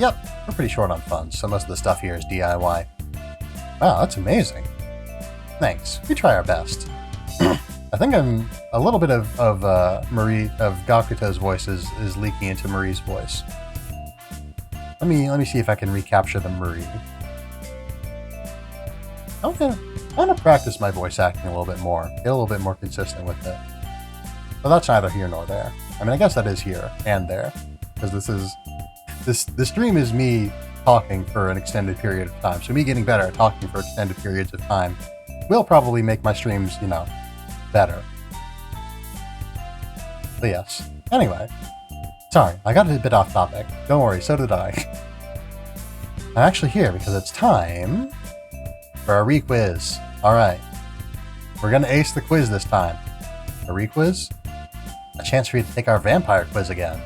Yep, we're pretty short on funds, so most of the stuff here is DIY. Wow, that's amazing. Thanks. We try our best. I think I'm a little bit of Gakuto's voice is leaking into Marie's voice. Let me see if I can recapture the Marie. I'm gonna practice my voice acting a little bit more, get a little bit more consistent with it. But that's neither here nor there. I mean, I guess that is here and there, because this stream is me talking for an extended period of time. So me getting better at talking for extended periods of time will probably make my streams, better. But yes. Anyway. Sorry, I got a bit off topic. Don't worry, so did I. I'm actually here because it's time for a re-quiz. Alright. We're gonna ace the quiz this time. A re-quiz? A chance for you to take our vampire quiz again.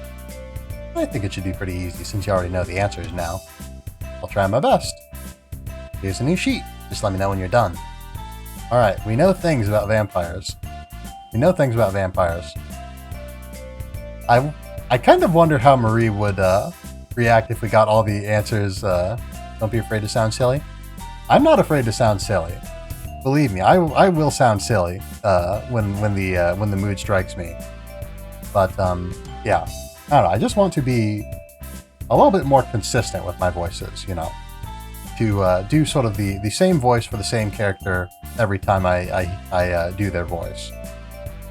I think it should be pretty easy since you already know the answers now. I'll try my best. Here's a new sheet. Just let me know when you're done. Alright, we know things about vampires. I kind of wonder how Marie would react if we got all the answers. Don't be afraid to sound silly. I'm not afraid to sound silly. Believe me, I will sound silly when the mood strikes me. But yeah, I don't know. I just want to be a little bit more consistent with my voices, to do sort of the same voice for the same character every time I do their voice.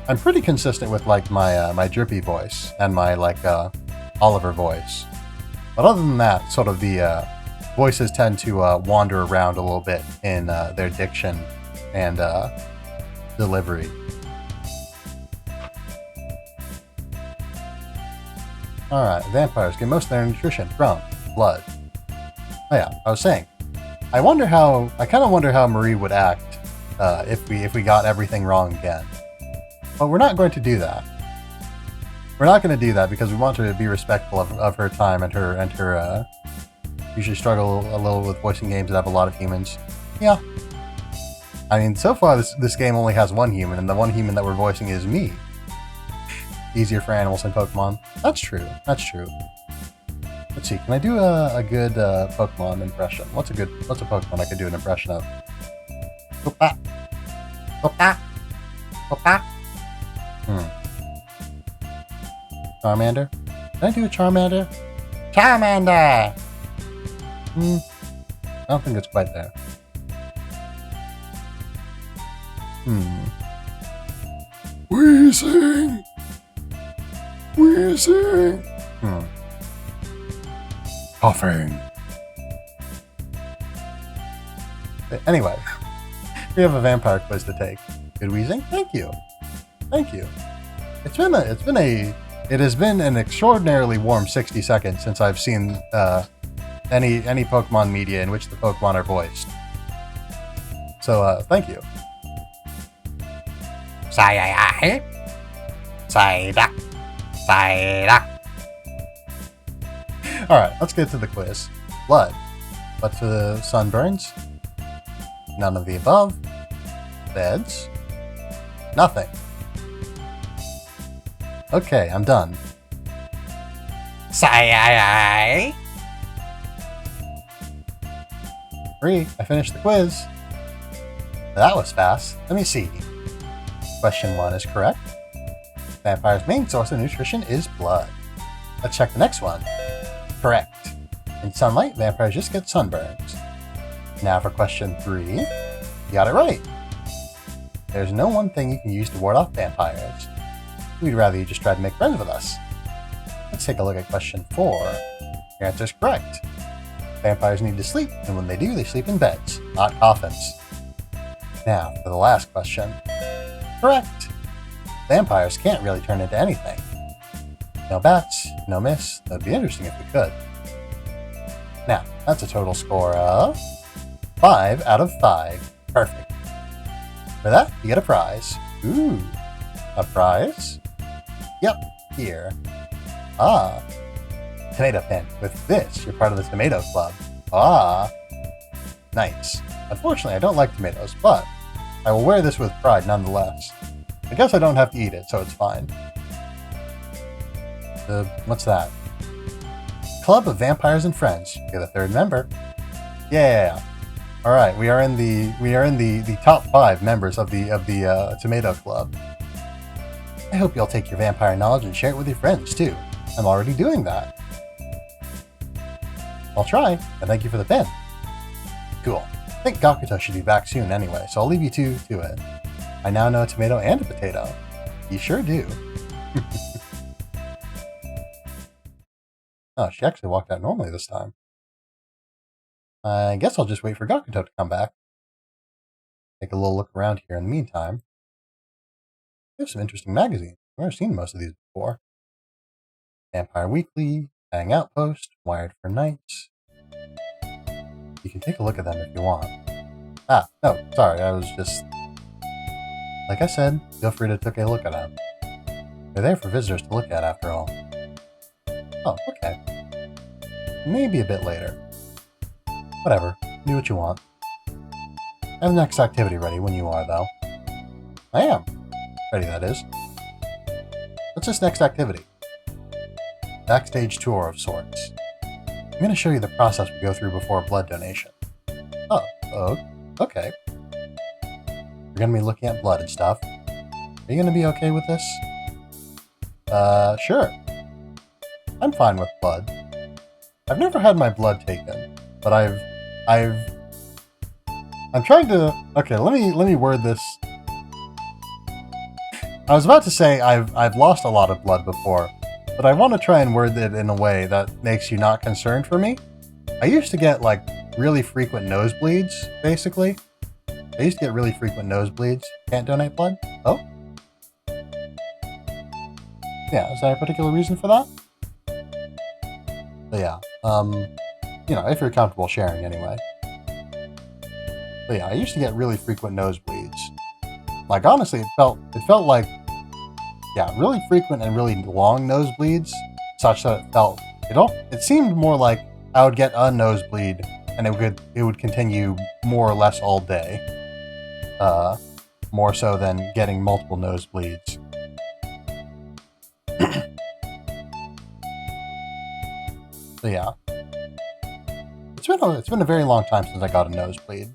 I'm pretty consistent with like my drippy voice and my Oliver voice, but other than that, sort of the voices tend to wander around a little bit in their diction and delivery. Alright, vampires get most of their nutrition from blood. Oh yeah, I was saying, I kind of wonder how Marie would act if we got everything wrong again. But we're not going to do that. We're not going to do that because we want her to be respectful of her time and her usually struggle a little with voicing games that have a lot of humans. Yeah. I mean, so far this game only has one human, and the one human that we're voicing is me. Easier for animals and Pokemon. That's true. Let's see, can I do a good Pokemon impression? What's a Pokemon I could do an impression of? Opa! Opa! Opa! Charmander? Can I do a Charmander? Charmander! I don't think it's quite there. Wheezing! Coughing. Anyway, we have a vampire quiz to take. Good wheezing? Thank you. It has been an extraordinarily warm 60 seconds since I've seen any Pokemon media in which the Pokemon are voiced. So thank you. Alright, let's get to the quiz. Blood. But for the sunburns? None of the above. Beds? Nothing. Okay, I'm done. Free, I finished the quiz. That was fast. Let me see. Question 1 is correct. Vampire's main source of nutrition is blood. Let's check the next one. Correct. In sunlight, vampires just get sunburns. Now for question 3. You got it right. There's no one thing you can use to ward off vampires. We'd rather you just try to make friends with us. Let's take a look at question 4. Your answer's correct. Vampires need to sleep, and when they do, they sleep in beds, not coffins. Now, for the last question. Correct. Vampires can't really turn into anything. No bats, no miss. That'd be interesting if we could. Now, that's a total score of 5 out of 5. Perfect. For that, you get a prize. Ooh, a prize? Yep, here. Ah, tomato pin. With this, you're part of the tomato club. Ah, nice. Unfortunately, I don't like tomatoes, but I will wear this with pride nonetheless. I guess I don't have to eat it, so it's fine. What's that? Club of Vampires and Friends. You're the third member. Yeah. All right, we are in the top 5 members of the Tomato Club. I hope you'll take your vampire knowledge and share it with your friends too. I'm already doing that. I'll try, and thank you for the pen. Cool. I think Gakuto should be back soon anyway, so I'll leave you two to it. I now know a tomato and a potato. You sure do. Oh, she actually walked out normally this time. I guess I'll just wait for Gakuto to come back. Take a little look around here in the meantime. We have some interesting magazines. I've never seen most of these before. Vampire Weekly, Hang Outpost, Wired for Nights. You can take a look at them if you want. Ah, no, sorry, I was just... Like I said, feel free to take a look at them. They're there for visitors to look at after all. Oh, okay. Maybe a bit later. Whatever, do what you want. I have the next activity ready when you are, though. I am. Ready, that is. What's this next activity? Backstage tour of sorts. I'm going to show you the process we go through before blood donation. Oh, okay. We're going to be looking at blood and stuff. Are you going to be okay with this? Sure. I'm fine with blood. I've never had my blood taken, but I'm trying to... Okay, let me word this. I was about to say I've lost a lot of blood before, but I want to try and word it in a way that makes you not concerned for me. I used to get, like, really frequent nosebleeds, basically. I used to get really frequent nosebleeds. Can't donate blood? Oh? Yeah, is there a particular reason for that? But yeah, you know, if you're comfortable sharing anyway. But yeah, I used to get really frequent nosebleeds. Like, honestly, it felt like, yeah, really frequent and really long nosebleeds, such that it seemed more like I would get a nosebleed and it would continue more or less all day. More so than getting multiple nosebleeds. So yeah. It's been a very long time since I got a nosebleed.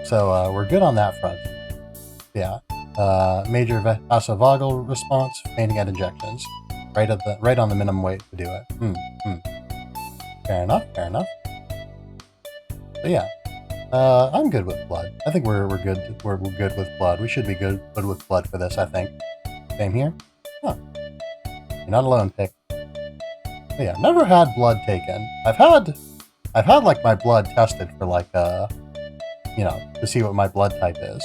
So we're good on that front. Yeah. Major vasovagal response, fainting at injections. Right on the minimum weight to do it. Fair enough. But yeah. I'm good with blood. I think we're good. We're good with blood. We should be good with blood for this, I think. Same here. Huh. You're not alone, Pick. But yeah, never had blood taken. I've had like my blood tested for like you know, to see what my blood type is.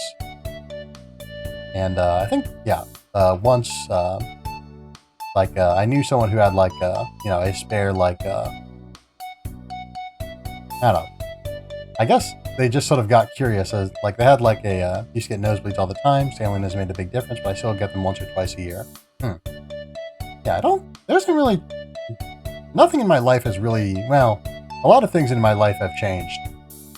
And I think once like I knew someone who had like you know, a spare like I don't know. I guess they just sort of got curious as like they had like a used to get nosebleeds all the time. Saline has made a big difference, but I still get them once or twice a year. Yeah, nothing in my life has really, well, a lot of things in my life have changed.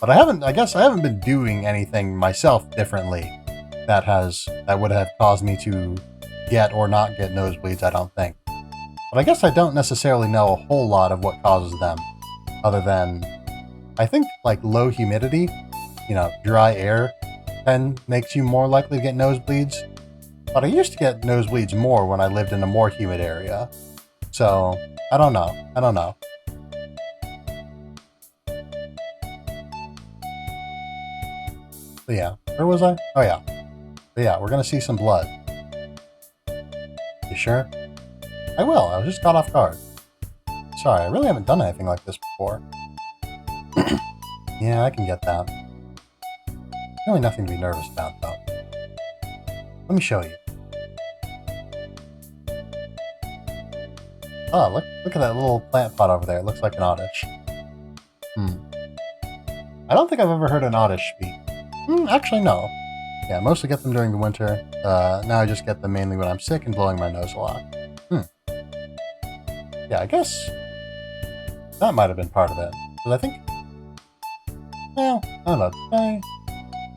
But I guess I haven't been doing anything myself differently that would have caused me to get or not get nosebleeds, I don't think. But I guess I don't necessarily know a whole lot of what causes them, other than, I think, like, low humidity, you know, dry air, then makes you more likely to get nosebleeds. But I used to get nosebleeds more when I lived in a more humid area. So, I don't know. But yeah, where was I? Oh yeah. But yeah, we're gonna see some blood. You sure? I will, I was just caught off guard. Sorry, I really haven't done anything like this before. Yeah, I can get that. Really nothing to be nervous about, though. Let me show you. Oh, look at that little plant pot over there. It looks like an oddish. I don't think I've ever heard an oddish speak. Actually, no. Yeah, I mostly get them during the winter. Now I just get them mainly when I'm sick and blowing my nose a lot. Yeah, I guess that might have been part of it. Because I think, well, I don't know. I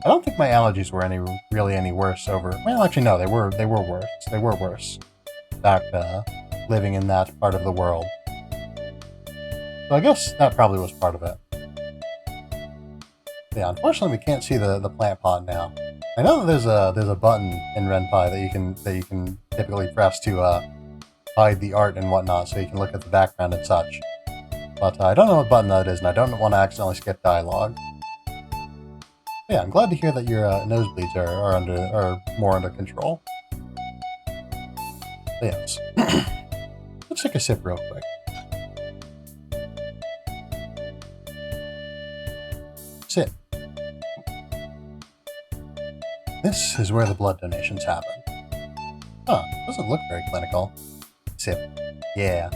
don't think my allergies were really any worse over. Well, actually, no, they were worse. They were worse back living in that part of the world. So I guess that probably was part of it. Yeah, unfortunately, we can't see the plant pot now. I know that there's a button in Ren'Py that you can typically press to hide the art and whatnot, so you can look at the background and such. But I don't know what button that is, and I don't want to accidentally skip dialogue. Yeah, I'm glad to hear that your nosebleeds are more under control. But yes. Let's take a sip real quick. Sip. This is where the blood donations happen. Huh, doesn't look very clinical. Sip. Yeah.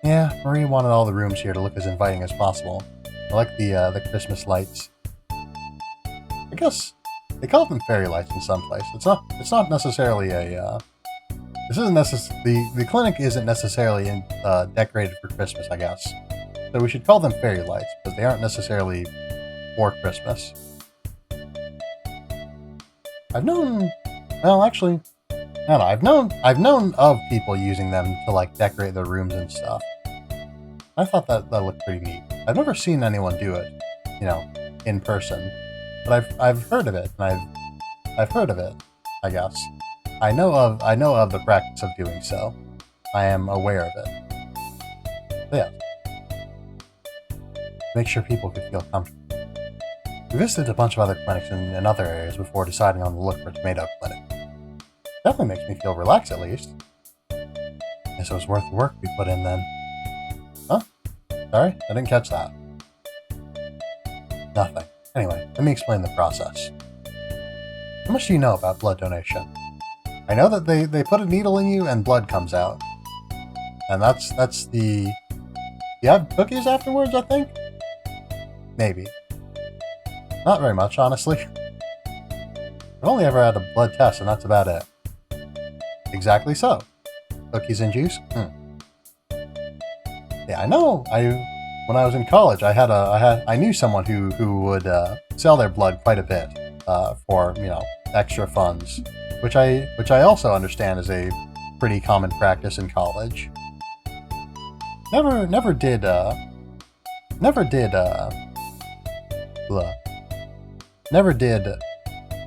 Yeah, Marie wanted all the rooms here to look as inviting as possible. I like the Christmas lights. I guess they call them fairy lights in some place. It's not necessarily a the clinic isn't necessarily decorated for Christmas, I guess. So we should call them fairy lights because they aren't necessarily for Christmas. I've known, well, actually, I don't know. I've known of people using them to like decorate their rooms and stuff. I thought that looked pretty neat. I've never seen anyone do it, you know, in person. But I've heard of it, and I've heard of it, I guess. I know of the practice of doing so. I am aware of it. But yeah. Make sure people could feel comfortable. We visited a bunch of other clinics in other areas before deciding on the look for Tomato Clinic. Definitely makes me feel relaxed, at least. Guess it was worth the work we put in then. Huh? Sorry, I didn't catch that. Nothing. Anyway, let me explain the process. How much do you know about blood donation? I know that they put a needle in you and blood comes out. And that's the... You have cookies afterwards, I think? Maybe. Not very much, honestly. I've only ever had a blood test, and that's about it. Exactly so. Cookies and juice? Yeah, I know. When I was in college, I knew someone who would sell their blood quite a bit for, you know, extra funds, which I also understand is a pretty common practice in college. Never did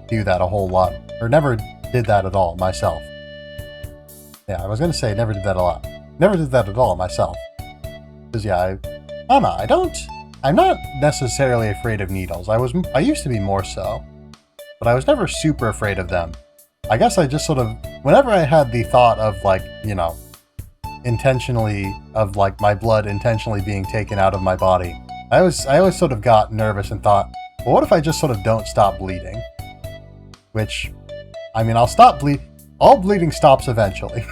do that a whole lot, or never did that at all myself. Yeah, I was gonna say never did that a lot. Never did that at all myself. Because yeah, I don't know, I'm not necessarily afraid of needles. I used to be more so, but I was never super afraid of them. I guess I just sort of, whenever I had the thought of like, you know, my blood intentionally being taken out of my body, I always sort of got nervous and thought, well, what if I just sort of don't stop bleeding? Which, I mean, all bleeding stops eventually.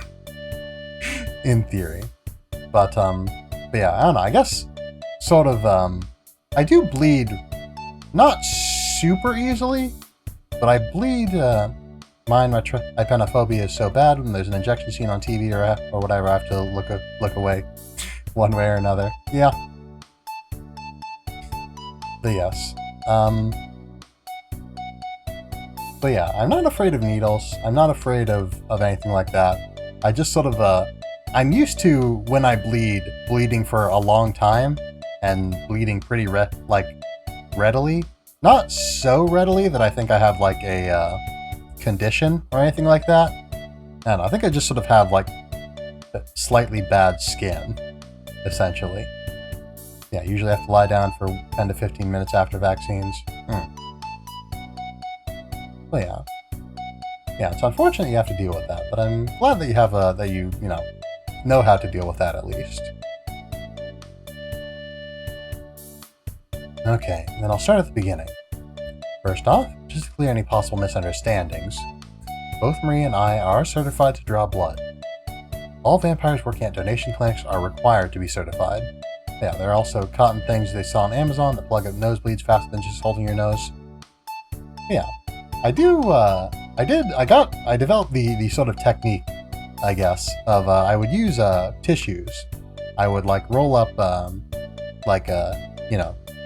In theory. But yeah, I don't know, I guess sort of, I do bleed not super easily, but I bleed, my trypanophobia is so bad when there's an injection scene on TV or whatever, I have to look away one way or another. Yeah. But yes. But yeah, I'm not afraid of needles. I'm not afraid of anything like that. I just sort of, I'm used to, when I bleeding for a long time, and bleeding pretty readily. Not so readily that I think I have like a condition or anything like that. I don't know, I think I just sort of have like slightly bad skin, essentially. Yeah, usually I have to lie down for 10 to 15 minutes after vaccines. Well, yeah. Yeah, it's unfortunate you have to deal with that, but I'm glad that you have that you know how to deal with that at least. Okay, then I'll start at the beginning. First off, just to clear any possible misunderstandings, both Marie and I are certified to draw blood. All vampires working at donation clinics are required to be certified. Yeah, there are also cotton things they saw on Amazon that plug up nosebleeds faster than just holding your nose. Yeah, I developed the sort of technique I guess, of I would use tissues. I would like roll up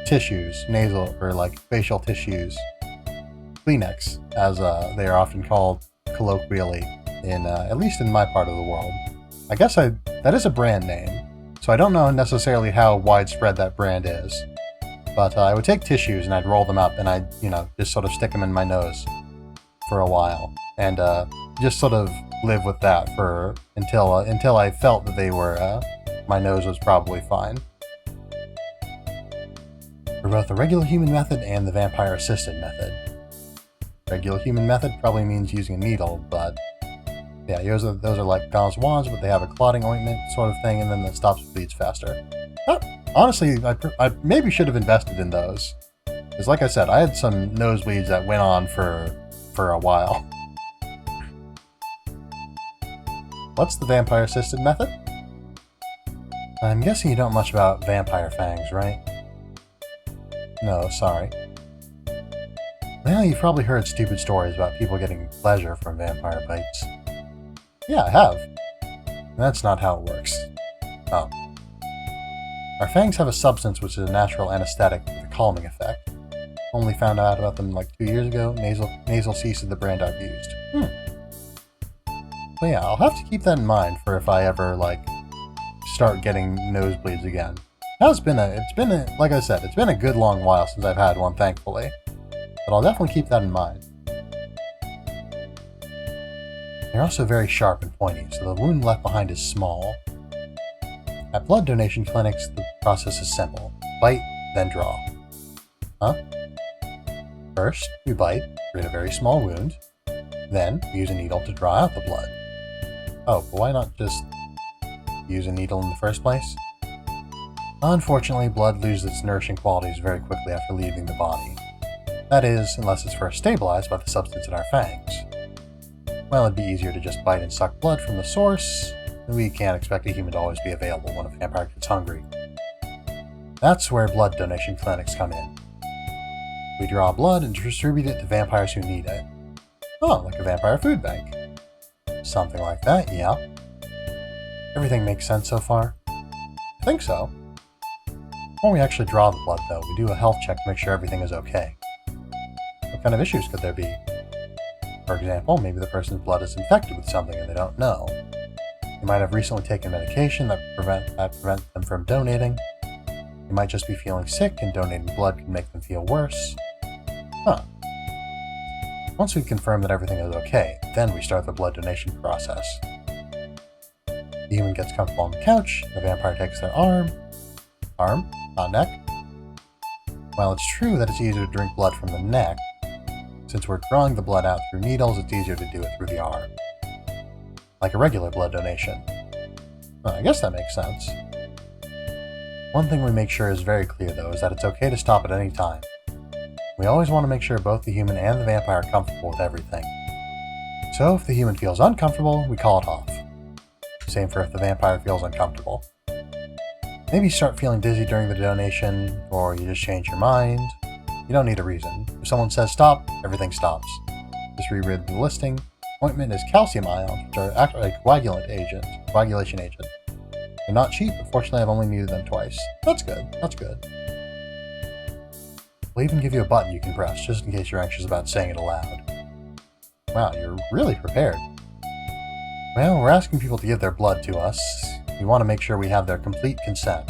tissues, nasal or like facial tissues, Kleenex, as they are often called colloquially in at least in my part of the world. I guess that is a brand name, so I don't know necessarily how widespread that brand is. But I would take tissues and I'd roll them up and I'd just sort of stick them in my nose for a while and just sort of live with that for until I felt that they were my nose was probably fine. For both the regular human method and the vampire assisted method. Regular human method probably means using a needle, but yeah, those are like gauze wands, but they have a clotting ointment sort of thing, and then that stops bleeds faster. Honestly, I maybe should have invested in those, because like I said, I had some nosebleeds that went on for a while. What's the vampire assisted method? I'm guessing you don't know much about vampire fangs, right? No, sorry. Well, you've probably heard stupid stories about people getting pleasure from vampire bites. Yeah, I have. That's not how it works. Oh. Our fangs have a substance which is a natural anesthetic with a calming effect. Only found out about them like 2 years ago. Nasal Cease is the brand I've used. But yeah, I'll have to keep that in mind for if I ever start getting nosebleeds again. It's been like I said, it's been a good long while since I've had one, thankfully. But I'll definitely keep that in mind. They're also very sharp and pointy, so the wound left behind is small. At blood donation clinics, the process is simple. Bite, then draw. Huh? First, we bite, create a very small wound. Then, we use a needle to draw out the blood. Oh, but why not just use a needle in the first place? Unfortunately, blood loses its nourishing qualities very quickly after leaving the body. That is, unless it's first stabilized by the substance in our fangs. Well, it'd be easier to just bite and suck blood from the source, and we can't expect a human to always be available when a vampire gets hungry. That's where blood donation clinics come in. We draw blood and distribute it to vampires who need it. Oh, like a vampire food bank. Something like that, yeah. Everything makes sense so far? I think so. Before we actually draw the blood, though, we do a health check to make sure everything is okay. What kind of issues could there be? For example, maybe the person's blood is infected with something and they don't know. They might have recently taken medication that prevents them from donating. They might just be feeling sick and donating blood can make them feel worse. Huh. Once we confirm that everything is okay, then we start the blood donation process. The human gets comfortable on the couch, the vampire takes their arm, not neck. While it's true that it's easier to drink blood from the neck, since we're drawing the blood out through needles, it's easier to do it through the arm. Like a regular blood donation. Well, I guess that makes sense. One thing we make sure is very clear, though, is that it's okay to stop at any time. We always want to make sure both the human and the vampire are comfortable with everything. So if the human feels uncomfortable, we call it off. Same for if the vampire feels uncomfortable. Maybe you start feeling dizzy during the donation, or you just change your mind. You don't need a reason. If someone says stop, everything stops. Just reread the listing. Ointment is calcium ions, which are actually a coagulation agent. They're not cheap, but fortunately I've only needed them twice. That's good. We'll even give you a button you can press, just in case you're anxious about saying it aloud. Wow, you're really prepared. Well, we're asking people to give their blood to us. We want to make sure we have their complete consent.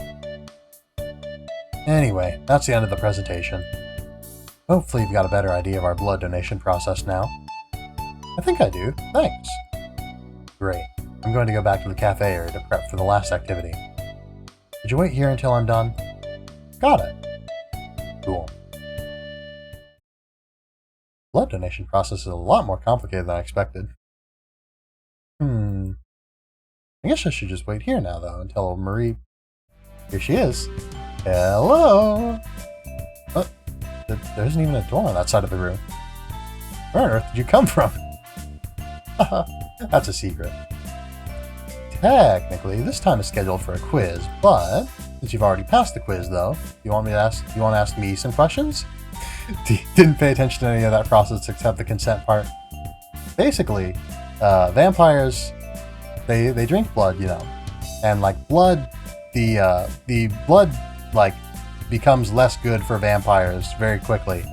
Anyway, that's the end of the presentation. Hopefully you've got a better idea of our blood donation process now. I think I do, thanks. Great. I'm going to go back to the cafe area to prep for the last activity. Could you wait here until I'm done? Got it. Cool. Blood donation process is a lot more complicated than I expected. I guess I should just wait here now, though, until Marie... Here she is. Hello! Oh, there isn't even a door on that side of the room. Where on earth did you come from? That's a secret. Technically, this time is scheduled for a quiz, but since you've already passed the quiz, though, you want to ask me some questions? Didn't pay attention to any of that process except the consent part. Basically, vampires they drink blood, you know, and like blood, the blood like becomes less good for vampires very quickly,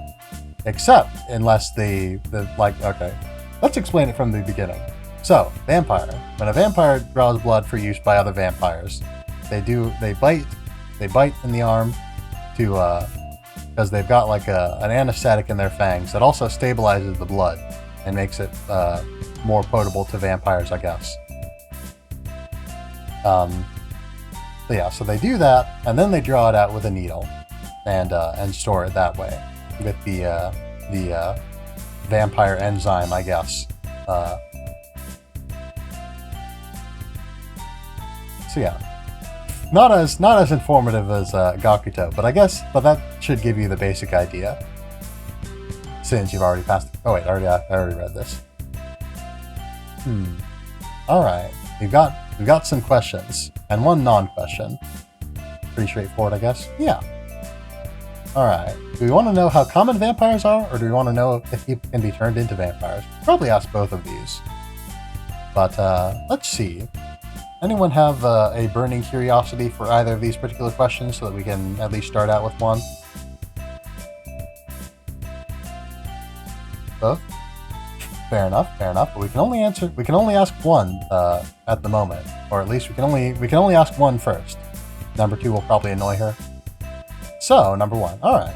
except unless the like okay, let's explain it from the beginning. So vampire, when a vampire draws blood for use by other vampires, they bite in the arm to because they've got like an anesthetic in their fangs that also stabilizes the blood and makes it more potable to vampires, I guess. So yeah, so they do that, and then they draw it out with a needle, and store it that way with the vampire enzyme, I guess. So yeah, not as informative as Gakuto, but that should give you the basic idea. Since you've already passed. Oh wait, I already read this. All right, we've got some questions and one non-question. Pretty straightforward, I guess. Yeah. All right. Do we want to know how common vampires are, or do we want to know if people can be turned into vampires? Probably ask both of these. But let's see. Anyone have a burning curiosity for either of these particular questions, so that we can at least start out with one? Both? Fair enough. But we can only ask one at the moment, or at least we can only ask one first. Number 2 will probably annoy her. So, number 1. All right.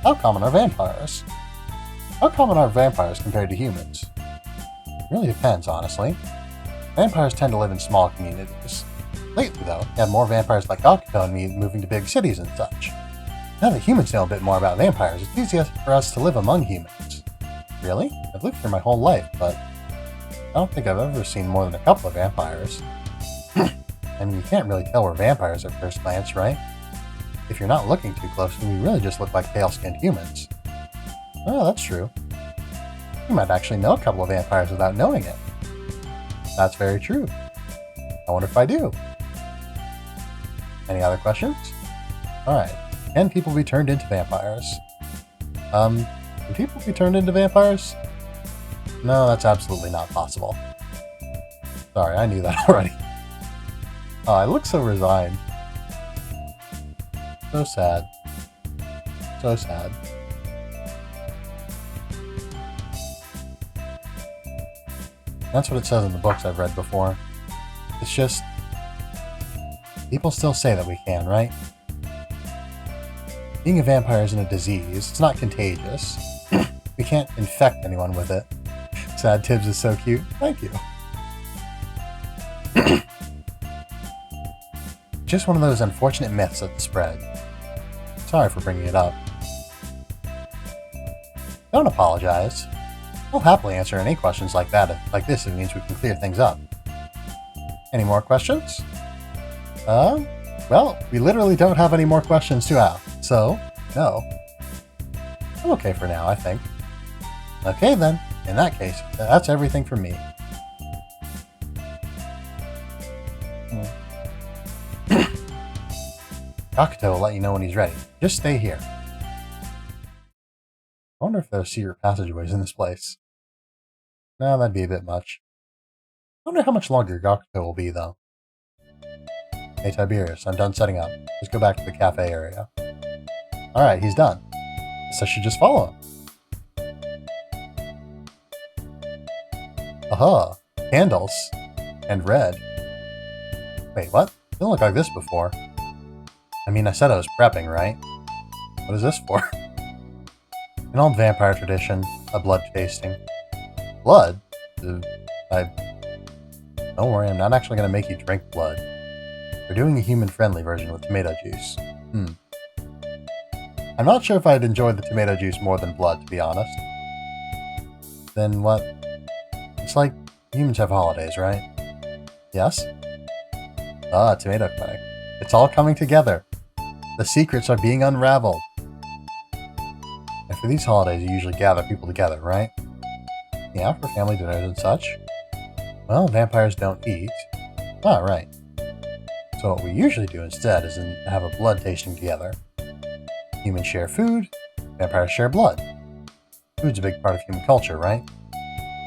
How common are vampires? How common are vampires compared to humans? It really depends, honestly. Vampires tend to live in small communities. Lately, though, you have more vampires like Gakuto and me moving to big cities and such. Now that humans know a bit more about vampires, it's easier for us to live among humans. Really? I've lived here my whole life, but I don't think I've ever seen more than a couple of vampires. I mean, you can't really tell we're vampires at first glance, right? If you're not looking too closely, we really just look like pale-skinned humans. Oh, that's true. You might actually know a couple of vampires without knowing it. That's very true. I wonder if I do. Any other questions? Alright. Can people be turned into vampires? Can people be turned into vampires? No, that's absolutely not possible. Sorry, I knew that already. Oh, I look so resigned. So sad. So sad. That's what it says in the books I've read before. It's just... people still say that we can, right? Being a vampire isn't a disease. It's not contagious. We can't infect anyone with it. Sad Tibbs is so cute. Thank you. Just one of those unfortunate myths that spread. Sorry for bringing it up. Don't apologize. I'll happily answer any questions like this if it means we can clear things up. Any more questions? Well, we literally don't have any more questions to ask, so, no. I'm okay for now, I think. Okay then, in that case, that's everything from me. Gakuto will let you know when he's ready. Just stay here. I wonder if there are secret passageways in this place. No, that'd be a bit much. I wonder how much longer Gakuto will be, though. Hey Tiberious, I'm done setting up. Let's go back to the cafe area. Alright, he's done. So I should just follow him. Aha! Candles. And red. Wait, what? Didn't look like this before. I mean, I said I was prepping, right? What is this for? An old vampire tradition, a blood tasting. Blood? Don't worry, I'm not actually going to make you drink blood. We're doing a human-friendly version with tomato juice. I'm not sure if I'd enjoy the tomato juice more than blood, to be honest. Then what? It's like humans have holidays, right? Yes? Ah, tomato clinic. It's all coming together. The secrets are being unraveled. And for these holidays, you usually gather people together, right? Yeah, for family dinners and such. Well, vampires don't eat. Ah, right. So what we usually do instead is have a blood tasting together. Humans share food, vampires share blood. Food's a big part of human culture, right?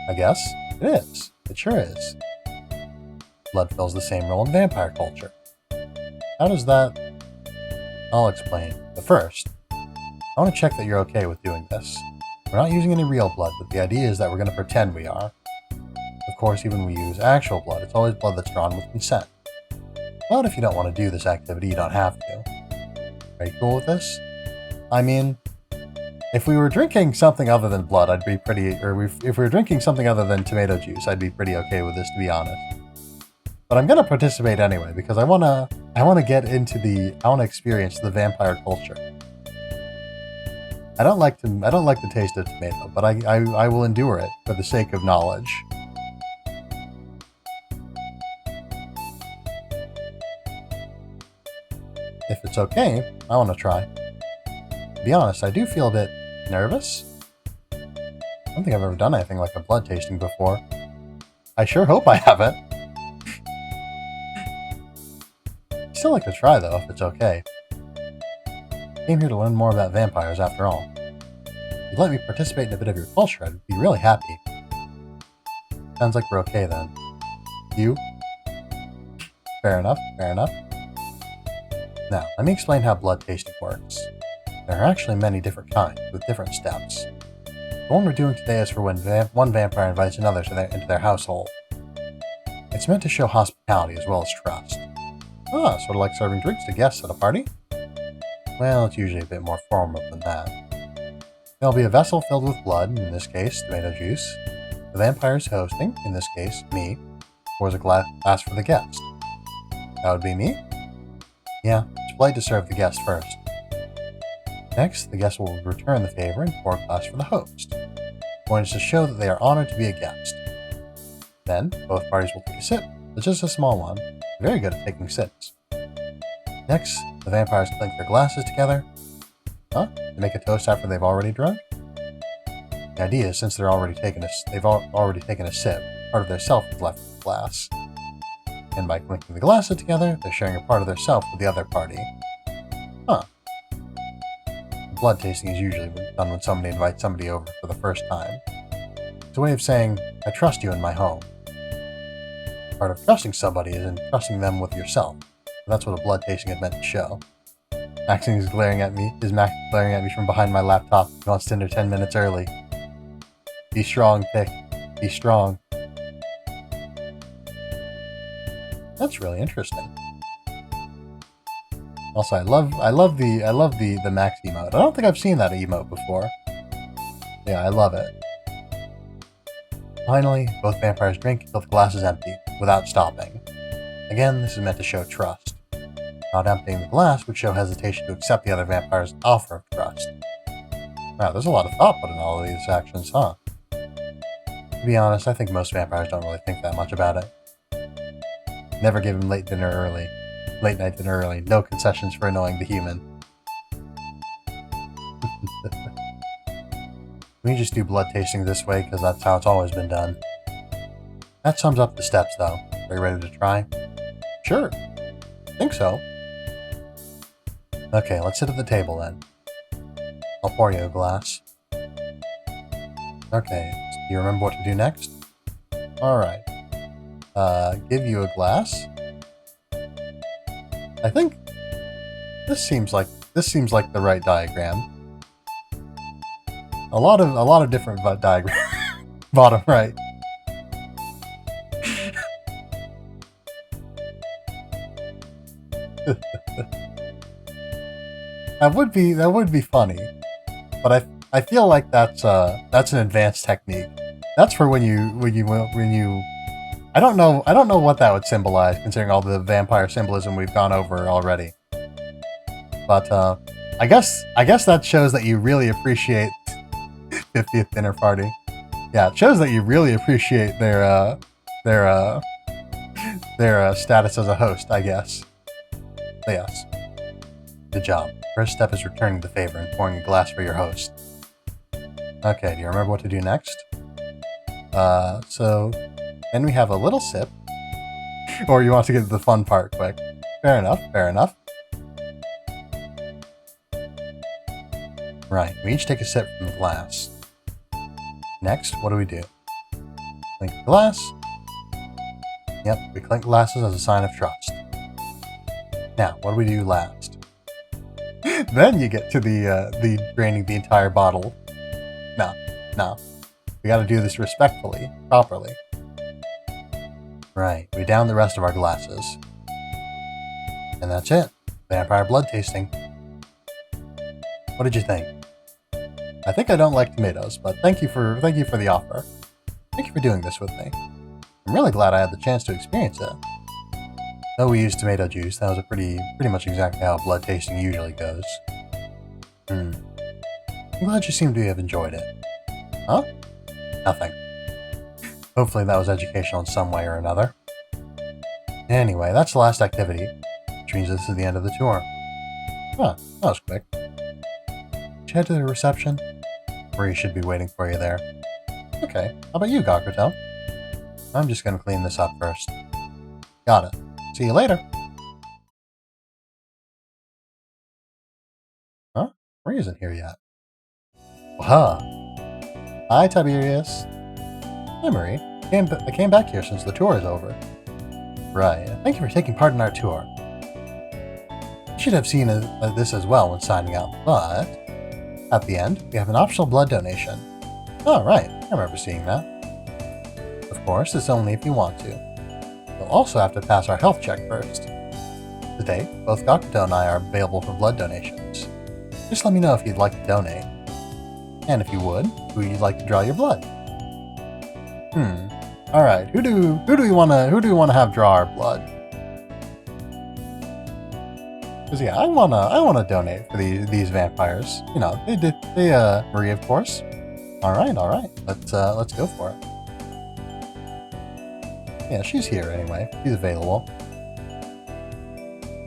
I guess. It is. It sure is. Blood fills the same role in vampire culture. How does that... I'll explain. But first, I want to check that you're okay with doing this. We're not using any real blood, but the idea is that we're going to pretend we are. Of course, even when we use actual blood, it's always blood that's drawn with consent. But if you don't want to do this activity, you don't have to. Are you cool with this? I mean, if we were drinking something other than blood, I'd be pretty... if we were drinking something other than tomato juice, I'd be pretty okay with this, to be honest. But I'm going to participate anyway, because I want to get into I want to experience the vampire culture. I don't like the taste of tomato, but I will endure it for the sake of knowledge. If it's okay, I want to try. To be honest, I do feel a bit nervous. I don't think I've ever done anything like a blood tasting before. I sure hope I haven't. I'd still like to try though, if it's okay. Came here to learn more about vampires after all. If you'd let me participate in a bit of your culture, I'd be really happy. Sounds like we're okay then. You? Fair enough, fair enough. Now, let me explain how blood tasting works. There are actually many different kinds, with different steps. The one we're doing today is for when one vampire invites another into their household. It's meant to show hospitality as well as trust. Ah, sort of like serving drinks to guests at a party? Well, it's usually a bit more formal than that. There'll be a vessel filled with blood, in this case, tomato juice. The vampire's hosting, in this case, me, pours a glass for the guest. That would be me? Yeah, it's polite to serve the guest first. Next, the guest will return the favor and pour a glass for the host. The point is to show that they are honored to be a guest. Then, both parties will take a sip, but just a small one. Very good at taking sips. Next, the vampires clink their glasses together. Huh? To make a toast after they've already drunk? The idea is, since they've already taken a sip, part of their self is left in the glass. And by clinking the glasses together, they're sharing a part of their self with the other party. Huh. Blood tasting is usually done when somebody invites somebody over for the first time. It's a way of saying, I trust you in my home. Part of trusting somebody is in trusting them with yourself. And that's what a blood tasting is meant to show. Max is glaring at me from behind my laptop. He wants dinner 10 minutes early. Be strong, Pick. Be strong. That's really interesting. Also, I love the Max emote. I don't think I've seen that emote before. Yeah, I love it. Finally, both vampires drink until the glass is empty, without stopping. Again, this is meant to show trust. Not emptying the glass would show hesitation to accept the other vampire's offer of trust. Wow, there's a lot of thought put in all of these actions, huh? To be honest, I think most vampires don't really think that much about it. Never give him late night dinner early. No concessions for annoying the human. We just do blood tasting this way because that's how it's always been done. That sums up the steps, though. Are you ready to try? Sure. Think so. Okay, let's sit at the table then. I'll pour you a glass. Okay, do you remember what to do next? Alright. Give you a glass. I think this seems like the right diagram. A lot of different diagrams. Bottom right. That would be funny, but I feel like that's an advanced technique. That's for when you. I don't know what that would symbolize, considering all the vampire symbolism we've gone over already. But I guess that shows that you really appreciate 50th dinner party. Yeah, it shows that you really appreciate their status as a host, I guess. But yes. Good job. First step is returning the favor and pouring a glass for your host. Okay, do you remember what to do next? So then we have a little sip. Or you want to get to the fun part quick. Fair enough, fair enough. Right, we each take a sip from the glass. Next, what do we do? Clink the glass. Yep, we clink glasses as a sign of trust. Now, what do we do last? Then you get to the draining the entire bottle. No. We gotta do this respectfully, properly. Right, we down the rest of our glasses. And that's it. Vampire blood tasting. What did you think? I think I don't like tomatoes, but thank you for the offer. Thank you for doing this with me. I'm really glad I had the chance to experience it. Though we used tomato juice, that was pretty much exactly how blood tasting usually goes. I'm glad you seem to have enjoyed it. Huh? Nothing. Hopefully that was educational in some way or another. Anyway, that's the last activity, which means this is the end of the tour. Huh, that was quick. Should head to the reception? Marie should be waiting for you there. Okay, how about you, Gakuto? I'm just gonna clean this up first. Got it. See you later. Huh? Marie isn't here yet. Huh. Hi, Tiberious. Hi, Marie. I came back here since the tour is over. Right. Thank you for taking part in our tour. You should have seen this as well when signing up, but at the end, we have an optional blood donation. Oh, right. I remember seeing that. Of course, it's only if you want to. You'll also have to pass our health check first. Today, both Gakuto and I are available for blood donations. Just let me know if you'd like to donate. And if you would, who you'd like to draw your blood. Alright, who do we wanna have draw our blood? Cause yeah, I wanna donate for these vampires. You know, Marie, of course. Alright. Let's go for it. Yeah, she's here anyway. She's available.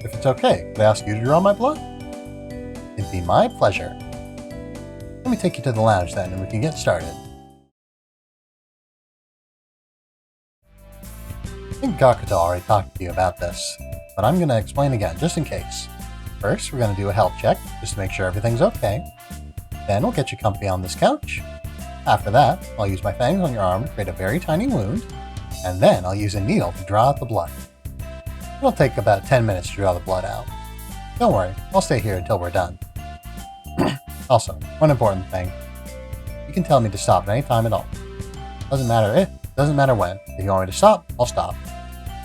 If it's okay, could I ask you to draw my blood? It'd be my pleasure. Let me take you to the lounge then, and we can get started. I think Gakuto already talked to you about this, but I'm going to explain again, just in case. First, we're going to do a health check, just to make sure everything's okay. Then we'll get you comfy on this couch. After that, I'll use my fangs on your arm to create a very tiny wound, and then I'll use a needle to draw out the blood. It'll take about 10 minutes to draw the blood out. Don't worry, I'll stay here until we're done. Also, one important thing. You can tell me to stop at any time at all. Doesn't matter when. If you want me to stop, I'll stop.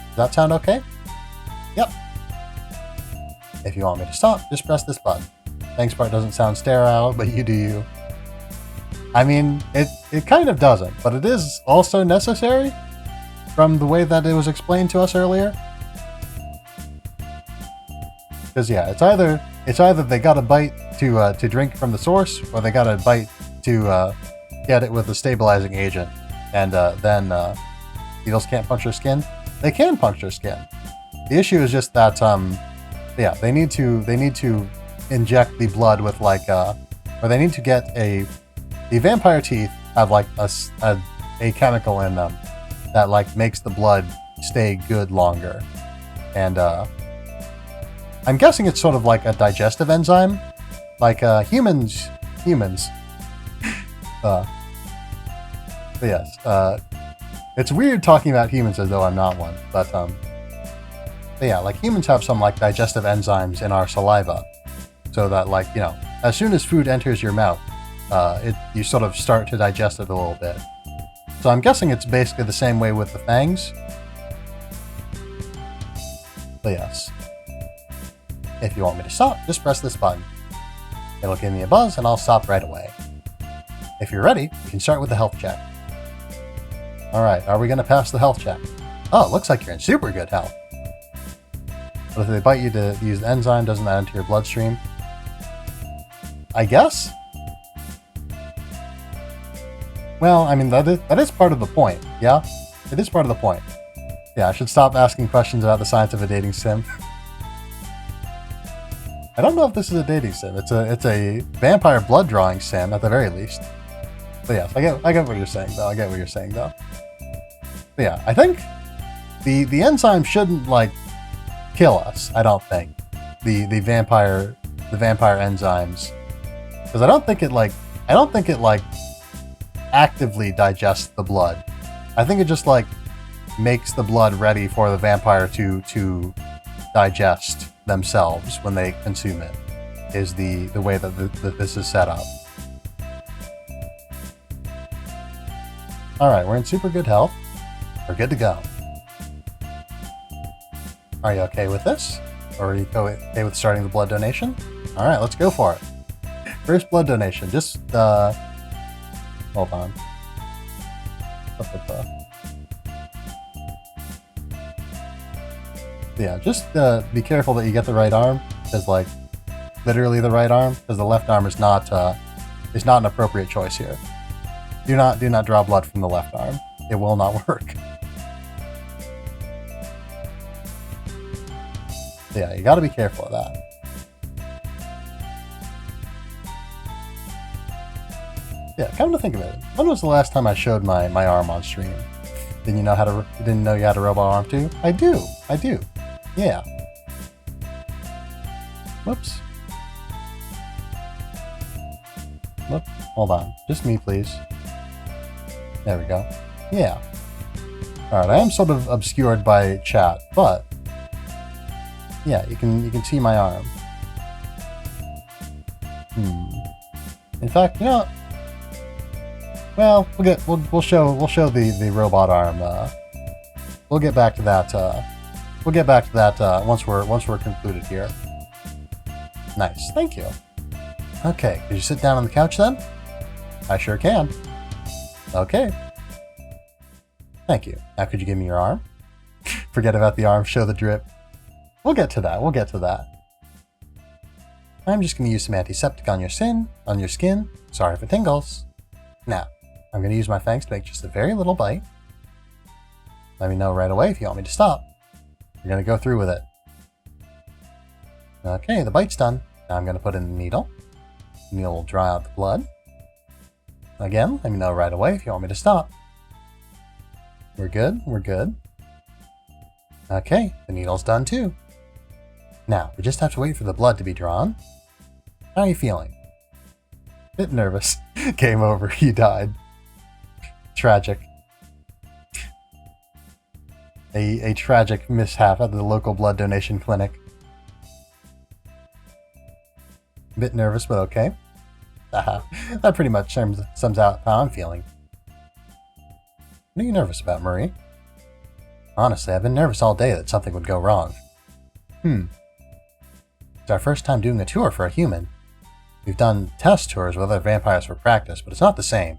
Does that sound okay? Yep. If you want me to stop, just press this button. Thanks part doesn't sound sterile, but you do you. I mean, it kind of doesn't, but it is also necessary from the way that it was explained to us earlier. Because yeah, it's either they got a bite to drink from the source, or they got a bite to get it with a stabilizing agent, and then beetles can't punch their skin. They can punch their skin. The issue is just that yeah, they need to inject the blood with like or they need to get the vampire teeth have like a chemical in them that like makes the blood stay good longer, and I'm guessing it's sort of like a digestive enzyme, like humans. But yes, it's weird talking about humans as though I'm not one, but yeah, like humans have some like digestive enzymes in our saliva, so that like, you know, as soon as food enters your mouth, you sort of start to digest it a little bit. So I'm guessing it's basically the same way with the fangs. But yes. If you want me to stop, just press this button. It'll give me a buzz and I'll stop right away. If you're ready, we can start with the health check. Alright, are we going to pass the health check? Oh, it looks like you're in super good health. But if they bite you to use the enzyme, doesn't that enter your bloodstream? I guess? Well, I mean, that is part of the point, yeah? It is part of the point. Yeah, I should stop asking questions about the science of a dating sim. I don't know if this is a dating sim. It's a vampire blood drawing sim at the very least. But yes, I get what you're saying though. But yeah, I think the enzyme shouldn't like kill us. I don't think the vampire enzymes, because I don't think it like actively digests the blood. I think it just like makes the blood ready for the vampire to digest themselves when they consume it, is the way that this is set up. Alright, we're in super good health. We're good to go. Are you okay with this? Or are you okay with starting the blood donation? Alright, let's go for it. First blood donation. Just, hold on. Yeah, just be careful that you get the right arm. Because, like, literally the right arm. Because the left arm is not an appropriate choice here. Do not draw blood from the left arm. It will not work. Yeah, you gotta be careful of that. Yeah, come to think of it, when was the last time I showed my arm on stream? Didn't you know you had a robot arm too? I do. Yeah. Whoops. Whoop. Hold on. Just me, please. There we go. Yeah. Alright, I am sort of obscured by chat, but yeah, you can see my arm. In fact, you know what? Well, we'll show the robot arm. We'll get back to that. We'll get back to that once we're concluded here. Nice, thank you. Okay, could you sit down on the couch then? I sure can. Okay. Thank you. Now could you give me your arm? Forget about the arm. Show the drip. We'll get to that. I'm just going to use some antiseptic on your skin. Sorry if it tingles. Now, I'm going to use my fangs to make just a very little bite. Let me know right away if you want me to stop. We're going to go through with it. Okay, the bite's done. Now I'm going to put in the needle. The needle will dry out the blood. Again, let me know right away if you want me to stop. We're good. Okay, the needle's done too. Now, we just have to wait for the blood to be drawn. How are you feeling? Bit nervous. Game over. You died. Tragic. A tragic mishap at the local blood donation clinic. Bit nervous, but okay. That pretty much sums out how I'm feeling. What are you nervous about, Marie? Honestly, I've been nervous all day that something would go wrong. It's our first time doing a tour for a human. We've done test tours with other vampires for practice, but it's not the same.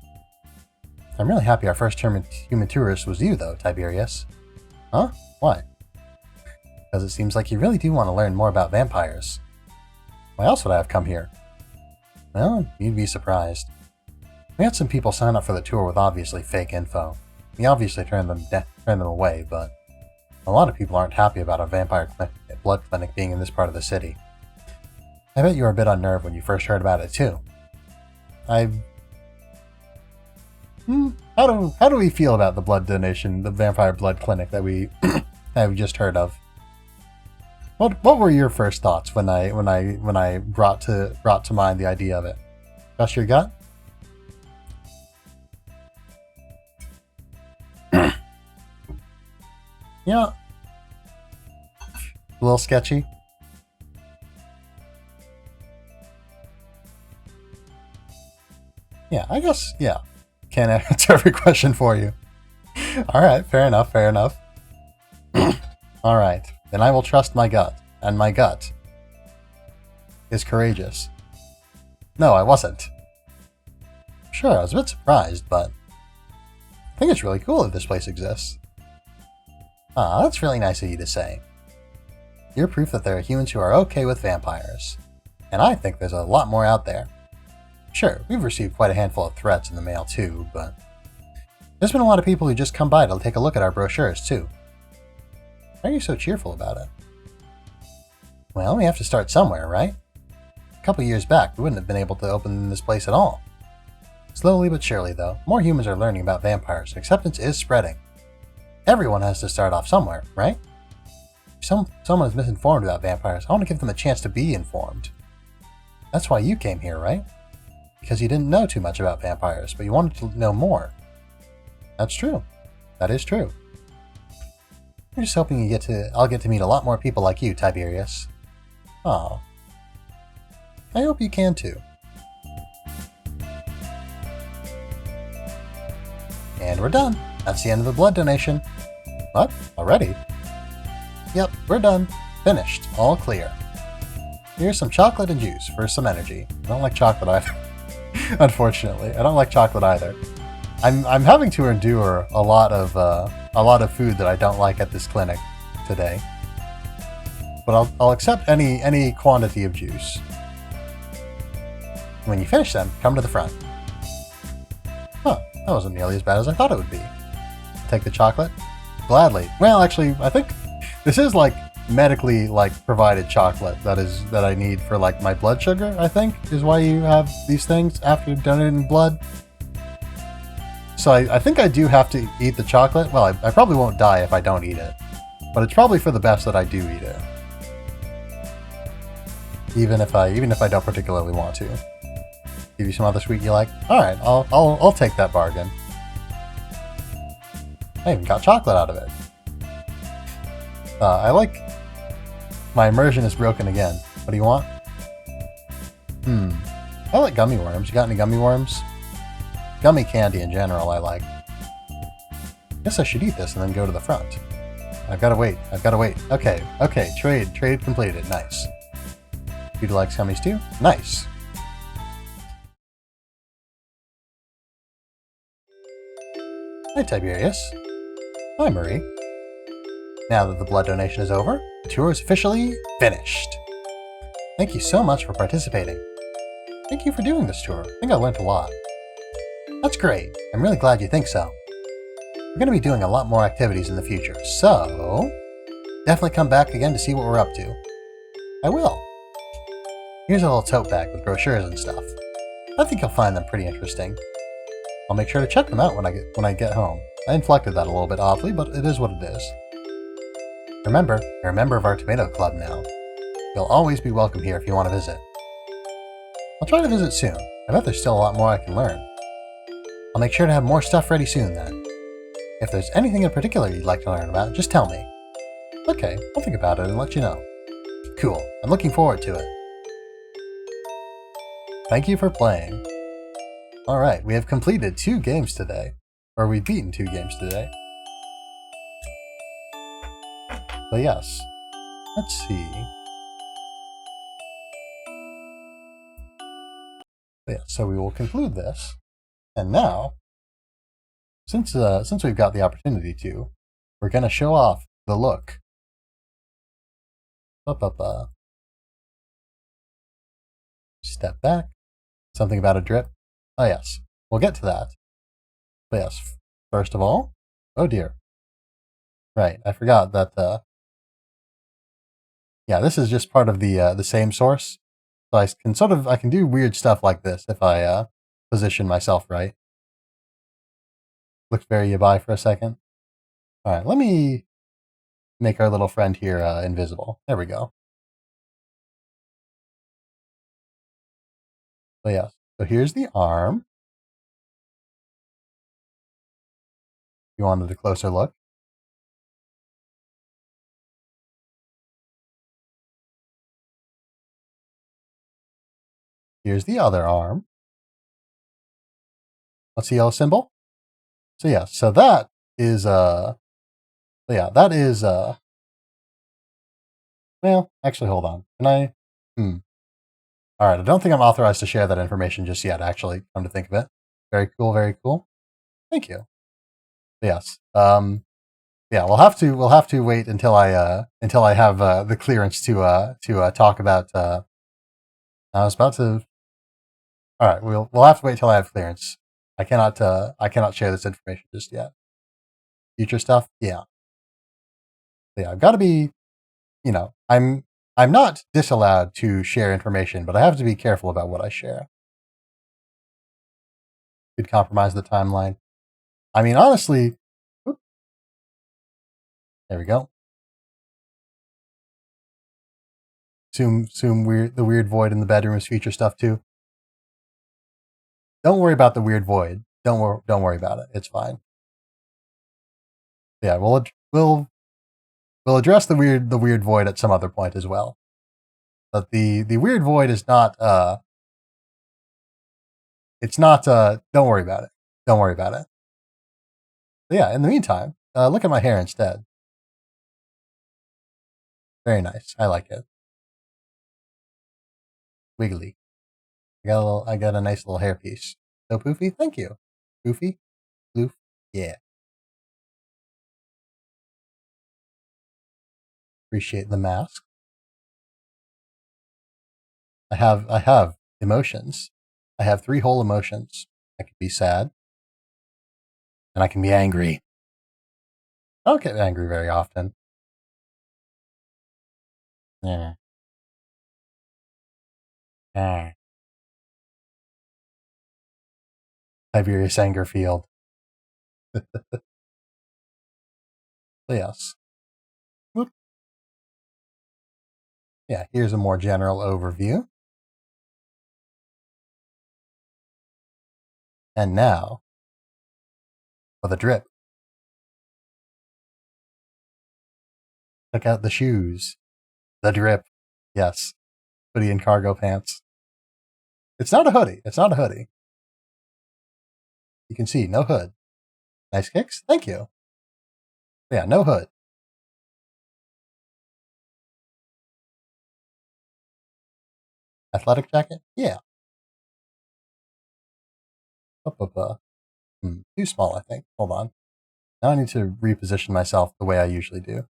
I'm really happy our first human tourist was you, though, Tiberious. Huh? Why? Because it seems like you really do want to learn more about vampires. Why else would I have come here? Well, you'd be surprised. We had some people sign up for the tour with obviously fake info. We obviously turned them away, but a lot of people aren't happy about a vampire blood clinic being in this part of the city. I bet you were a bit unnerved when you first heard about it too. How do we feel about the blood donation, the vampire blood clinic that we that we just heard of? What were your first thoughts when I brought to mind the idea of it? Trust your gut? Yeah. A little sketchy. Yeah, I guess, yeah. Can't answer every question for you. Alright, fair enough. Alright, then I will trust my gut. And my gut is courageous. No, I wasn't. Sure, I was a bit surprised, but I think it's really cool that this place exists. Ah, that's really nice of you to say. You're proof that there are humans who are okay with vampires. And I think there's a lot more out there. Sure, we've received quite a handful of threats in the mail too, but there's been a lot of people who just come by to take a look at our brochures too. Why are you so cheerful about it? Well, we have to start somewhere, right? A couple years back, we wouldn't have been able to open this place at all. Slowly but surely, though, more humans are learning about vampires, and acceptance is spreading. Everyone has to start off somewhere, right? If someone is misinformed about vampires, I want to give them a chance to be informed. That's why you came here, right? Because you didn't know too much about vampires, but you wanted to know more. That's true. That is true. I'm just hoping I'll get to meet a lot more people like you, Tiberious. Aw. I hope you can too. And we're done. That's the end of the blood donation. What? Already? Yep, we're done. Finished. All clear. Here's some chocolate and juice for some energy. I don't like chocolate either. Unfortunately, I don't like chocolate either. I'm having to endure a lot of food that I don't like at this clinic today. But I'll accept any quantity of juice. When you finish them, come to the front. Huh, that wasn't nearly as bad as I thought it would be. Take the chocolate? Gladly. Well, actually, I think this is like medically provided chocolate that I need for like my blood sugar, I think, is why you have these things after donating blood. So I think I do have to eat the chocolate. Well, I probably won't die if I don't eat it, but it's probably for the best that I do eat it. Even if I don't particularly want to. Give you some other sweet you like? Alright, I'll take that bargain. I even got chocolate out of it. My immersion is broken again. What do you want? I like gummy worms. You got any gummy worms? Gummy candy in general I like. Guess I should eat this and then go to the front. I've gotta wait. Okay, trade completed. Nice. You'd like gummies too? Nice. Hi, Tiberious. Hi, Marie. Now that the blood donation is over, the tour is officially finished. Thank you so much for participating. Thank you for doing this tour. I think I learned a lot. That's great. I'm really glad you think so. We're going to be doing a lot more activities in the future, so definitely come back again to see what we're up to. I will. Here's a little tote bag with brochures and stuff. I think you'll find them pretty interesting. I'll make sure to check them out when I get home. I inflected that a little bit oddly, but it is what it is. Remember, you're a member of our tomato club now. You'll always be welcome here if you want to visit. I'll try to visit soon. I bet there's still a lot more I can learn. I'll make sure to have more stuff ready soon then. If there's anything in particular you'd like to learn about, just tell me. Okay, I'll think about it and let you know. Cool, I'm looking forward to it. Thank you for playing. Alright, we have completed 2 games today. Or we've beaten 2 games today. But yes, let's see. But yeah, so we will conclude this. And now, since we've got the opportunity to, we're going to show off the look. Step back. Something about a drip. Oh yes, we'll get to that. But yes, first of all, oh dear. Right, I forgot that, yeah, this is just part of the same source. So I can do weird stuff like this if I position myself right. Look very yabai for a second. Alright, let me make our little friend here invisible. There we go. So yes, so here's the arm. You wanted a closer look. Here's the other arm. What's the yellow symbol? So yeah, so that is well, actually hold on. Can I Alright, I don't think I'm authorized to share that information just yet, actually, come to think of it. Very cool, very cool. Thank you. Yes. Yeah, we'll have to wait until I have the clearance to talk about I was about to. All right, we'll have to wait till I have clearance. I cannot share this information just yet. Future stuff, yeah. Yeah, I've got to be, I'm not disallowed to share information, but I have to be careful about what I share. Could compromise the timeline. I mean, honestly, there we go. Assume the weird void in the bedroom is future stuff too. Don't worry about the weird void. Don't worry about it. It's fine. Yeah, we'll we'll address the weird void at some other point as well. But the weird void is not it's not don't worry about it. Don't worry about it. But yeah, in the meantime, look at my hair instead. Very nice. I like it. Wiggly. I got a nice little hairpiece. So poofy, thank you. Poofy? Poof? Yeah. Appreciate the mask. I have emotions. I have 3 whole emotions. I can be sad. And I can be angry. I don't get angry very often. Yeah. Ah. Tiberious anger field. Yes. Whoop. Yeah, here's a more general overview. And now, for the drip. Check out the shoes. The drip. Yes. Hoodie and cargo pants. It's not a hoodie. It's not a hoodie. You can see, no hood. Nice kicks. Thank you. Yeah, no hood. Athletic jacket? Yeah. Too small, I think. Hold on. Now I need to reposition myself the way I usually do.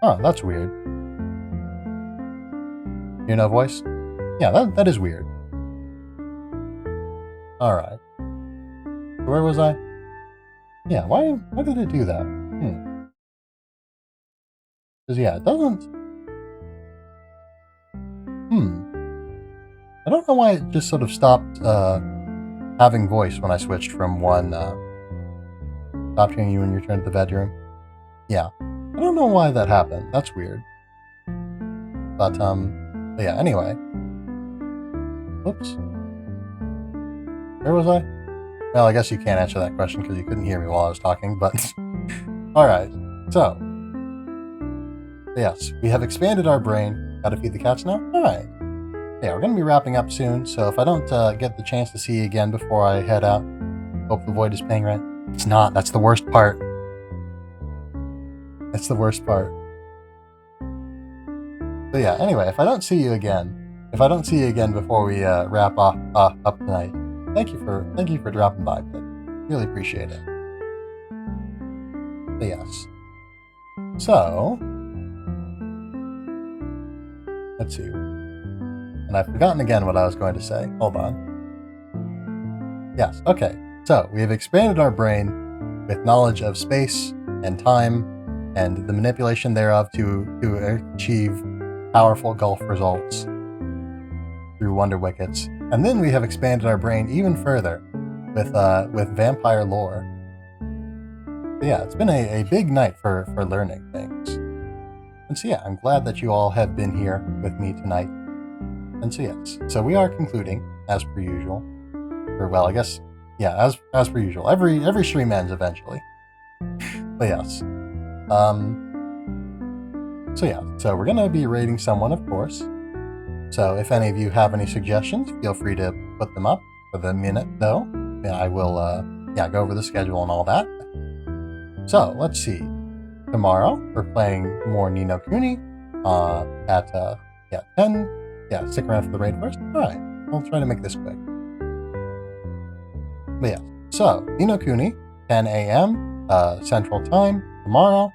Oh, that's weird. Hear no voice? Yeah, that is weird. Alright. Where was I? Yeah, why did it do that? Because, yeah, it doesn't... I don't know why it just sort of stopped having voice when I switched from one... stopped hearing you when you returned to the bedroom. Yeah. I don't know why that happened. That's weird. But yeah, anyway. Oops. Where was I? Well, I guess you can't answer that question because you couldn't hear me while I was talking, but... Alright, so... Yes, we have expanded our brain. Gotta feed the cats now? Alright. Yeah, we're gonna be wrapping up soon, so if I don't get the chance to see you again before I head out, hope the void is paying rent. It's not, that's the worst part. That's the worst part. But yeah, anyway, if I don't see you again before we wrap up tonight, thank you for dropping by, Pip. Really appreciate it. But yes. So let's see. And I've forgotten again what I was going to say. Hold on. Yes, okay. So we have expanded our brain with knowledge of space and time and the manipulation thereof to achieve powerful golf results through Wonder Wickets. And then we have expanded our brain even further with vampire lore. But yeah, it's been a big night for learning things. And so yeah, I'm glad that you all have been here with me tonight. And so yes, so we are concluding, as per usual. Or well, I guess, yeah, as per usual. Every stream ends eventually. But yes. So yeah, so we're gonna be rating someone, of course. So if any of you have any suggestions, feel free to put them up for the minute, though. Yeah, I will, go over the schedule and all that. So let's see. tomorrow we're playing more Ni no Kuni at 10. Yeah, stick around for the raid first. Alright, I'll try to make this quick. But yeah, so Ni no Kuni, 10 a.m. Central Time tomorrow.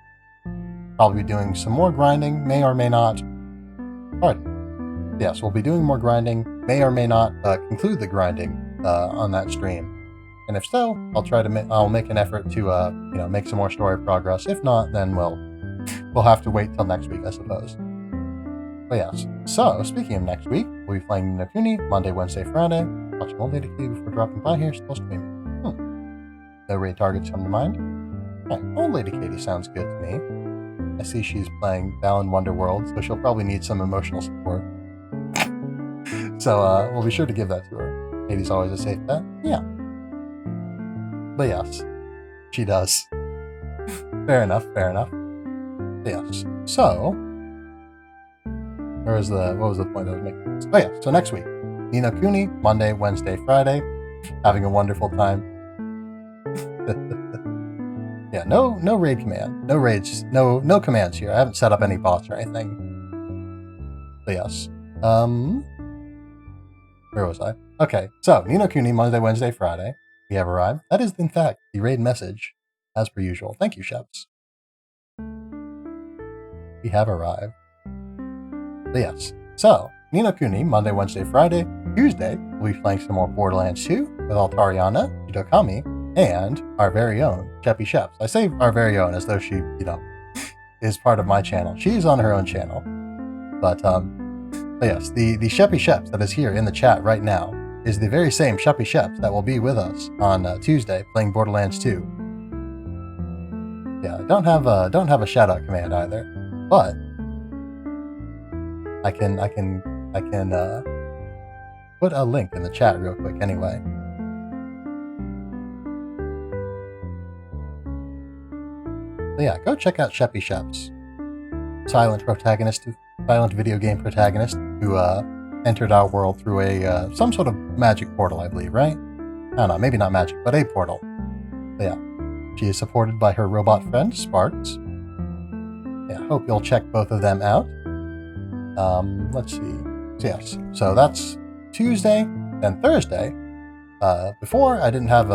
Probably be doing some more grinding, may or may not. Pardon. Yes, we'll be doing more grinding, may or may not conclude the grinding on that stream. And if so, I'll make an effort to make some more story progress. If not, then we'll have to wait till next week, I suppose. But yes, so speaking of next week, we'll be playing Ni no Kuni Monday, Wednesday, Friday. Watching Old Lady Katie before dropping by here, still streaming. No raid targets come to mind. Right, Old Lady Katie sounds good to me. I see she's playing Balan Wonderworld, so she'll probably need some emotional support. So we'll be sure to give that to her. Katie's always a safe bet. Yeah. But yes, she does. Fair enough. Yes. So, what was the point I was making? Oh yeah, so next week, Ni no Kuni, Monday, Wednesday, Friday. Having a wonderful time. Yeah, no raid command. No raids, no commands here. I haven't set up any bots or anything. But yes. Where was I? Okay, so Ni no Kuni, Monday, Wednesday, Friday. We have arrived. That is, in fact, the raid message, as per usual. Thank you, Sheps. We have arrived. But yes, so Ni no Kuni, Monday, Wednesday, Friday. Tuesday, we'll be playing some more Borderlands 2 with Altariana, Hidokami, and our very own Sheppy Sheps. I say our very own as though she, is part of my channel. She's on her own channel. But yes, the Sheppy Sheps that is here in the chat right now is the very same Sheppy Sheps that will be with us on Tuesday playing Borderlands 2. Yeah, I don't have a shout out command either, but I can put a link in the chat real quick anyway. But yeah, go check out Sheppy Sheps, silent video game protagonist who entered our world through a some sort of magic portal, I believe, right? I don't know, maybe not magic, but a portal. But yeah, she is supported by her robot friend, Sparks. Yeah, hope you'll check both of them out. Let's see. So yes, so that's Tuesday, then Thursday. Before I didn't have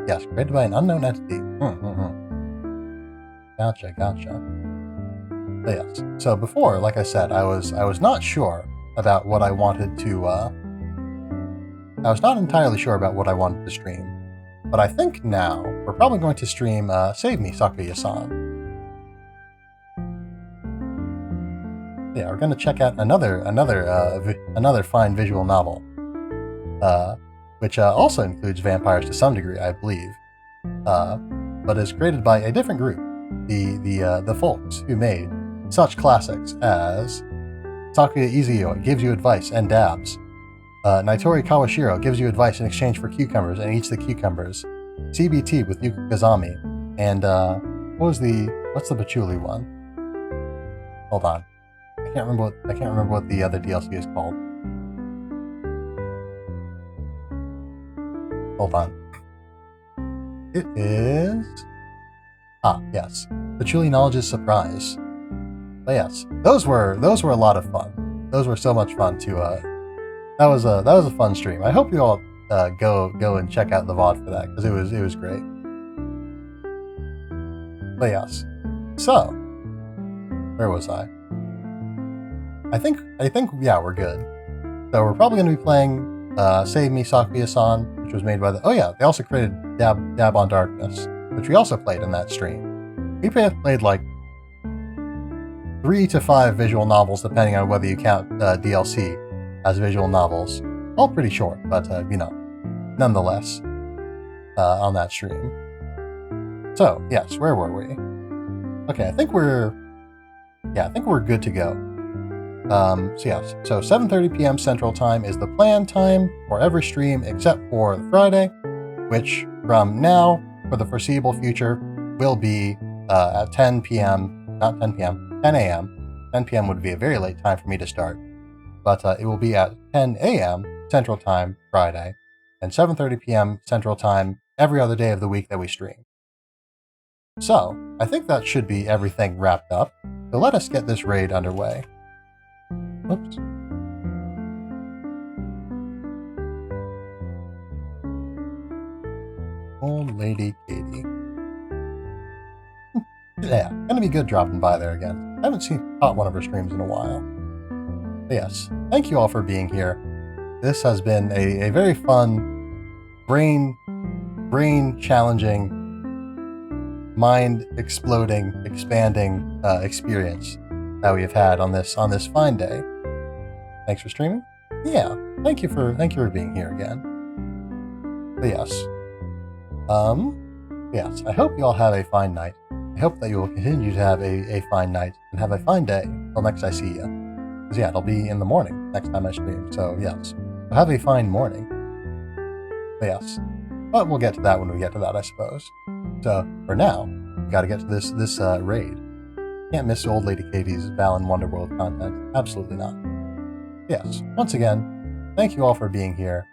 yes, created by an unknown entity. Gotcha. But yes, so before, like I said, I was not sure about what I wanted to. I was not entirely sure about what I wanted to stream, but I think now we're probably going to stream Save Me, Sakuya-san. Yeah, we're going to check out another fine visual novel, which also includes vampires to some degree, I believe, but is created by a different group, the folks who made such classics as Takuya Izuyo gives you advice and dabs, Naitori Kawashiro gives you advice in exchange for cucumbers and eats the cucumbers, CBT with Yuka Kazami, and what's the patchouli one? Hold on. I can't remember what the other DLC is called. Hold on. It is yes. Patchouli Knowledge's Surprise. But yes, those were a lot of fun. Those were so much fun to that was a fun stream. I hope you all go and check out the VOD for that, because it was great. But yes. So, where was I? I think yeah, we're good. So we're probably going to be playing Save Me, Sakuya-san, which was made by oh yeah, they also created Dab on Darkness, which we also played in that stream. We played like 3 to 5 visual novels, depending on whether you count DLC as visual novels. All pretty short, but nonetheless, on that stream. So yes, where were we? Okay, I think we're good to go. So yes, so 7:30 p.m. Central Time is the planned time for every stream except for Friday, which from now for the foreseeable future will be at 10 p.m. Not 10 p.m. 10 a.m. 10 p.m. would be a very late time for me to start, but it will be at 10 a.m. Central Time Friday, and 7:30 p.m. Central Time every other day of the week that we stream. So, I think that should be everything wrapped up. So let us get this raid underway. Oops. Old Lady Katie. Yeah, gonna be good dropping by there again. I haven't caught one of her streams in a while. But yes, thank you all for being here. This has been a very fun, brain challenging, mind exploding, expanding experience that we have had on this fine day. Thanks for streaming. Yeah, thank you for being here again. But yes, yes, I hope you all have a fine night. I hope that you will continue to have a fine night and have a fine day until next I see you. Because yeah, it'll be in the morning next time I stream. So yes, have a fine morning. But yes, but we'll get to that when we get to that, I suppose. So for now, we got to get to this raid. Can't miss Old Lady Katie's Balan Wonderworld content. Absolutely not. Yes, once again, thank you all for being here.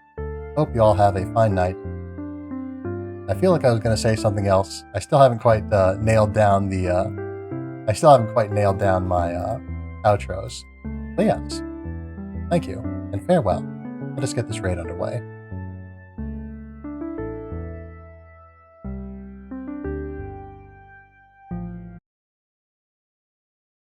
Hope you all have a fine night. I feel like I was going to say something else. I still haven't quite nailed down the. I still haven't quite nailed down my outros. But yes, thank you and farewell. Let us get this raid underway.